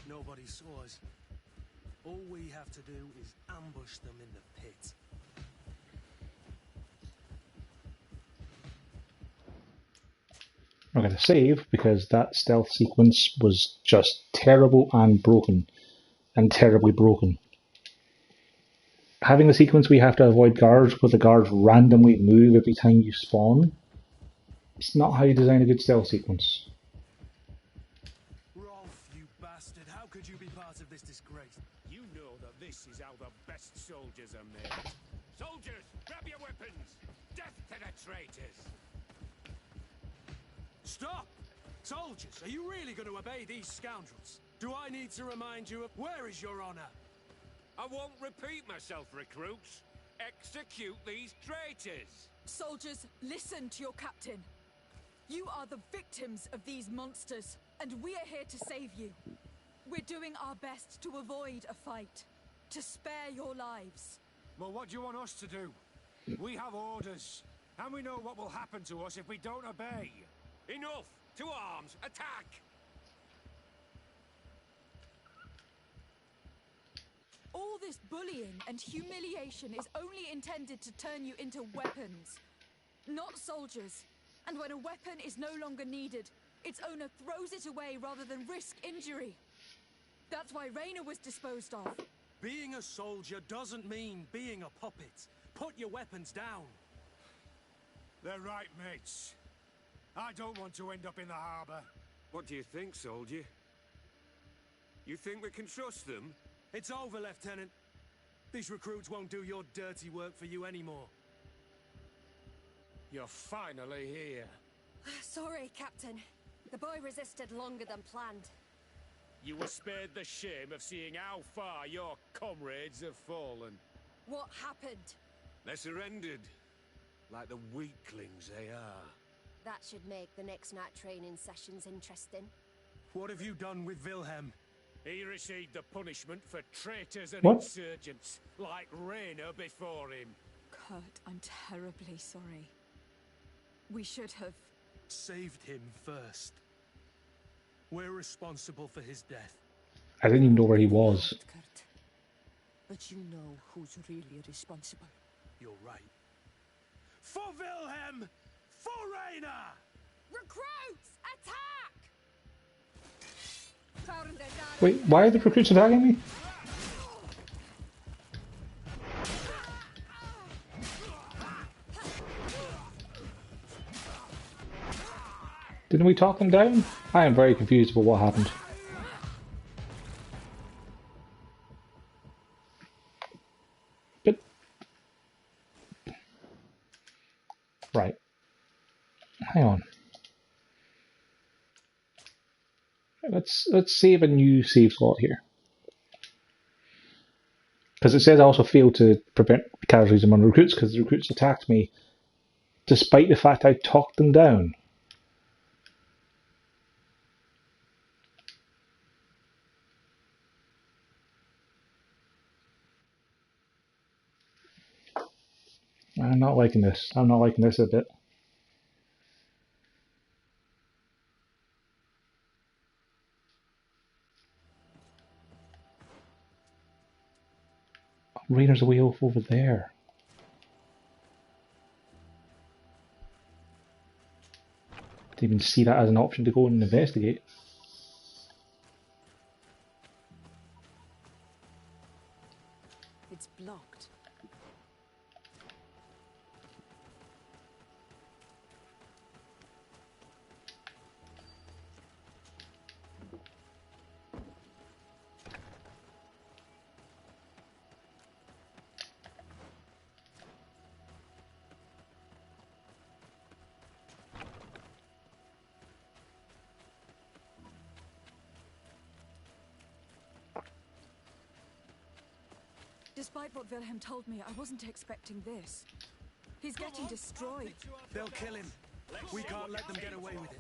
Nobody saw us. All we have to do is ambush them in the pit. I'm going to save because that stealth sequence was just terrible and broken. And terribly broken. Having the sequence we have to avoid guards where the guards randomly move every time you spawn, it's not how you design a good stealth sequence. Rolf, you bastard, how could you be part of this disgrace? You know that this is how the best soldiers are made. Soldiers, grab your weapons! Death to the traitors! Stop! Soldiers, are you really going to obey these scoundrels? Do I need to remind you of where is your honor? I won't repeat myself, recruits. Execute these traitors! Soldiers, listen to your captain. You are the victims of these monsters, and we are here to save you. We're doing our best to avoid a fight, to spare your lives. Well, what do you want us to do? We have orders, and we know what will happen to us if we don't obey. Enough! To arms! Attack! All this bullying and humiliation is only intended to turn you into weapons, not soldiers. And when a weapon is no longer needed, its owner throws it away rather than risk injury. That's why Rayna was disposed of. Being a soldier doesn't mean being a puppet. Put your weapons down. They're right, mates. I don't want to end up in the harbor. What do you think, soldier? You think we can trust them? It's over, Lieutenant. These recruits won't do your dirty work for you anymore. You're finally here. Sorry, Captain. The boy resisted longer than planned. You were spared the shame of seeing how far your comrades have fallen. What happened? They surrendered. Like the weaklings they are. That should make the next night training sessions interesting. What have you done with Wilhelm? He received the punishment for traitors and What? insurgents, like Rayna before him. Kurt, I'm terribly sorry. We should have... saved him first. We're responsible for his death. I didn't even know where he was. Kurt. But you know who's really responsible. You're right. For Wilhelm! For Rayna! Recruits! Attack! Wait, why are the recruits attacking me? Didn't we talk them down? I am very confused about what happened. But... right. Hang on. Let's save a new save slot here. Because it says I also failed to prevent casualties among recruits because the recruits attacked me despite the fact I talked them down. I'm not liking this. I'm not liking this a bit. Rainer's away off over there. Didn't even see that as an option to go and investigate. It's blocked. Despite what Wilhelm told me, I wasn't expecting this. He's getting destroyed. They'll kill him. We can't let them get away with it.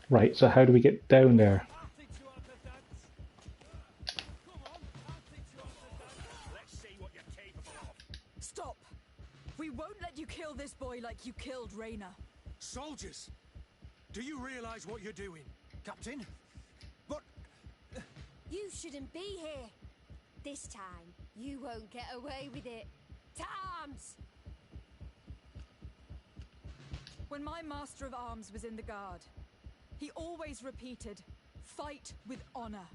Right, so how do we get down there? Stop! We won't let you kill this boy like you killed Rayna. Soldiers! Do you realize what you're doing? Captain? But... You shouldn't be here. This time, you won't get away with it. To arms! When my Master of Arms was in the Guard, he always repeated, fight with honor.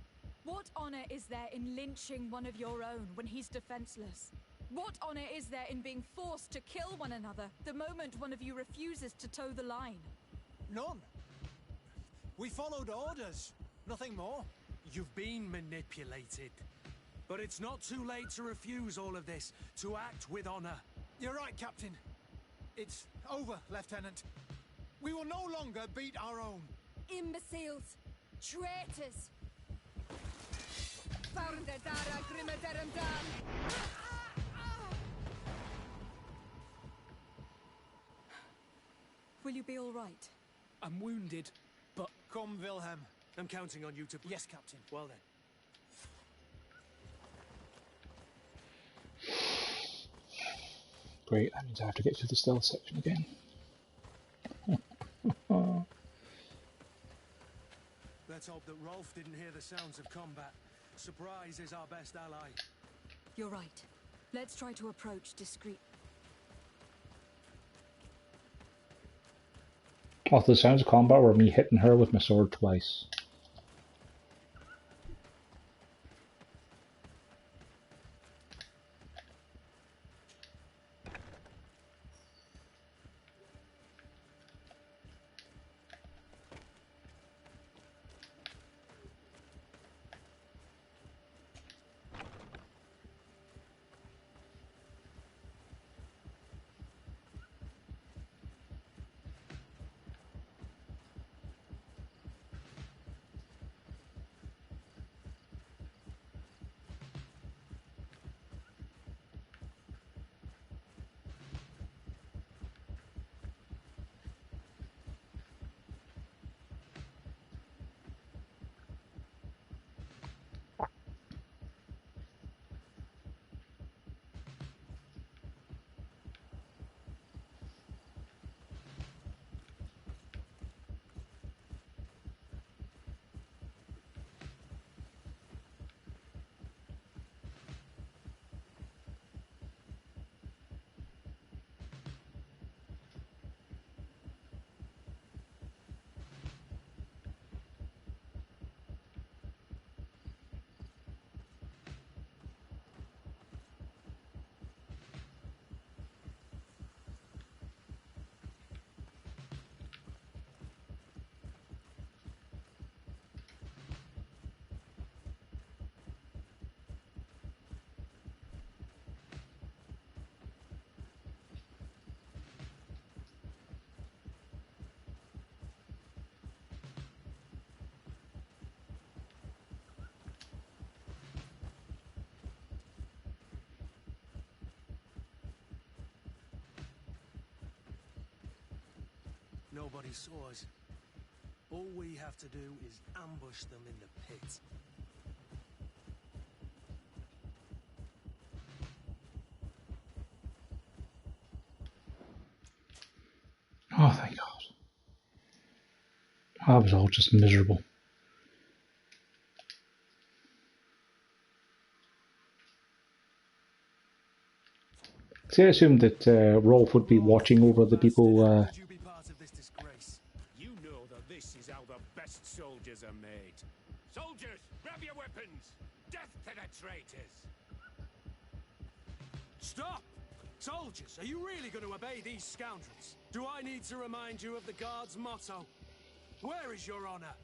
What honor is there in lynching one of your own when he's defenseless? What honor is there in being forced to kill one another the moment one of you refuses to toe the line? None. We followed orders. Nothing more. You've been manipulated. But it's not too late to refuse all of this, to act with honor. You're right, Captain. It's over, Lieutenant. We will no longer beat our own. Imbeciles! Traitors! Will you be all right? I'm wounded, but... Come, Wilhelm. I'm counting on you to... Yes, Captain. Well then. Great, that means I have to get through the stealth section again. Let's hope that Rolf didn't hear the sounds of combat. Surprise is our best ally. You're right. Let's try to approach discreet. Oh, the sounds of combat were me hitting her with my sword twice. nobody saw us. All we have to do is ambush them in the pit. Oh, thank God. That was all just miserable. See, I assumed that Rolf would be watching over the people. You know that this is how the best soldiers are made. Soldiers, grab your weapons! Death to the traitors! Stop! Soldiers, are you really going to obey these scoundrels? Do I need to remind you of the Guard's motto? Where is your honor?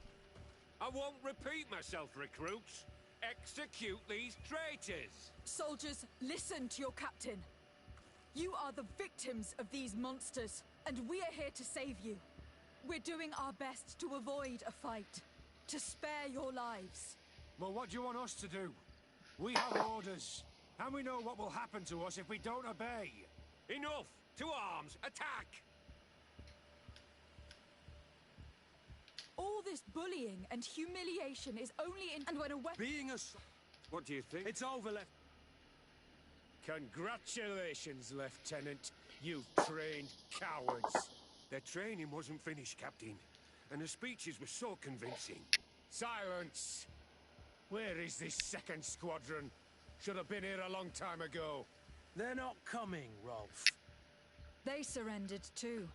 I won't repeat myself, recruits. Execute these traitors! Soldiers, listen to your captain. You are the victims of these monsters, and we are here to save you. We're doing our best to avoid a fight, to spare your lives. Well, what do you want us to do? We have orders, and we know what will happen to us if we don't obey. Enough! To arms! Attack! All this bullying and humiliation is only in... And when a weapon... What do you think? It's over, Congratulations, Lieutenant. You've trained cowards. Their training wasn't finished, Captain. And the speeches were so convincing. Silence! Where is this second squadron? Should have been here a long time ago. They're not coming, Rolf. They surrendered too.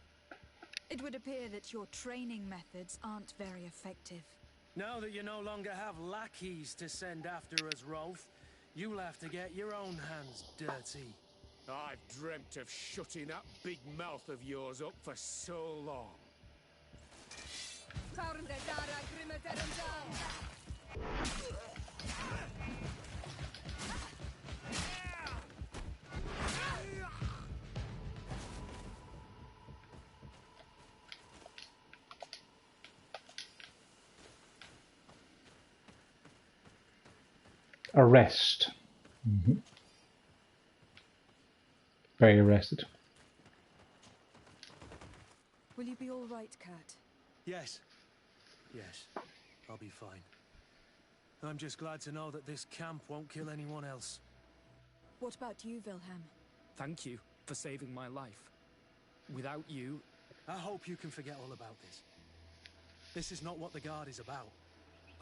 It would appear that your training methods aren't very effective. Now that you no longer have lackeys to send after us, Rolf, you'll have to get your own hands dirty. I've dreamt of shutting that big mouth of yours up for so long. Arrest. Very arrested. Will you be all right, Kurt? Yes. Yes, I'll be fine. I'm just glad to know that this camp won't kill anyone else. What about you, Wilhelm? Thank you for saving my life. Without you... I hope you can forget all about this. This is not what the Guard is about.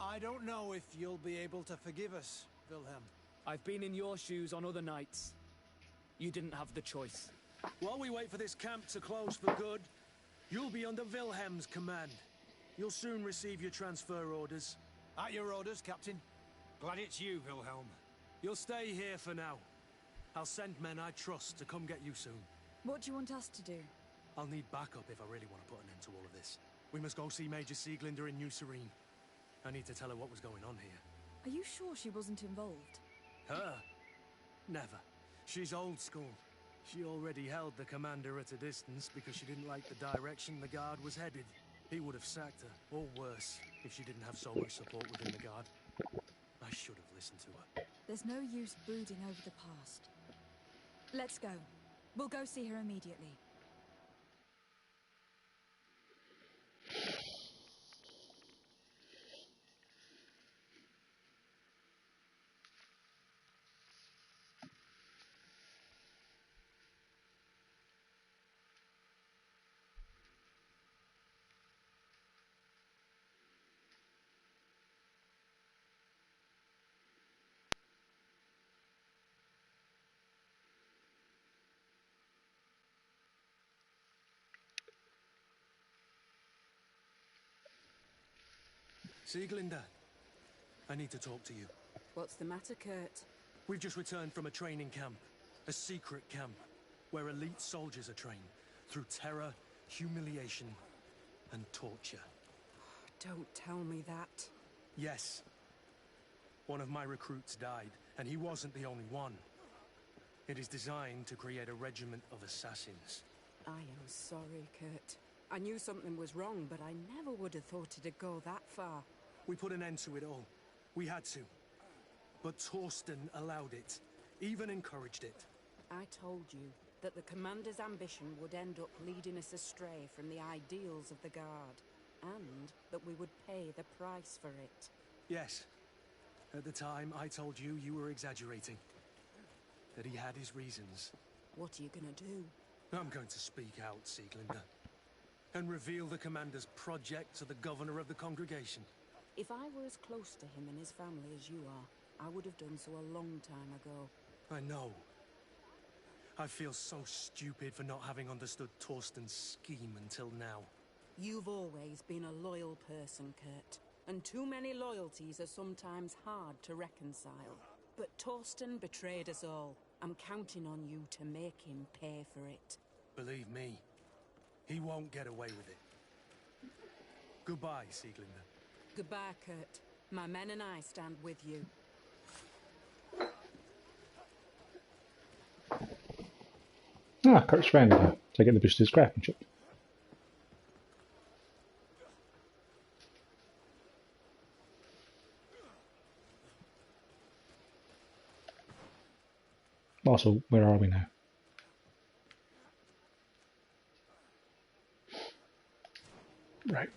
I don't know if you'll be able to forgive us, Wilhelm. I've been in your shoes on other nights. You didn't have the choice. While we wait for this camp to close for good, you'll be under Wilhelm's command. You'll soon receive your transfer orders. At your orders, Captain. Glad it's you, Wilhelm. You'll stay here for now. I'll send men I trust to come get you soon. What do you want us to do? I'll need backup if I really want to put an end to all of this. We must go see Major Sieglinder in New Serene. I need to tell her what was going on here. Are you sure she wasn't involved? Her? Never. She's old school. She already held the commander at a distance because she didn't like the direction the Guard was headed. He would have sacked her, or worse, if she didn't have so much support within the Guard. I should have listened to her. There's no use brooding over the past. Let's go. We'll go see her immediately. Sieglinder, I need to talk to you. What's the matter, Kurt? We've just returned from a training camp. A secret camp, where elite soldiers are trained through terror, humiliation, and torture. Don't tell me that. Yes. One of my recruits died, and he wasn't the only one. It is designed to create a regiment of assassins. I am sorry, Kurt. I knew something was wrong, but I never would have thought it'd go that far. We put an end to it all. We had to. But Torsten allowed it. Even encouraged it. I told you, that the commander's ambition would end up leading us astray from the ideals of the Guard, and that we would pay the price for it. Yes. At the time, I told you you were exaggerating. That he had his reasons. What are you gonna do? I'm going to speak out, Sieglinder. And reveal the commander's project to the governor of the congregation. If I were as close to him and his family as you are, I would have done so a long time ago. I know. I feel so stupid for not having understood Torsten's scheme until now. You've always been a loyal person, Kurt. And too many loyalties are sometimes hard to reconcile. But Torsten betrayed us all. I'm counting on you to make him pay for it. Believe me, he won't get away with it. Goodbye, Sieglinder. Goodbye, Kurt. My men and I stand with you. Ah, Kurt's friend now. Take it the boosted craftsmanship. Also, where are we now? Right.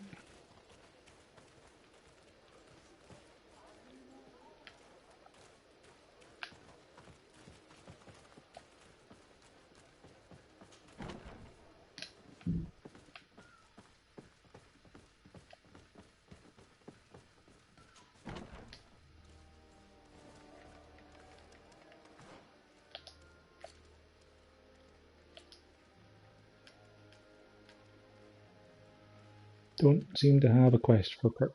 Don't seem to have a quest for Kurt.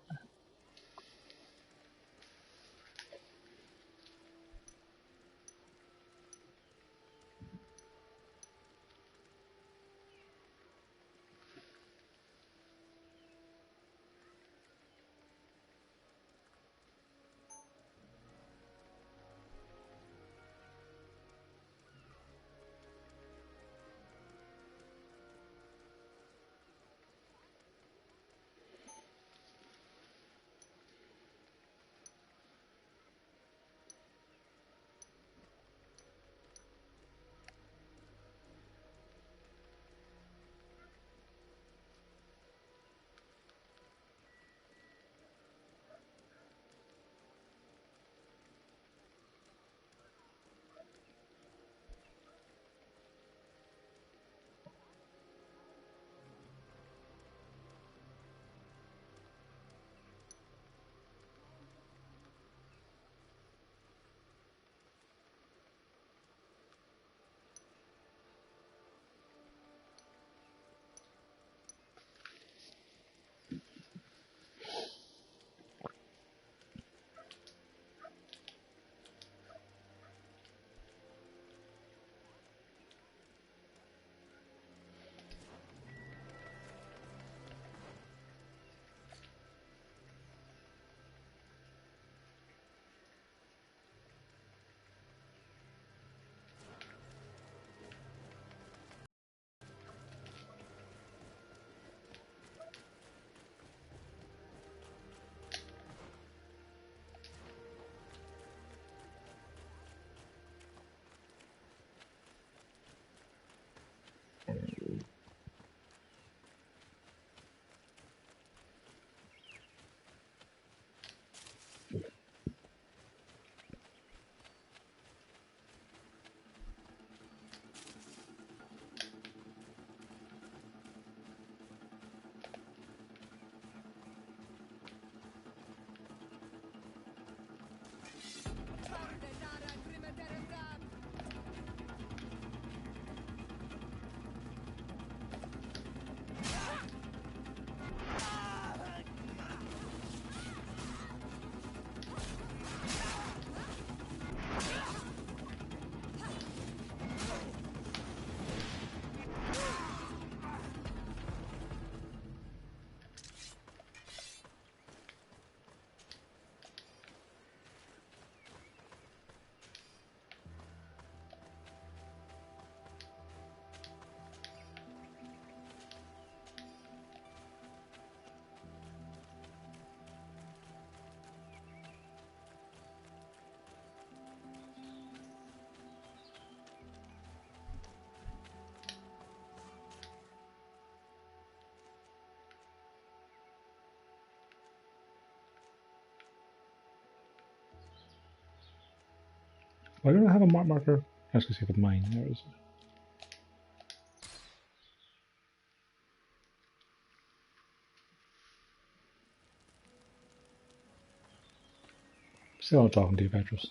Why don't I have a marker? I was going to say the mine. There it is. Still not talking to you, Petrus.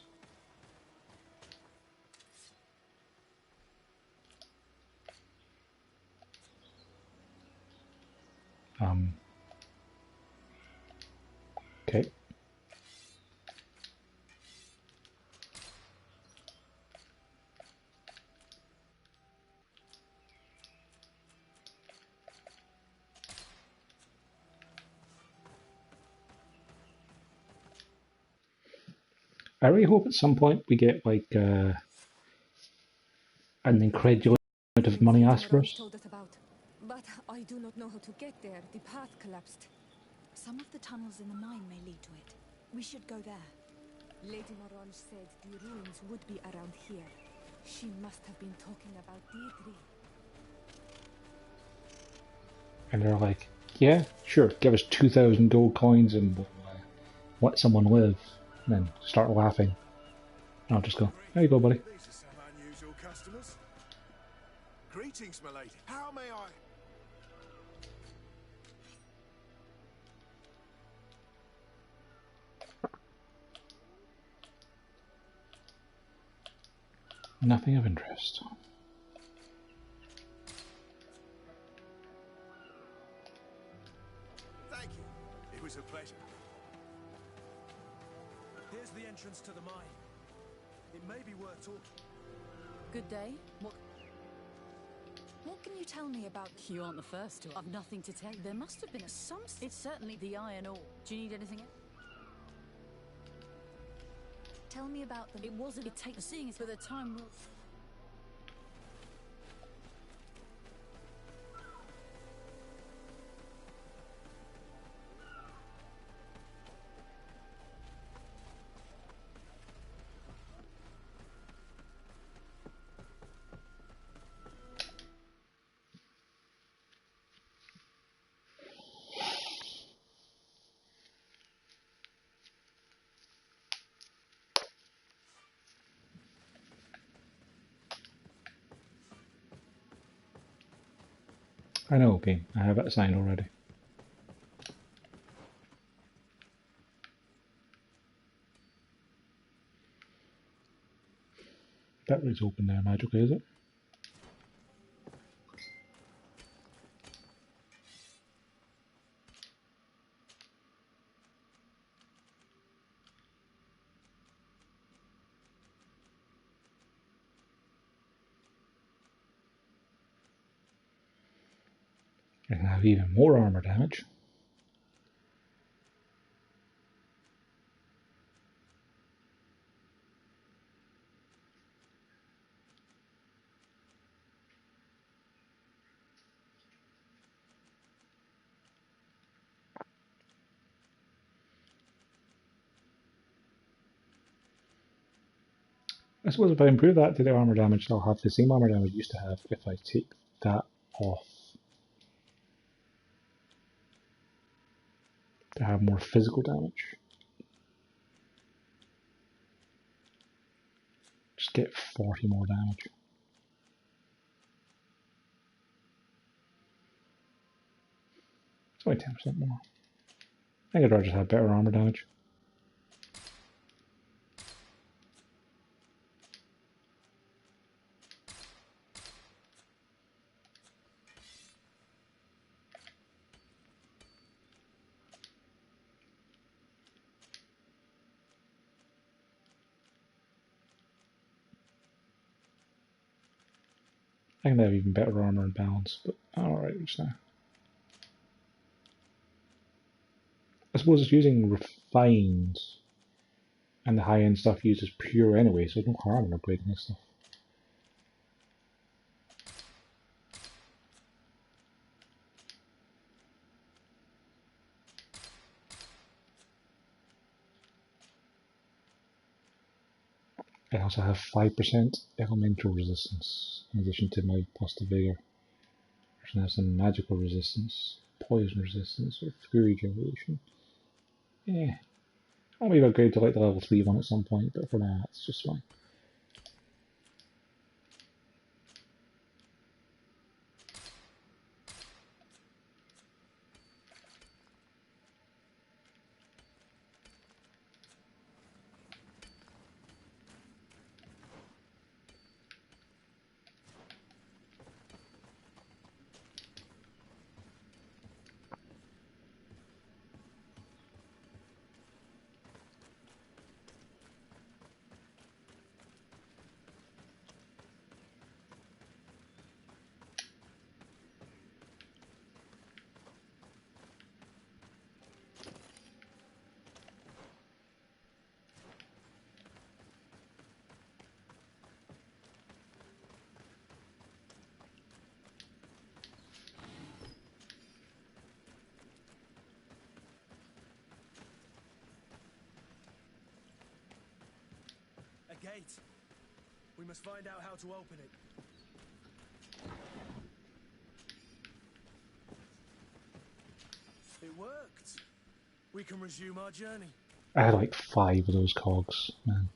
Okay. I really hope at some point we get like an incredible amount of money asked for us. But I do not know how to get there. The path collapsed. Some of the tunnels in the mine may lead to it. We should go there. Lady Morange said the ruins would be around here. She must have been talking about Deirdre. And they're like, yeah, sure, give us 2,000 gold coins and we'll let someone live. And then start laughing. And I'll just go, there you go, buddy. These are some unusual customers. Greetings, my lady. How may I... Nothing of interest. Thank you. It was a pleasure. Here's the entrance to the mine. It may be worth talking. Good day. What can you tell me about... You aren't the first to. I've nothing to tell. There must have been some... It's certainly the iron ore. Do you need anything else? Tell me about them. It wasn't... It takes... Seeing as for the time will... I know, game. I have it assigned already. That was open there magically, is it? I can have even more armor damage. I suppose if I improve that to the armor damage, I'll have the same armor damage I used to have if I take that off. To have more physical damage. Just get 40 more damage. It's only 10% more. I think I'd rather just have better armor damage. I think they have even better armor and balance, but alright just now. I suppose it's using refined, and the high-end stuff uses pure anyway, so there's no harm in upgrading this stuff. I also have 5% elemental resistance, in addition to my positive vigor. I should have some magical resistance, poison resistance, or fury generation. Yeah, I'll maybe upgrade to like the level 3 one at some point, but for now it's just fine. gate. We must find out how to open it. It worked. We can resume our journey. I had like 5 of those cogs, man.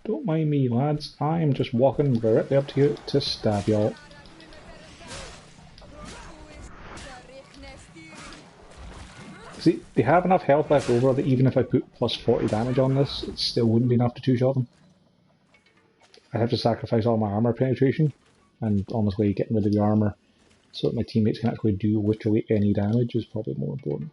Don't mind me, lads. I am just walking directly up to you to stab y'all. See, they have enough health left over that even if I put plus 40 damage on this, it still wouldn't be enough to two-shot them. I'd have to sacrifice all my armor penetration, and honestly getting rid of the armor so that my teammates can actually do literally any damage is probably more important.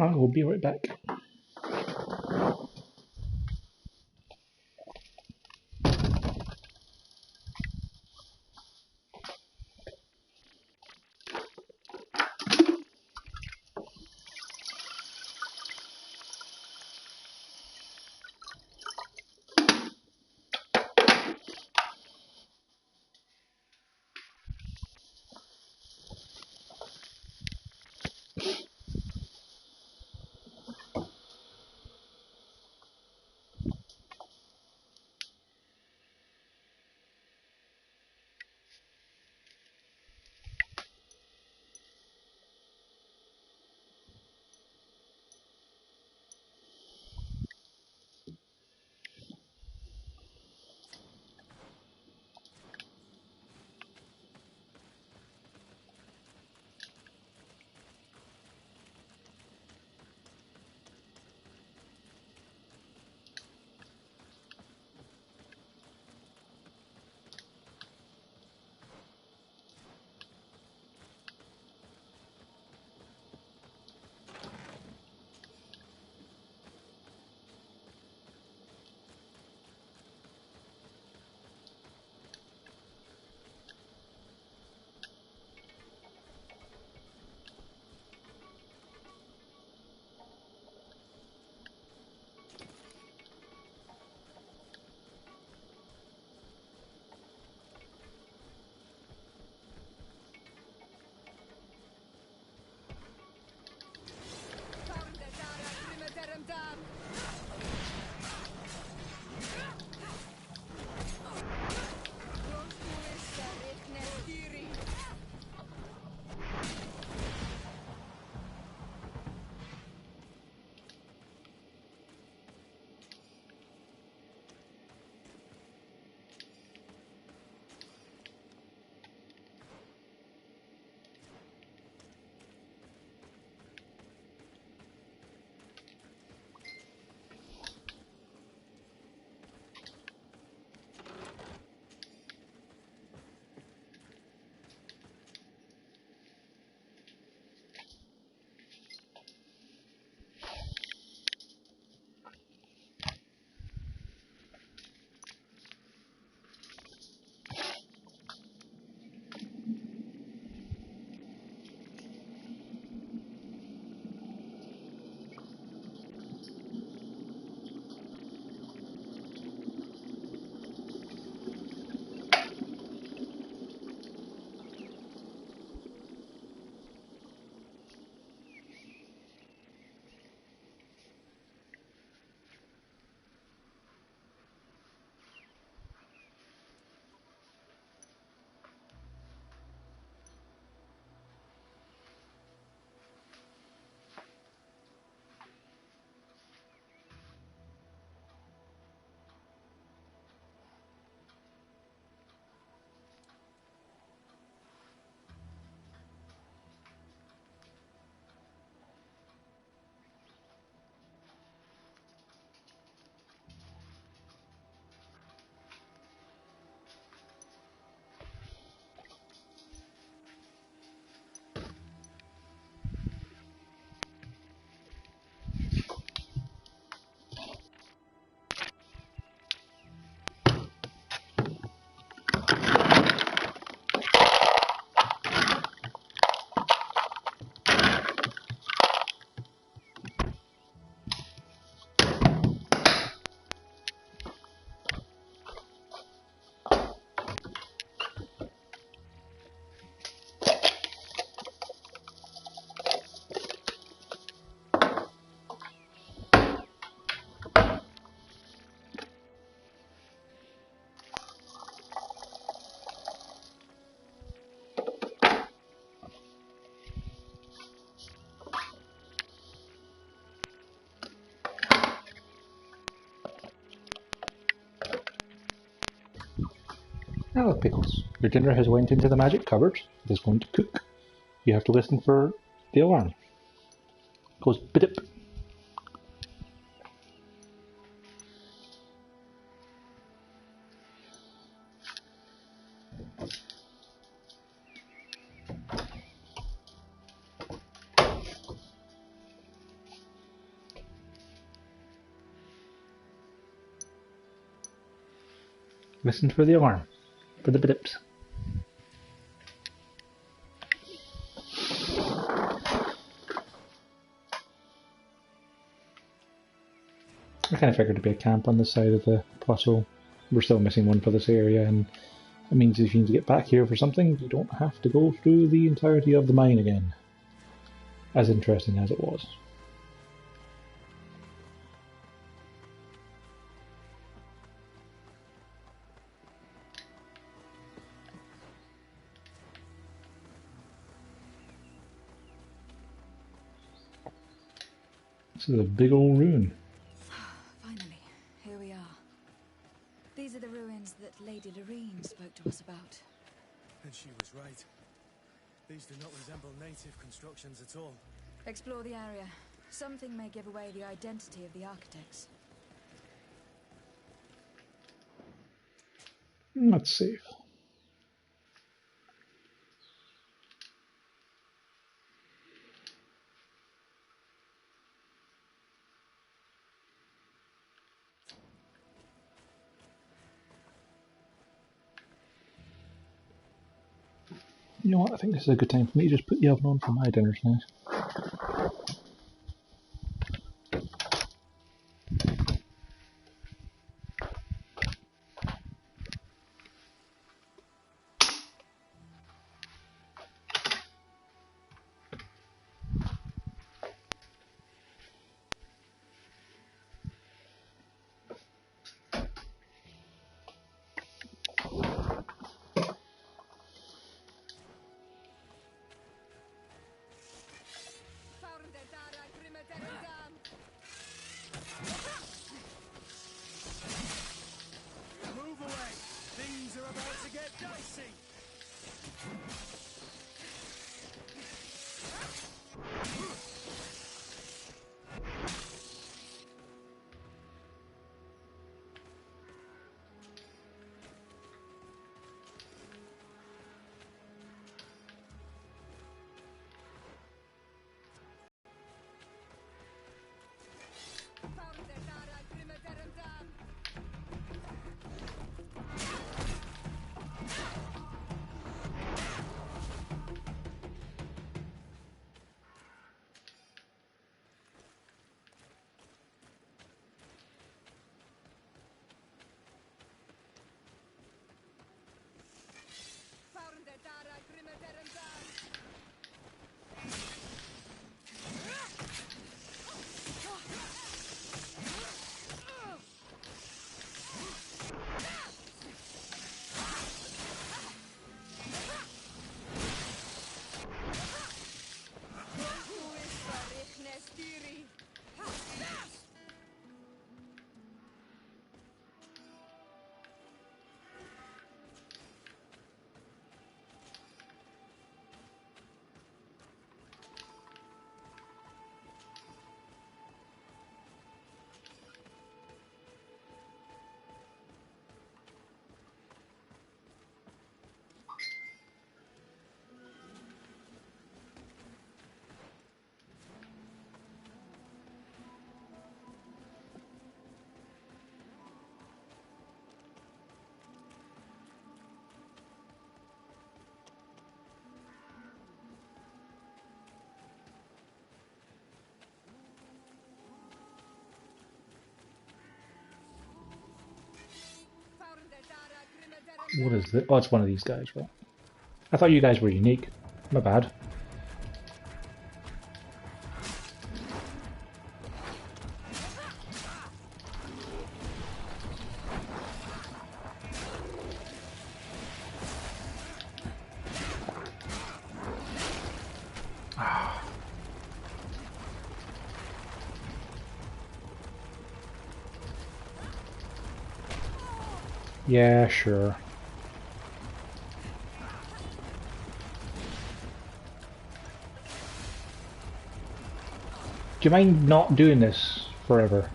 I will be right back. Hello, Pickles. Your dinner has went into the magic cupboard. It is going to cook. You have to listen for the alarm. It goes bidip. Listen for the alarm. For the bidips. I kind of figured there'd be a camp on this side of the plateau. We're still missing one for this area, and it means if you need to get back here for something, you don't have to go through the entirety of the mine again. As interesting as it was. This is a big old ruin. Finally, here we are. These are the ruins that Lady Lorene spoke to us about. And she was right. These do not resemble native constructions at all. Explore the area. Something may give away the identity of the architects. Not safe. You know what, I think this is a good time for me to just put the oven on for my dinner tonight. Move away! Things are about to get dicey! What is this? Oh, it's one of these guys, right? I thought you guys were unique. My bad. Yeah, sure. you mind not doing this forever?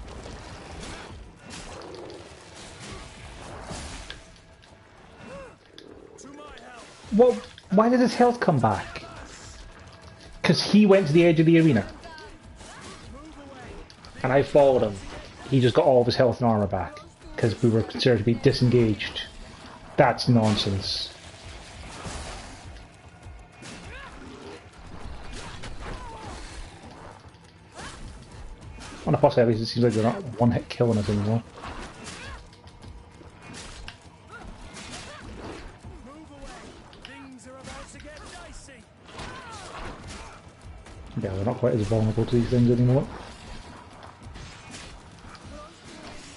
Well, why did his health come back? Because he went to the edge of the arena. And I followed him. He just got all of his health and armor back. Because we were considered to be disengaged. That's nonsense. On a plus, at least it seems like they're not one-hit killing us anymore. Yeah, we're not quite as vulnerable to these things anymore.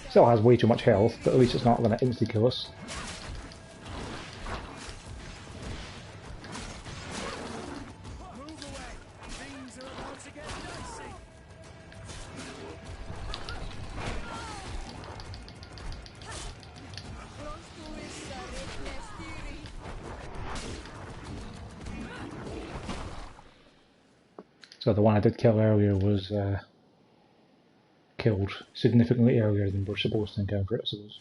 Still has way too much health, but at least it's not going to instantly kill us. So the one I did kill earlier was killed significantly earlier than we're supposed to encounter it, I suppose.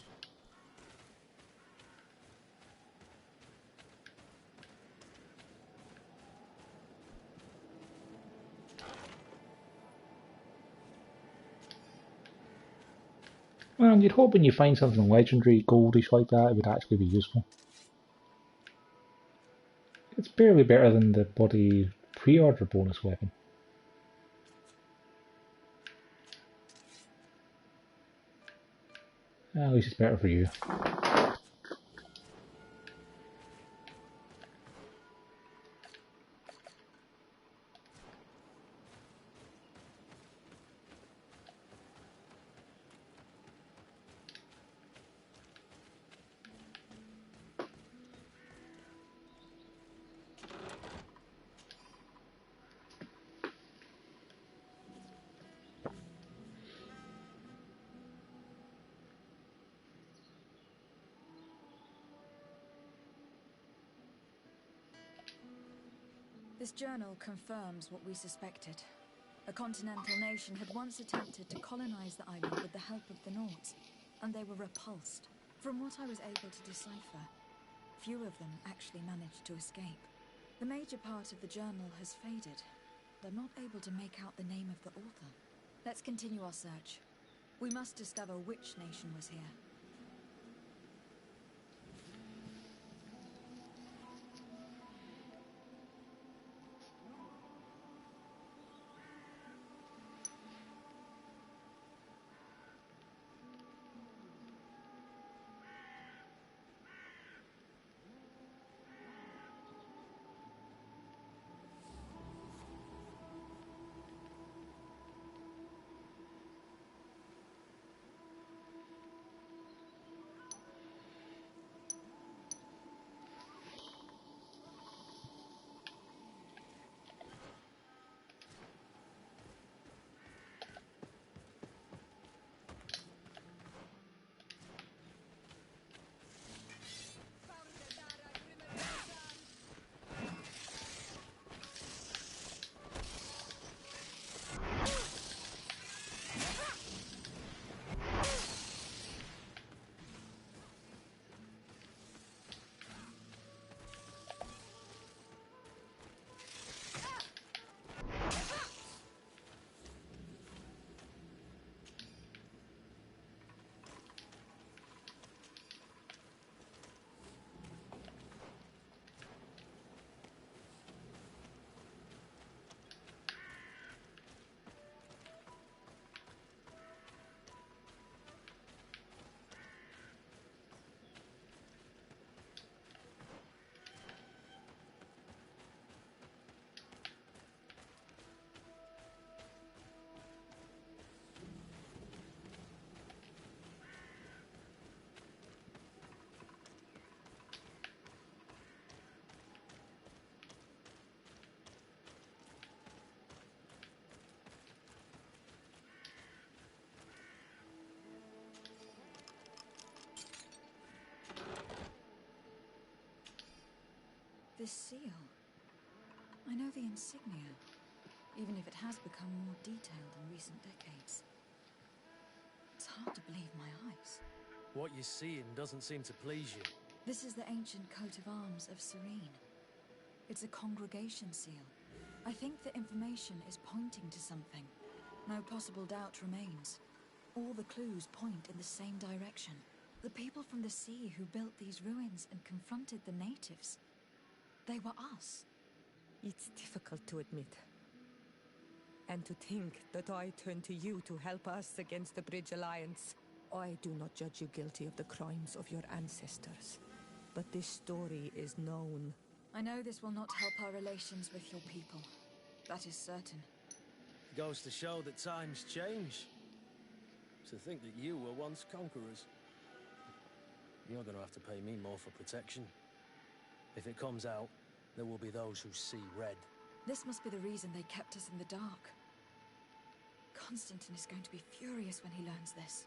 Well, you'd hope when you find something legendary, goldish like that, it would actually be useful. It's barely better than the bloody pre-order bonus weapon. At least it's better for you. This journal confirms what we suspected. A continental nation had once attempted to colonize the island with the help of the Nords, and they were repulsed. From what I was able to decipher, few of them actually managed to escape. The major part of the journal has faded. They're not able to make out the name of the author. Let's continue our search. We must discover which nation was here. This seal. I know the insignia. even if it has become more detailed in recent decades. It's hard to believe my eyes. What you're seeing doesn't seem to please you. This is the ancient coat of arms of Serene. It's a congregation seal. I think the information is pointing to something. No possible doubt remains. All the clues point in the same direction. The people from the sea who built these ruins and confronted the natives. They were us. It's difficult to admit. And to think that I turn to you to help us against the Bridge Alliance. I do not judge you guilty of the crimes of your ancestors. But this story is known. I know this will not help our relations with your people. That is certain. Goes to show that times change. To think that you were once conquerors. You're gonna have to pay me more for protection. If it comes out, there will be those who see red. This must be the reason they kept us in the dark. Constantine is going to be furious when he learns this.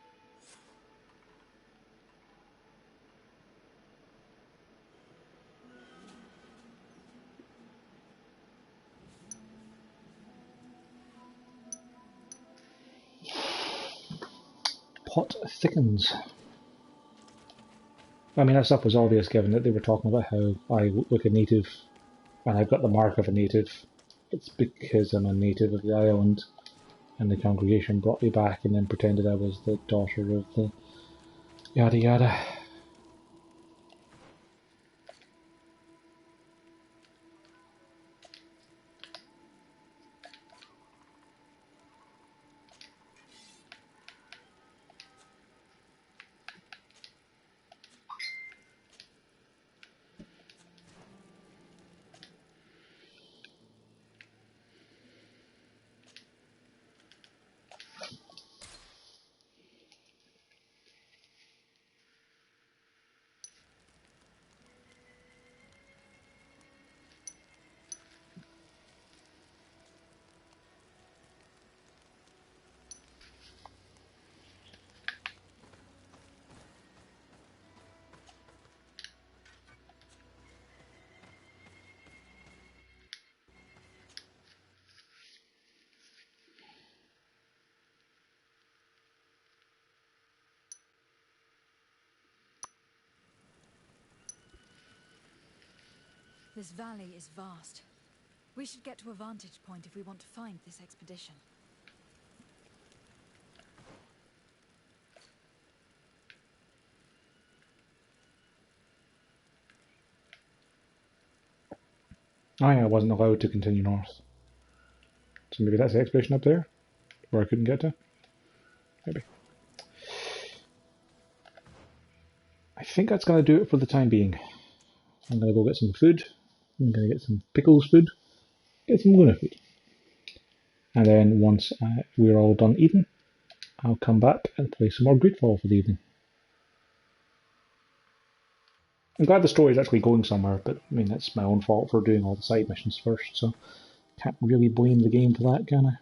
Plot thickens. I mean, that stuff was obvious given that they were talking about how I look like a native and I've got the mark of a native. It's because I'm a native of the island and the congregation brought me back and then pretended I was the daughter of the yada yada. This valley is vast. We should get to a vantage point if we want to find this expedition. I wasn't allowed to continue north. So maybe that's the expedition up there, where I couldn't get to? Maybe. I think that's going to do it for the time being. I'm going to go get some food. I'm going to get some pickles food. Get some Luna food. And then once we're all done eating, I'll come back and play some more Greedfall for the evening. I'm glad the story is actually going somewhere, but I mean, that's my own fault for doing all the side missions first, so can't really blame the game for that, can I?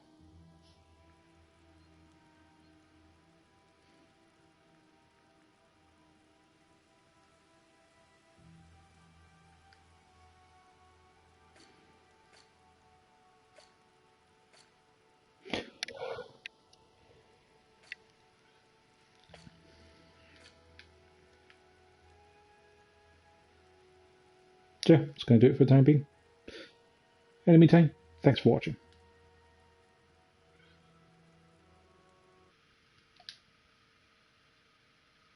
So yeah, that's going to do it for the time being. In the meantime, thanks for watching.